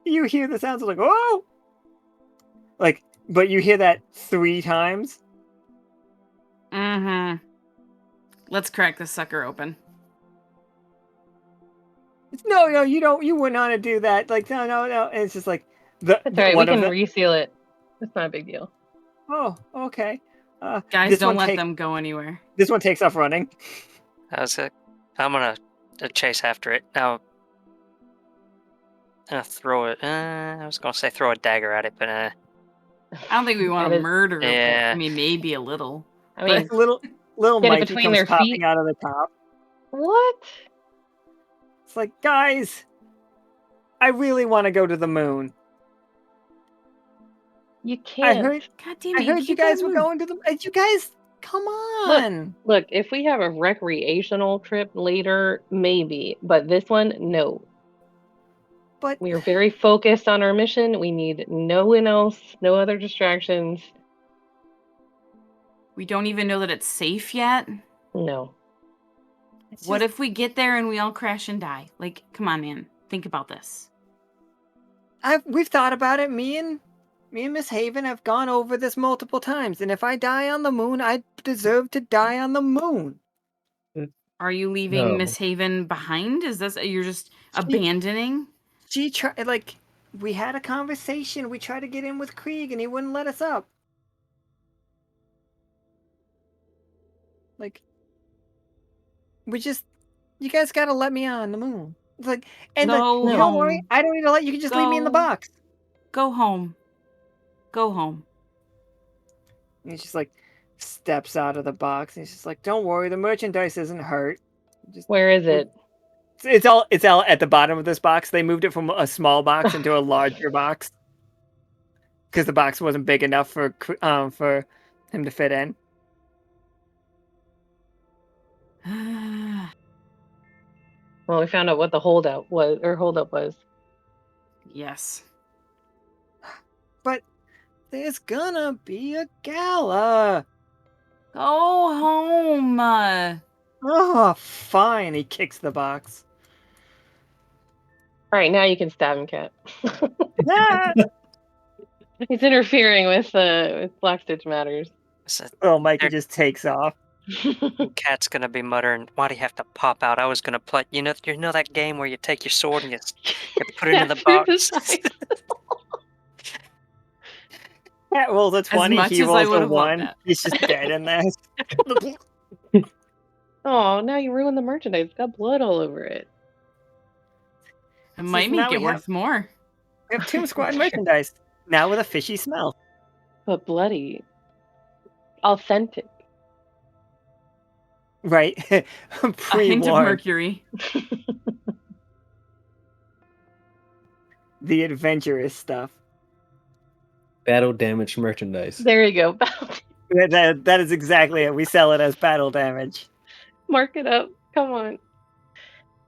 You hear the sounds of like, oh! Like, but you hear that 3 times? Mm-hmm. Let's crack this sucker open. No, you don't. You wouldn't want to do that. Like, no. And it's just like, That's all right. We one of can the. reseal it. It's not a big deal. Oh, okay. Guys, this don't one let them go anywhere. This one takes off running. How's it? I'm gonna chase after it now. Throw it. I was gonna say throw a dagger at it, but I don't think we want That to is- murder it. Yeah. I mean, maybe a little. I mean, little get it Mikey between comes their popping feet. out of the top. What? It's like, guys, I really want to go to the moon. You I can't. heard God damn it! you guys were going to the. You guys, come on. Look, if we have a recreational trip later, maybe. But this one, no. But We are very focused on our mission. We need no one else, no other distractions. We don't even know that it's safe yet. No. What if we get there and we all crash and die? Like, come on, man. Think about this. We've thought about it. Me and Miss Haven have gone over this multiple times, and if I die on the moon, I deserve to die on the moon. Are you leaving No. Miss Haven behind? Is this you're just abandoning? She tried, like, we had a conversation. We tried to get in with Krieg, and he wouldn't let us up. Like, you guys gotta let me on the moon. It's like, and Go you don't worry, home. I don't need to let you. Can just leave me in the Go. box. Go home. Go home. And he's just like, steps out of the box, and he's just like, don't worry, the merchandise isn't hurt. Where is it? It's all at the bottom of this box. They moved it from a small box into a larger box because the box wasn't big enough for him to fit in. Well, we found out what the holdup was. Yes. But there's gonna be a gala. Go home. Oh, fine. He kicks the box. All right, now you can stab him, Cat. Ah! He's interfering with Lockstitch matters. So Oh, Mikey There- just takes off. Cat's gonna be muttering, "Why do you have to pop out? I was gonna play. You know that game where you take your sword and you put it in the Stab through the box." side. Cat rolls a As 20, much he as I rolls would a have loved 1. that. He's just dead in there. Oh, now you ruined the merchandise. It's got blood all over it. It might make it worth more. We have Tomb Squad merchandise. Now with a fishy smell. But bloody. Authentic. Right? A hint of Pre-warned. mercury. The adventurous stuff. Battle damage merchandise. There you go. That is exactly it. We sell it as battle damage. Mark it up. Come on.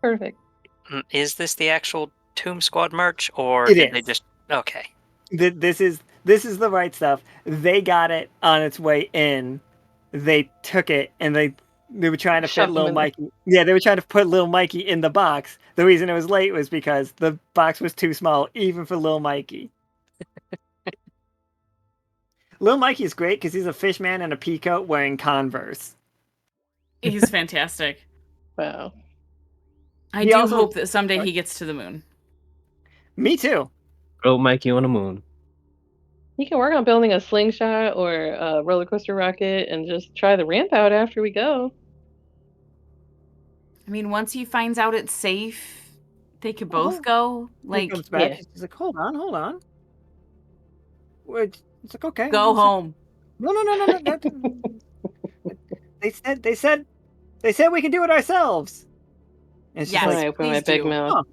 Perfect. Is this the actual Tomb Squad merch, or It did they is. just? Okay. This is the right stuff. They got it on its way in. They took it and they were trying to fit Shoved him little in there. Mikey. Yeah, they were trying to put little Mikey in the box. The reason it was late was because the box was too small, even for little Mikey. Little Mikey is great because he's a fish man in a pea coat wearing Converse. He's fantastic. Wow. I He do also- hope that someday he gets to the moon. Me too. Throw Mikey on the moon. You can work on building a slingshot or a roller coaster rocket and just try the ramp out after we go. I mean, once he finds out it's safe, they could Oh, both go. He Like, comes back. yeah. He's like, hold on. Wait, it's like, okay. go It's like, home. No. They said we can do it ourselves. And it's just Yes, When like, I open my please big do. mouth.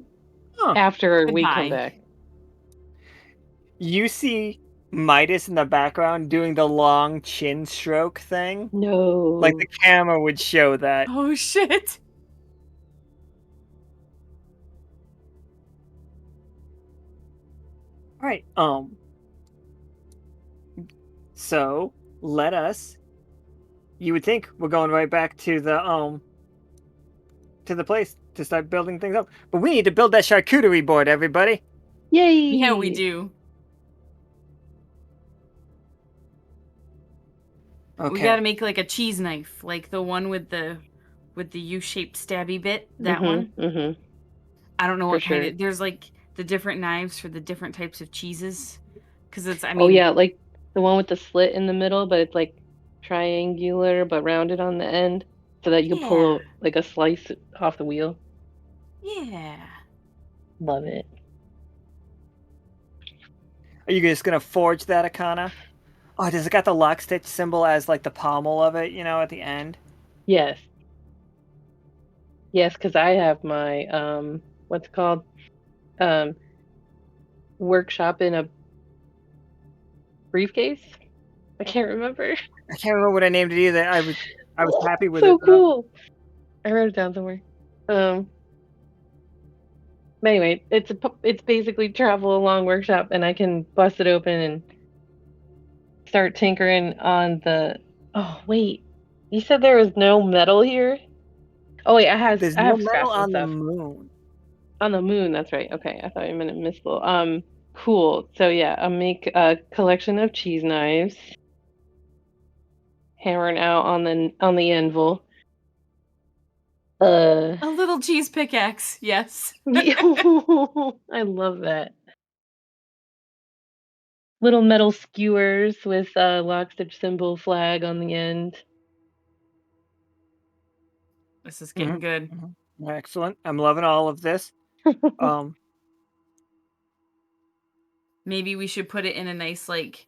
huh. After we Goodbye. come back. You see Midas in the background doing the long chin stroke thing. No. Like the camera would show that. Oh, shit. Right. So let us. You would think we're going right back to the place to start building things up, but we need to build that charcuterie board, everybody. Yay! Yeah, we do. Okay. We gotta make like a cheese knife, like the one with the U-shaped stabby bit. That one. Mm-hmm. I don't know For what kind sure. of. There's like the different knives for the different types of cheeses. Because it's. I mean. Oh yeah, like the one with the slit in the middle, but it's like triangular but rounded on the end, so that you can pull Yeah. like a slice off the wheel. Yeah. Love it. Are you just gonna forge that, Akhana? Oh, does it got the Lockstitch symbol as like the pommel of it, at the end? Yes. Yes, because I have my what's it called? Workshop in a briefcase. I can't remember. I can't remember what I named it either. I was happy with So it. cool. I wrote it down somewhere. But anyway, it's basically travel along workshop, and I can bust it open and start tinkering on the. Oh wait, you said there was no metal here. Oh wait, There's I no have metal scraps and on the stuff moon. on the moon. That's right. Okay, I thought you meant missile. Cool. So yeah, I'll make a collection of cheese knives, hammering out on the anvil. A little cheese pickaxe. Yes. I love that. Little metal skewers with a Lockstitch symbol flag on the end. This is getting good. Excellent. I'm loving all of this. Maybe we should put it in a nice like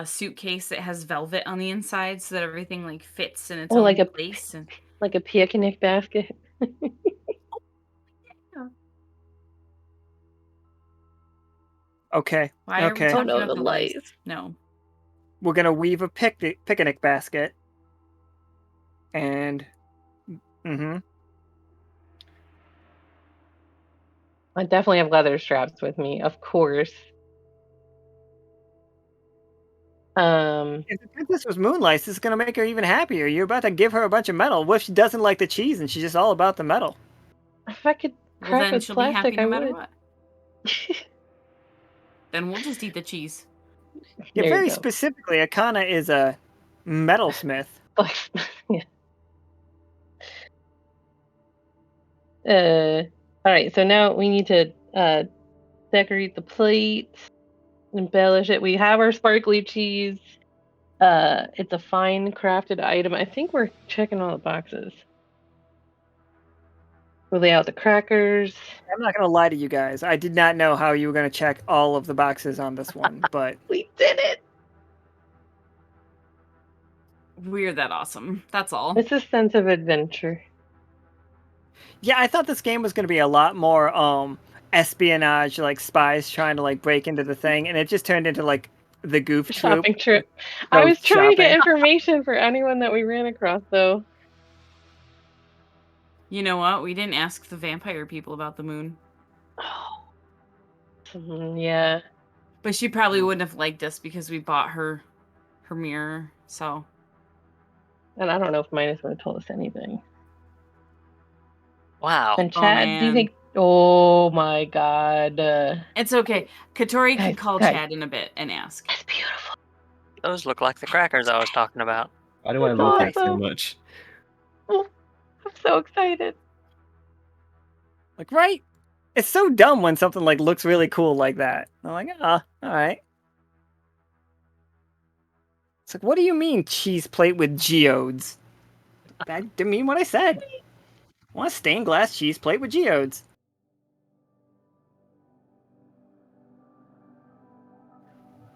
suitcase that has velvet on the inside so that everything like fits in its Oh, own like a place. And like a picnic basket. Okay. why are we Okay. talking no, about the the lights? lights. No. We're gonna weave a picnic basket. And I definitely have leather straps with me, of course. If the princess was Moonlight, this is gonna make her even happier. You're about to give her a bunch of metal. What if she doesn't like the cheese and she's just all about the metal? If I could Well, crack then with she'll be happy plastic, no I matter would. what. Then we'll just eat the cheese. Yeah, There very you go. specifically, Akhana is a metalsmith. Yeah. All right. So now we need to decorate the plates, embellish it. We have our sparkly cheese. It's a fine crafted item. I think we're checking all the boxes. We'll lay out the crackers. I'm not gonna lie to you guys. I did not know how you were gonna check all of the boxes on this one, but We did it. We're that awesome. That's all. It's a sense of adventure. yeah, I thought this game was gonna be a lot more espionage, like spies trying to like break into the thing, and it just turned into like the goof troop. Shopping trip. Go I was trying to get shopping. information for anyone that we ran across, though. You know what? We didn't ask the vampire people about the moon. Yeah. But she probably wouldn't have liked us because we bought her mirror. So And I don't know if Minus would have told us anything. Wow. And Oh, Chad, do you man. think? Oh my God. it's okay. Katori can Guys, call guys. Chad in a bit and ask. It's beautiful. Those look like the crackers I was talking about. Why do I That's love that so awesome. much? I'm so excited. Like, right? It's so dumb when something like looks really cool like that. I'm like, all right. It's like, what do you mean cheese plate with geodes? That didn't mean what I said. I want a stained glass cheese plate with geodes.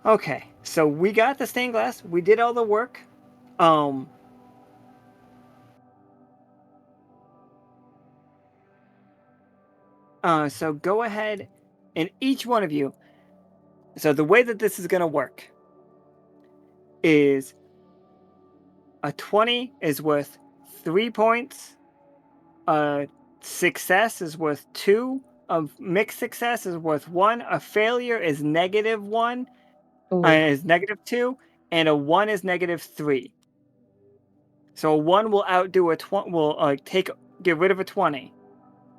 Okay, so we got the stained glass. We did all the work. So go ahead and each one of you. So the way that this is going to work is a 20 is worth 3 points. A success is worth 2. A mixed success is worth 1. A failure is -1. Is -2, and a 1 is -3. So a 1 will outdo a 20. Will get rid of a 20.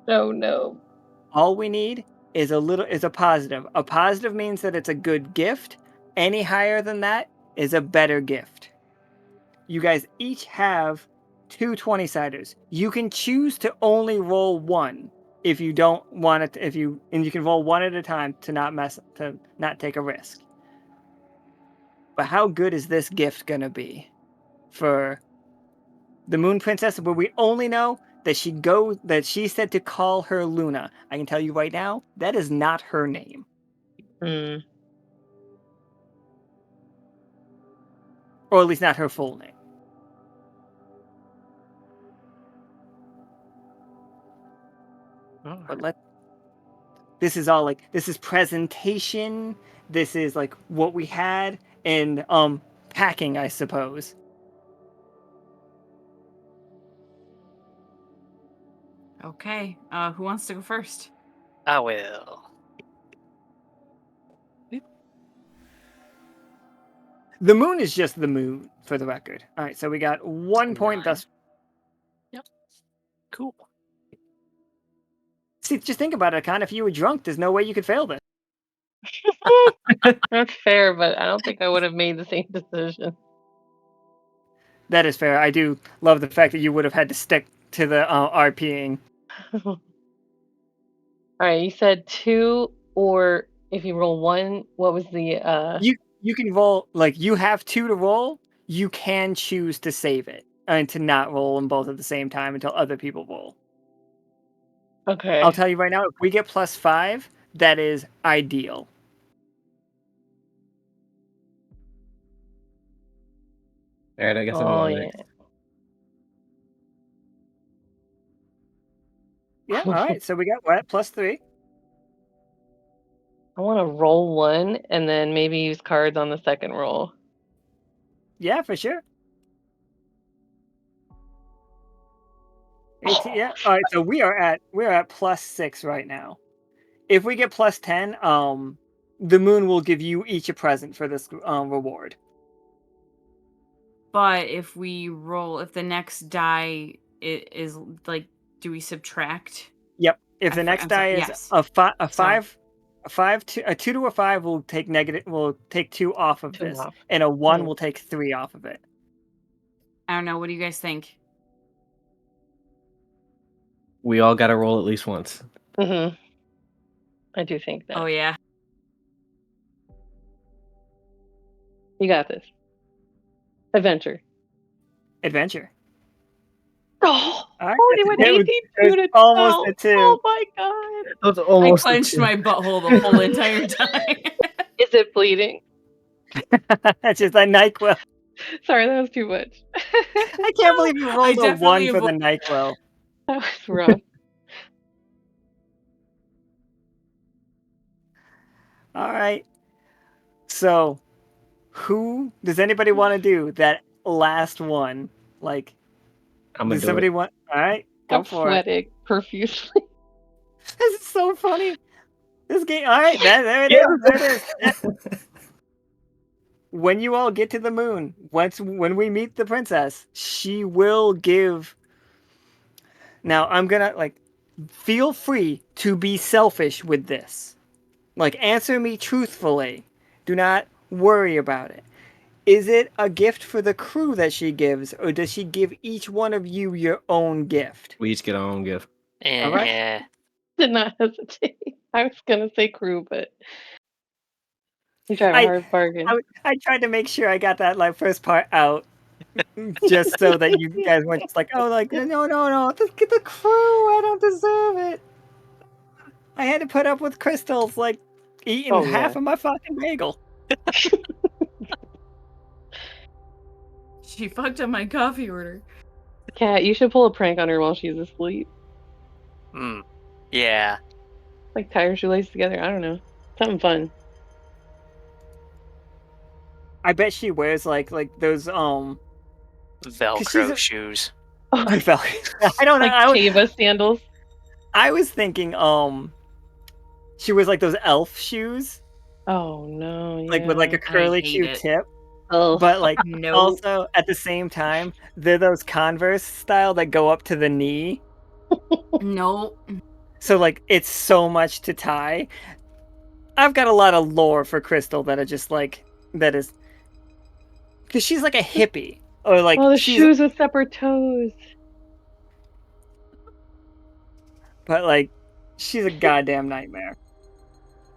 Oh no. All we need is a positive. A positive means that it's a good gift. Any higher than that is a better gift. You guys each have 2 20-siders. You can choose to only roll 1 if you don't want it. And you can roll 1 at a time to not take a risk. But how good is this gift gonna be for the Moon Princess? Where we only know that she said to call her Luna. I can tell you right now, that is not her name. Mm. Or at least not her full name. But this is all this is presentation. This is like what we had and packing, I suppose. Okay. Who wants to go first? I will. The moon is just the moon, for the record. All right, so we got 1 point thus. Yep. Cool. See, just think about it, Akhana. If you were drunk, there's no way you could fail this. That's fair, but I don't think I would have made the same decision. That is fair. I do love the fact that you would have had to stick to the RPing. All right, you said 2, or if you roll 1, what was the You can roll, you have 2 to roll. You can choose to save it and to not roll them both at the same time until other people roll. Okay. I'll tell you right now, if we get +5, that is ideal. All right, I guess I'm Oh going yeah. next. Yeah, all right. So we're at +3. I want to roll 1 and then maybe use cards on the second roll. Yeah, for sure. Yeah. All right. So we're at +6 right now. If we get +10, the moon will give you each a present for this reward. But if the next die is like, do we subtract? Yep. If I the for- next I'm sorry, die is yes. a So- five, a 2 to a 5 will take negative. Will take 2 off of 2 this, off. and a 1 Mm. will take 3 off of it. I don't know. What do you guys think? We all got to roll at least once. Mm-hmm. I do think that. Oh yeah. You got this. Adventure. Adventure. Oh, All right, he went it was 82 to almost 12. a 2. Oh my god. That was I almost clenched my butthole the whole entire time. Is it bleeding? That's just a NyQuil. Sorry, that was too much. I can't believe you rolled a 1 for the NyQuil. That was rough. All right. So, who does anybody want to do that last one? Like, I'm gonna does do somebody it. want? All right, go I'm for it. sweating profusely. This is so funny. This game. All right, there it is. There it is. When you all get to the moon, when we meet the princess, she will give. Now I'm gonna feel free to be selfish with this. Like, answer me truthfully. Do not worry about it. Is it a gift for the crew that she gives, or does she give each one of you your own gift? We each get our own gift. All right. Yeah. Did not hesitate. I was gonna say crew, but you drive a I- hard bargain. I tried to make sure I got that first part out, just so that you guys weren't just like, oh, no, get the crew. I don't deserve it. I had to put up with crystals, eating Oh, half yeah. of my fucking bagel. She fucked up my coffee order. Cat, you should pull a prank on her while she's asleep. Yeah. Like tie her shoelaces together. I don't know. Something fun. I bet she wears like those Velcro shoes. I felt I don't know. Like Teva sandals. I was thinking she wears like those elf shoes, Oh no, yeah. like with like a curly hate Q it. tip. Oh. But like No. also at the same time, they're those Converse style that go up to the knee. No. So like it's so much to tie. I've got a lot of lore for Crystal that are just like that is because she's like a hippie or like Oh, the she's shoes with separate toes. but like she's a goddamn nightmare.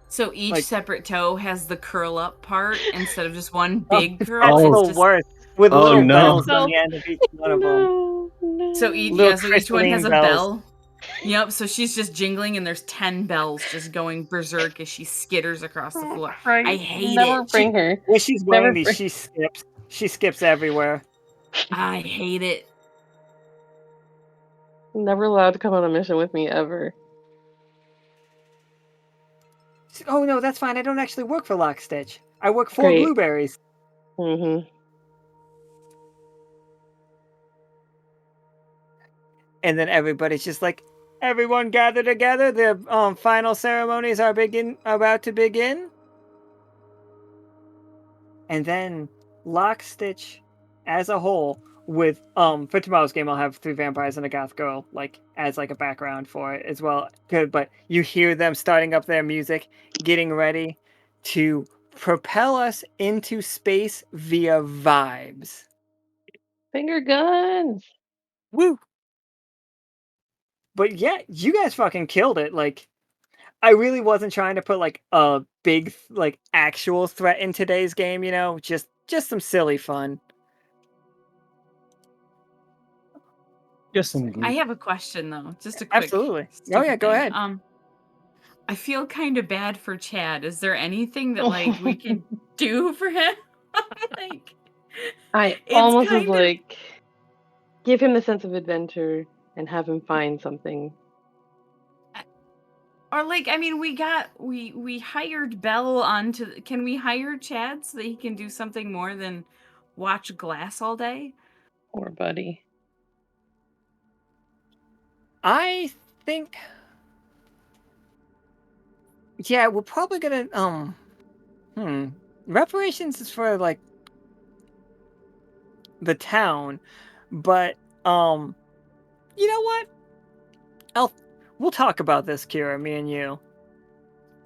So each Like- separate toe has the curl up part instead of just one Oh, big that's curl. the It's just, worst with Oh, little no. bells on the end of each one of them. No. so each Little so each one has a crystalline bells. bell. Yep. So she's just jingling, and there's 10 bells just going berserk as she skitters across the floor. Right. I hate Never it. bring her. When she's wearing Never these, she skips. She skips everywhere. I hate it. Never allowed to come on a mission with me ever. Oh no, that's fine. I don't actually work for Lockstitch. I work for Great. Blueberries. Mm-hmm. And then everybody's just like, everyone gather together. The final ceremonies are about to begin. And then Lockstitch, as a whole, with for tomorrow's game, I'll have 3 vampires and a goth girl as a background for it as well. Good, but you hear them starting up their music, getting ready to propel us into space via vibes. Finger guns. Woo! But yeah, you guys fucking killed it. Like, I really wasn't trying to put a big actual threat in today's game, just some silly fun. Just some. I have a question though. Just a quick. Absolutely. Oh stupid yeah, go thing. ahead. I feel kind of bad for Chad. Is there anything that we could do for him? I It's almost was kind of- like, give him the sense of adventure and have him find something. Or we hired Bell onto. Can we hire Chad so that he can do something more than watch glass all day? Poor buddy. I think yeah, we're probably gonna reparations is for the town, but you know what? We'll talk about this, Kira, me and you.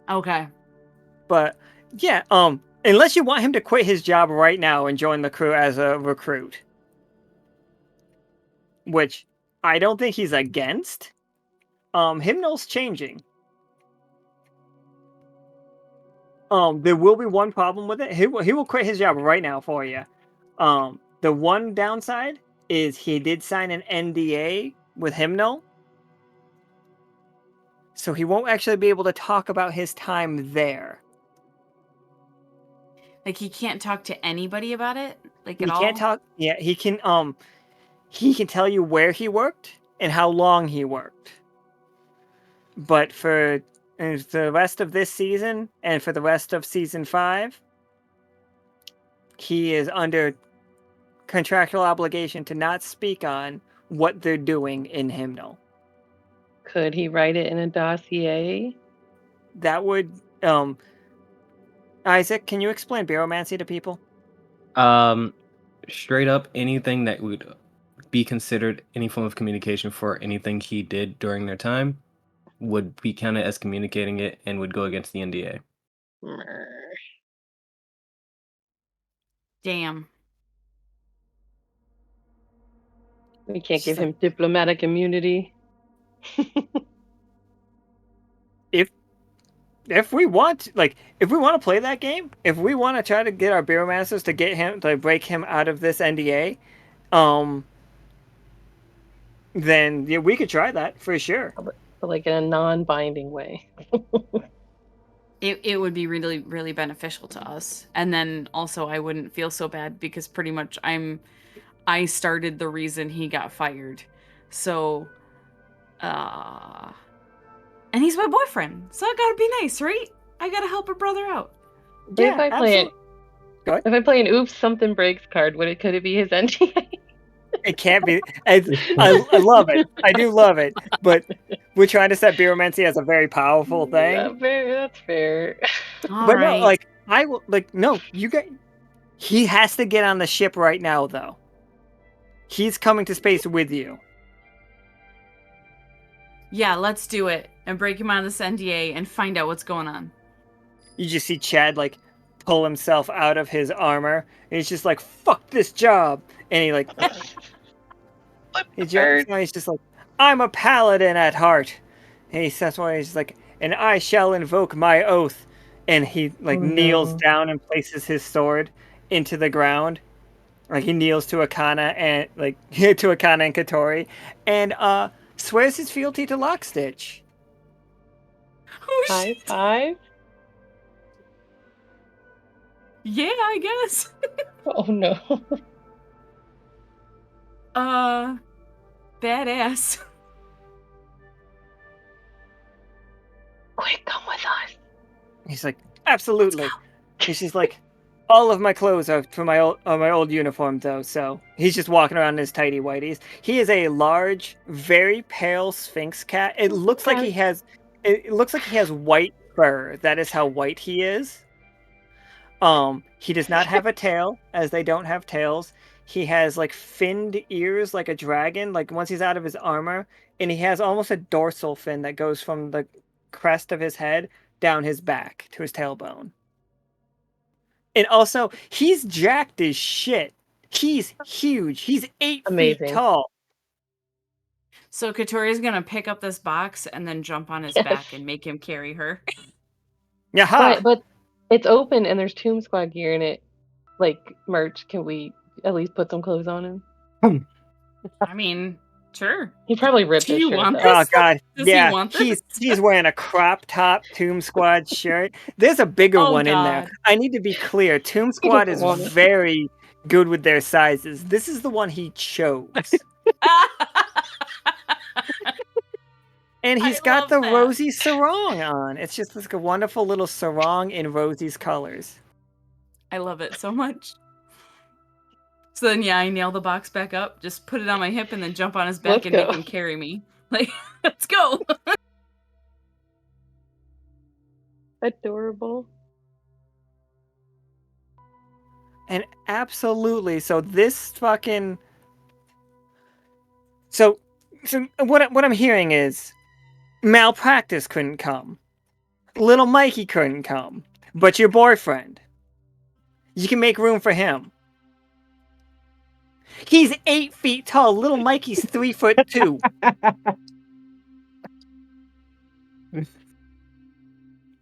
Okay. But yeah, unless you want him to quit his job right now and join the crew as a recruit, which I don't think he's against. Hymnal's changing. There will be one problem with it. He will quit his job right now for you. The one downside is he did sign an NDA with Hymnal, so he won't actually be able to talk about his time there. Like he can't talk to anybody about it, like He at all. can't talk. Yeah, he can tell you where he worked and how long he worked. But for the rest of this season and for the rest of season 5, he is under contractual obligation to not speak on what they're doing in Hymnal. Could he write it in a dossier? That would Isaac, can you explain Baromancy to people? Straight up, anything that would be considered any form of communication for anything he did during their time would be counted as communicating it and would go against the NDA. Damn. We can't give him diplomatic immunity. If we want to play that game, if we want to try to get our Baromasters to get him to break him out of this NDA, then yeah, we could try that for sure. But like in a non-binding way. It would be really, really beneficial to us. And then also I wouldn't feel so bad because pretty much I started the reason he got fired. So and he's my boyfriend. So I gotta be nice, right? I gotta help a brother out. But if I play if I play an oops something breaks card, could it be his NDA? It can't be. I love it. I do love it. But we're trying to set Baromancy as a very powerful thing. That's fair. But no, like I will no, you get he has to get on the ship right now though. He's coming to space with you. Yeah, let's do it and break him out of this NDA and find out what's going on. You just see Chad pull himself out of his armor and he's just like, fuck this job. And he he jumps and he's just like, I'm a paladin at heart. And he says why he's like, and I shall invoke my oath. And he kneels down and places his sword into the ground. Like he kneels to Akhana and to Akhana and Catori and swears his fealty to Lockstitch. Oh, High five? Yeah, I guess. Oh no. Badass. Quick, come with us. He's like, absolutely. And she's like, all of my clothes are from my old uniform though, so he's just walking around in his tidy whities. He is a large, very pale Sphinx cat. It looks like he has white fur. That is how white he is. He does not have a tail, as they don't have tails. He has finned ears like a dragon, once he's out of his armor, and he has almost a dorsal fin that goes from the crest of his head down his back to his tailbone. And also, he's jacked as shit. He's huge. He's 8 feet tall. So Catori's gonna pick up this box and then jump on his back and make him carry her. Yaha! But it's open and there's Tomb Squad gear in it. Merch. Can we at least put some clothes on him? I mean, sure. He probably ripped his shirt. Want this? Oh god. Does he want this? He's wearing a crop top Tomb Squad shirt. There's a bigger one in there. I need to be clear. Tomb Squad is very good with their sizes. This is the one he chose. And he's got the rosy sarong on. It's just a wonderful little sarong in Rosie's colors. I love it so much. So then, yeah, I nail the box back up, just put it on my hip, and then jump on his back and make him carry me. Let's go! Adorable. And absolutely, so this fucking so what I'm hearing is Malpractice couldn't come. Little Mikey couldn't come. But your boyfriend. You can make room for him. He's 8 feet tall. Little Mikey's 3'2".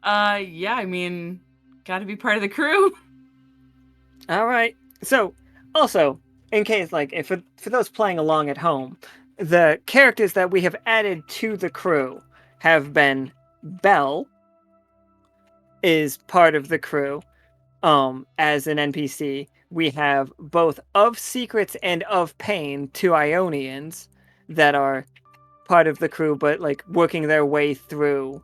Yeah, I mean, gotta be part of the crew. All right. So, also, in case, like, if for those playing along at home, the characters that we have added to the crew have been Belle is part of the crew as an NPC. We have both of Secrets and of Pain, 2 Ionians that are part of the crew, but like working their way through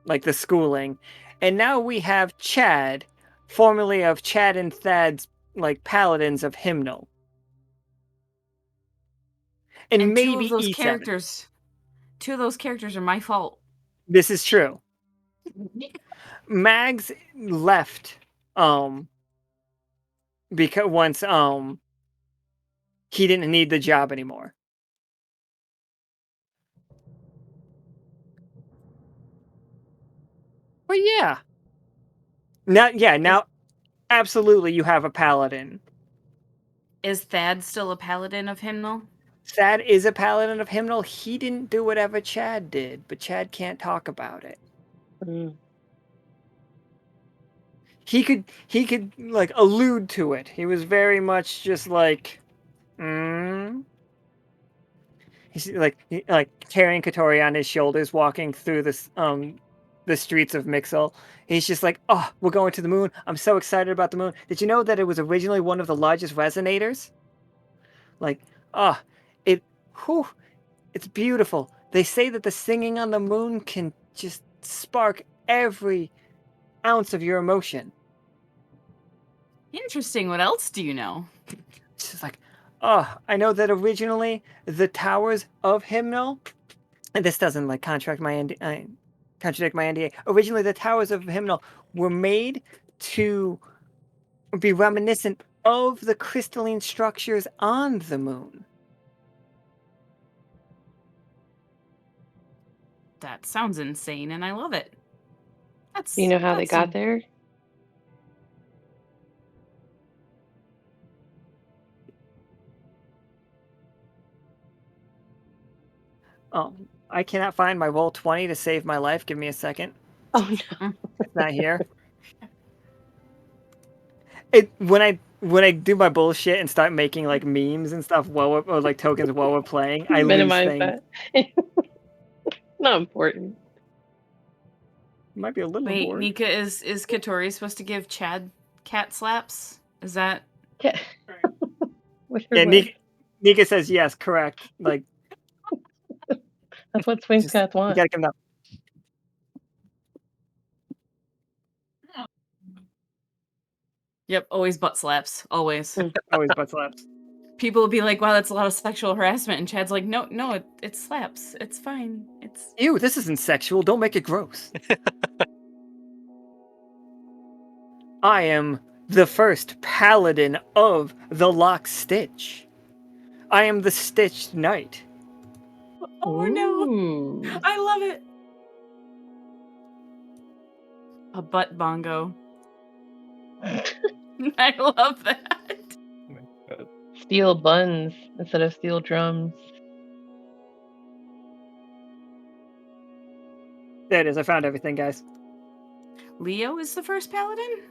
like the schooling. And now we have Chad, formerly of Chad and Thad's like paladins of Hymnal. And two of maybe those E7. characters, are my fault. This is true. Mags left because once he didn't need the job anymore. But yeah. Now absolutely you have a paladin. Is Thad still a paladin of Hymnal? Thad is a paladin of Hymnal. He didn't do whatever Chad did, but Chad can't talk about it. Mm. He could like allude to it. He was very much just like, He's like carrying Catori on his shoulders, walking through the streets of Mixel. He's just like, oh, we're going to the moon. I'm so excited about the moon. Did you know that it was originally one of the largest resonators? Like, oh, it's beautiful. They say that the singing on the moon can just spark every ounce of your emotion. Interesting. What else do you know? It's just like, oh, I know that originally the towers of Hymnal, and this doesn't like contradict my NDA. Originally, the towers of Hymnal were made to be reminiscent of the crystalline structures on the moon. That sounds insane, and I love it. Do you know how they got there? Oh, I cannot find my roll 20 to save my life. Give me a second. Oh no. It's not here. When I do my bullshit and start making like memes and stuff or like tokens while we're playing, I lose Minimize things. that. Not important. Might be a little Wait, bored. Nika, is Catori supposed to give Chad cat slaps? Is that? Yeah. Yeah, Nika says yes, correct. Like that's what swing just, cats you want. gotta come up. Yep, always butt slaps. Always. Always butt slaps. People will be like, "Wow, that's a lot of sexual harassment," and Chad's like, "No, it slaps. It's fine. It's." Ew, this isn't sexual. Don't make it gross. I am the first paladin of the Lockstitch. I am the Stitched Knight. Oh no! Ooh. I love it. A butt bongo. I love that. Steel buns instead of steel drums. There it is. I found everything, guys. Leo is the first paladin?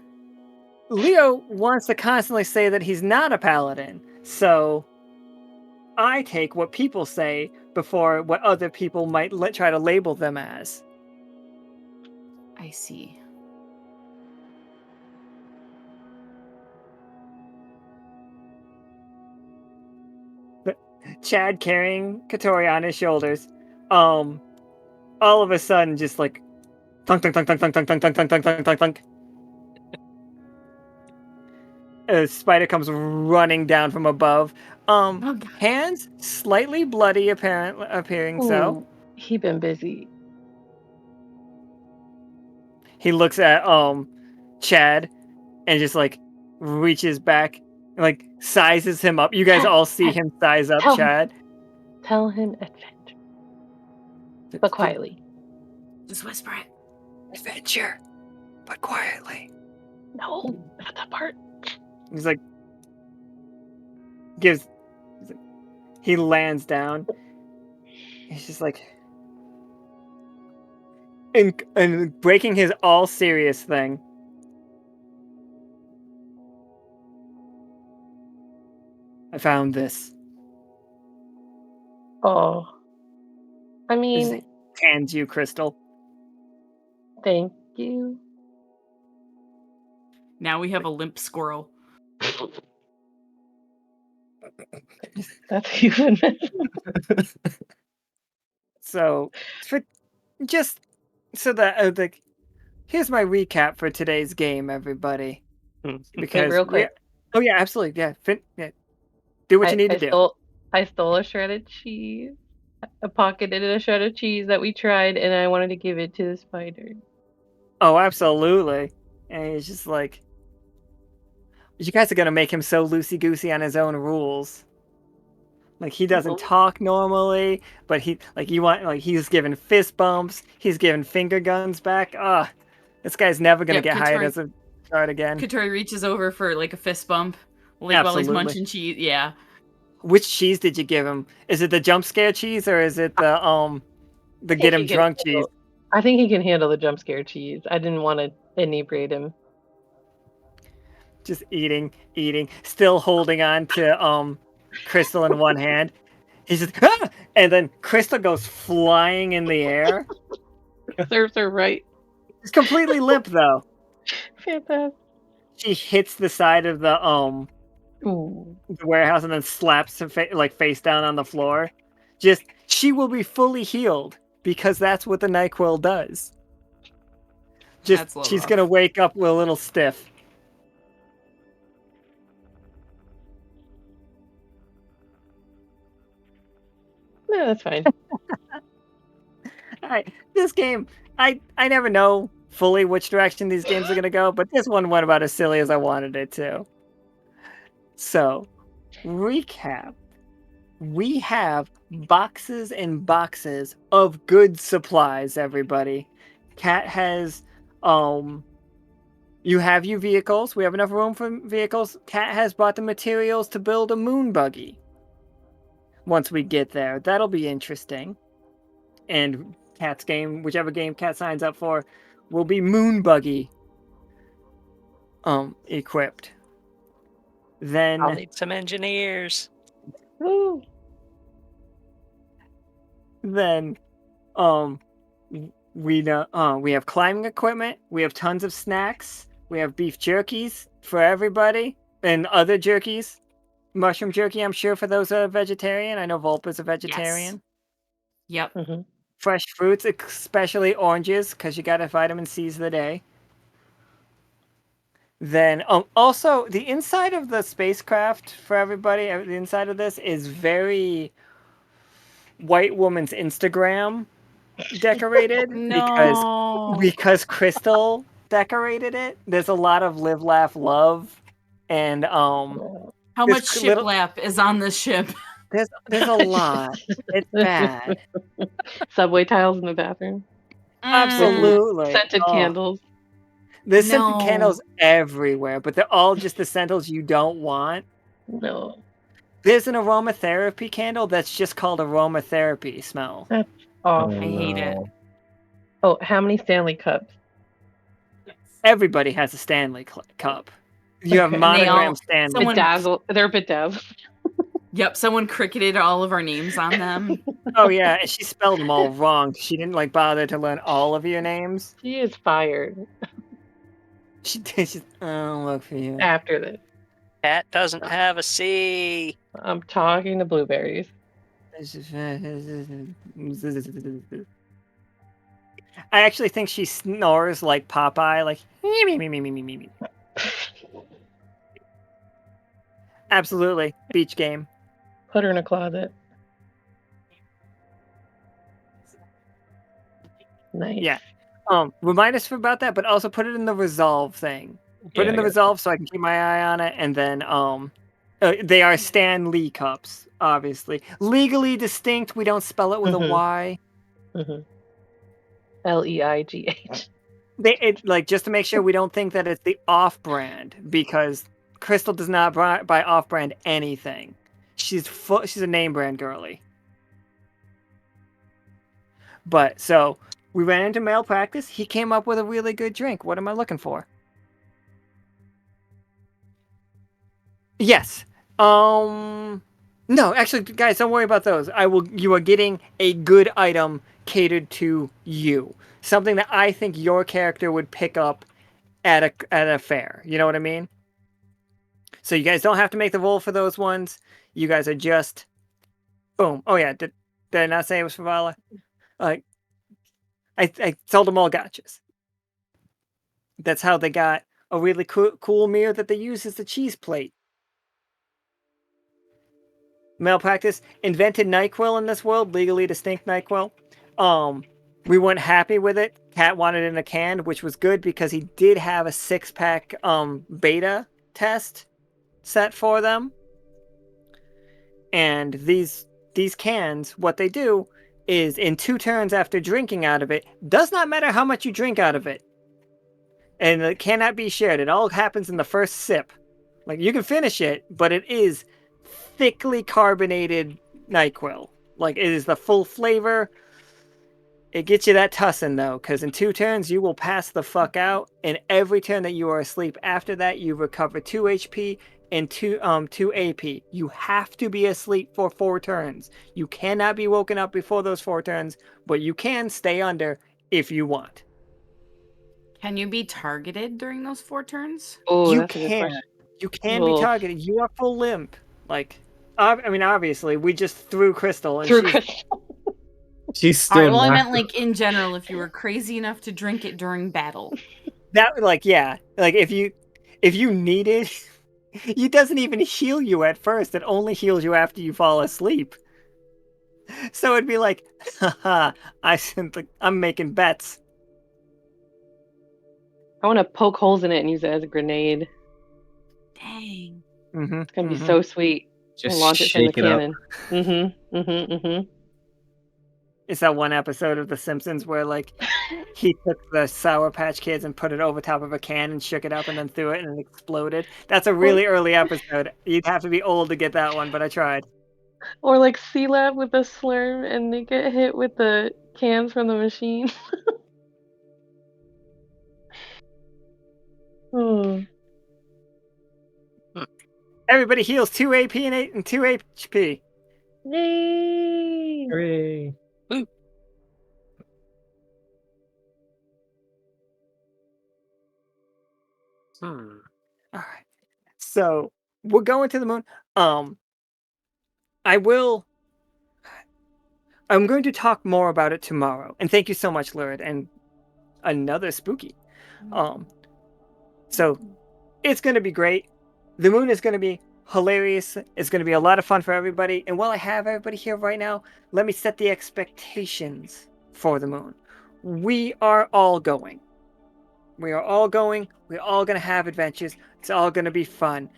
Leo wants to constantly say that he's not a paladin, so I take what people say before what other people might try to label them as. I see. Chad carrying Catori on his shoulders, all of a sudden just like thunk thunk thunk thunk thunk thunk thunk thunk thunk thunk thunk thunk thunk. A spider comes running down from above. Hands slightly bloody, appearing so. Ooh, he been busy. He looks at Chad and just like reaches back, like sizes him up. You guys all see him size up Tell him. Chad. Tell him adventure, but quietly. Just whisper it. Adventure, but quietly. No, not that part. He's like, he lands down. He's just like, and breaking his all serious thing. I found this. Oh, I He mean, just hands you Crystal. thank you. Now we have a limp squirrel. That's even. So, for just so that like, here's my recap for today's game, everybody. Because real quick. oh yeah, absolutely, yeah. Do what you need to do. I stole a shredded cheese. I pocketed a shredded cheese that we tried, and I wanted to give it to the spider. Oh, absolutely. And he's just like, you guys are gonna make him so loosey goosey on his own rules. Like he doesn't talk normally, but he's giving fist bumps. He's giving finger guns back. This guy's never gonna Yep, get hired as a guard again. Catori reaches over for like a fist bump, like while he's Absolutely. munching cheese. Yeah. Which cheese did you give him? Is it the jump scare cheese or is it the get him drunk cheese? I think he can handle the jump scare cheese. I didn't want to inebriate him. Just eating, still holding on to Crystal in one hand. He's just and then Crystal goes flying in the air. Serves her right. It's completely limp though. Fantastic. She hits the side of the Ooh. the warehouse and then slaps her face down on the floor. Just she will be fully healed because that's what the NyQuil does. Just she's gonna wake up a little stiff. No, that's fine. This game, I never know fully which direction these games are gonna go, but this one went about as silly as I wanted it to. So, recap. We have boxes and boxes of good supplies, everybody. Cat has you have your vehicles. We have enough room for vehicles. Cat has bought the materials to build a moon buggy. Once we get there, that'll be interesting. And Cat's game, whichever game Cat signs up for, will be moon buggy equipped. Then I'll need some engineers. Woo. Then we have climbing equipment, we have tons of snacks, we have beef jerkies for everybody, and other jerkies. Mushroom jerky, I'm sure, for those who are vegetarian. I know Volpa's a vegetarian. Yes. Yep. Mm-hmm. Fresh fruits, especially oranges, because you got to vitamin C's the day. Then, also, the inside of the spacecraft for everybody, the inside of this is very white woman's Instagram decorated. because Crystal decorated it. There's a lot of live, laugh, love, and how much shiplap is on this ship? There's a lot. It's bad. Subway tiles in the bathroom. Absolutely. Scented candles. There's scented candles everywhere, but they're all just the scentals you don't want. No. There's an aromatherapy candle that's just called aromatherapy smell. That's awful. I hate it. Oh, how many Stanley cups? Everybody has a Stanley cup. You have monogram Stanley. They're bedazzled. Yep, someone cricketed all of our names on them. Oh yeah, and she spelled them all wrong. She didn't bother to learn all of your names. She is fired. She I'll look for you. After this. Cat doesn't have a C. I'm talking to blueberries. I actually think she snores like Popeye, like me. Absolutely. Beach game. Put her in a closet. Nice. Yeah. Remind us about that, but also put it in the resolve thing. Put Yeah, in I the got resolve so I can keep my eye on it, and then they are Stan Lee cups, obviously. Legally distinct. We don't spell it with a Mhm. Y. Leigh. Like just to make sure we don't think that it's the off-brand, because Crystal does not buy off-brand anything. She's a name brand girly. But so we ran into male practice. He came up with a really good drink. What am I looking for? Yes. No, actually, guys, don't worry about those. You are getting a good item catered to you. Something that I think your character would pick up at a fair. You know what I mean? So you guys don't have to make the roll for those ones. You guys are just boom. Oh yeah, did I not say it was for Vala? Like I told them all gotchas. That's how they got a really cool mirror that they use as the cheese plate. Malpractice invented NyQuil in this world, legally distinct NyQuil. We weren't happy with it. Cat wanted it in a can, which was good because he did have a 6-pack beta test set for them. And these cans, what they do is in 2 turns after drinking out of it, does not matter how much you drink out of it. And it cannot be shared. It all happens in the first sip. Like you can finish it, but it is thickly carbonated NyQuil. Like it is the full flavor. It gets you that tussin though, because in 2 turns you will pass the fuck out, and every turn that you are asleep after that, you recover 2 HP and 2 AP. You have to be asleep for 4 turns. You cannot be woken up before those 4 turns, but you can stay under if you want. Can you be targeted during those 4 turns? Oh, You that's a good can. question. You can be Oof. targeted. You are full limp. Like, I mean, obviously, we just threw Crystal, and Through she's Crystal. She's All right. still Well, I not. meant like in general, if you were crazy enough to drink it during battle. that. Like, yeah, like if you need it, it doesn't even heal you at first. It only heals you after you fall asleep. So it'd be like, haha, I'm making bets. I want to poke holes in it and use it as a grenade. Dang. Mm-hmm. It's gonna be so sweet. Just I'll launch it from the shake it up. cannon. Mm-hmm. It's that one episode of The Simpsons where like he took the Sour Patch Kids and put it over top of a can and shook it up and then threw it and it exploded. That's a really early episode. You'd have to be old to get that one, but I tried. Or like C-Lab with the slurm and they get hit with the cans from the machine. Hmm. Everybody heals 2 AP and 2 HP. Yay! Hooray. Woo. Hmm. All right. So we're going to the moon. I'm going to talk more about it tomorrow. And thank you so much, Lurid, and another spooky. So it's going to be great. The moon is going to be hilarious. It's going to be a lot of fun for everybody. And while I have everybody here right now, let me set the expectations for the moon. We are all going. We are all going. We're all going to have adventures. It's all going to be fun.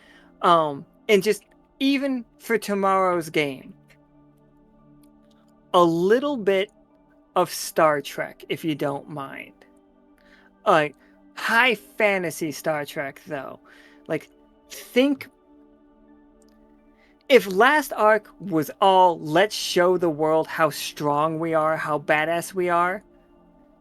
And just even for tomorrow's game, a little bit of Star Trek, if you don't mind. Like, high fantasy Star Trek, though. Like, think if last arc was all let's show the world how strong we are, how badass we are,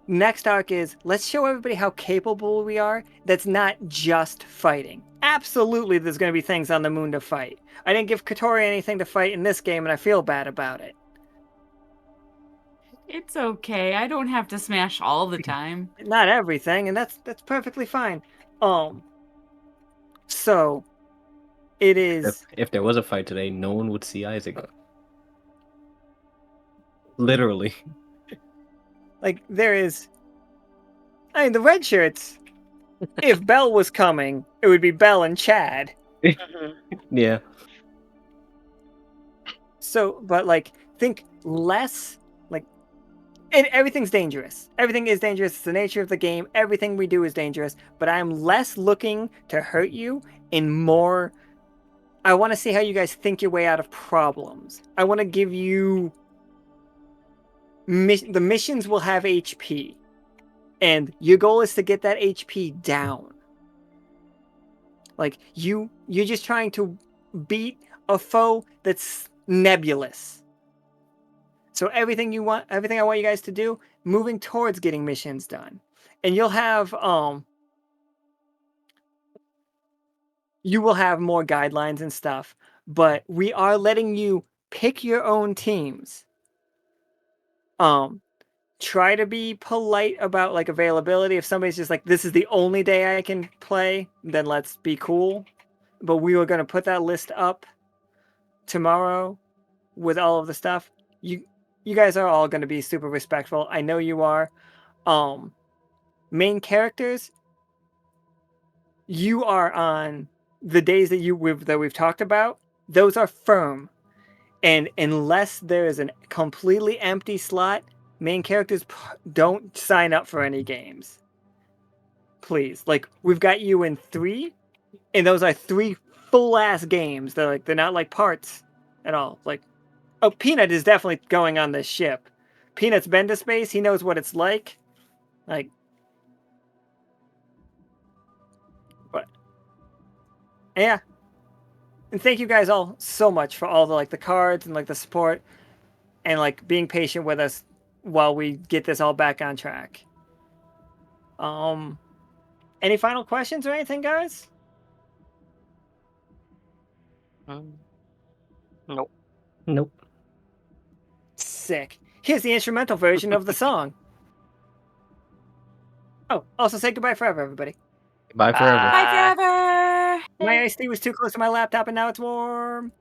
next arc is let's show everybody how capable we are. That's not just fighting. Absolutely, there's going to be things on the moon to fight. I didn't give Catori anything to fight in this game, and I feel bad about it. It's okay. I don't have to smash all the time. Not everything, and that's perfectly fine. So it is. If there was a fight today, no one would see Isaac. Literally. Like, there is. I mean, the red shirts. If Belle was coming, it would be Belle and Chad. Yeah. So, but like, think less. Like, And everything's dangerous. Everything is dangerous. It's the nature of the game. Everything we do is dangerous. But I'm less looking to hurt you and more. I want to see how you guys think your way out of problems. I want to give you. The missions will have HP. And your goal is to get that HP down. Like, you're just trying to beat a foe that's nebulous. So everything I want you guys to do, moving towards getting missions done. And you will have more guidelines and stuff, but we are letting you pick your own teams. Try to be polite about like availability. If somebody's just like, this is the only day I can play, then let's be cool. But we were going to put that list up tomorrow with all of the stuff. You guys are all going to be super respectful. I know you are. Main characters, you are on the days that we've talked about. Those are firm, and unless there is a completely empty slot, main characters don't sign up for any games. Please, like we've got you in 3, and those are 3 full ass games. They're not like parts at all. Like, oh, Peanut is definitely going on this ship. Peanut's been to space. He knows what it's like. Like, but yeah. And thank you guys all so much for all the cards and the support and being patient with us while we get this all back on track. Any final questions or anything, guys? Nope. Nope. Sick. Here's the instrumental version of the song. Oh, also say goodbye forever, everybody. Bye forever. Bye forever. My iced tea was too close to my laptop and now it's warm.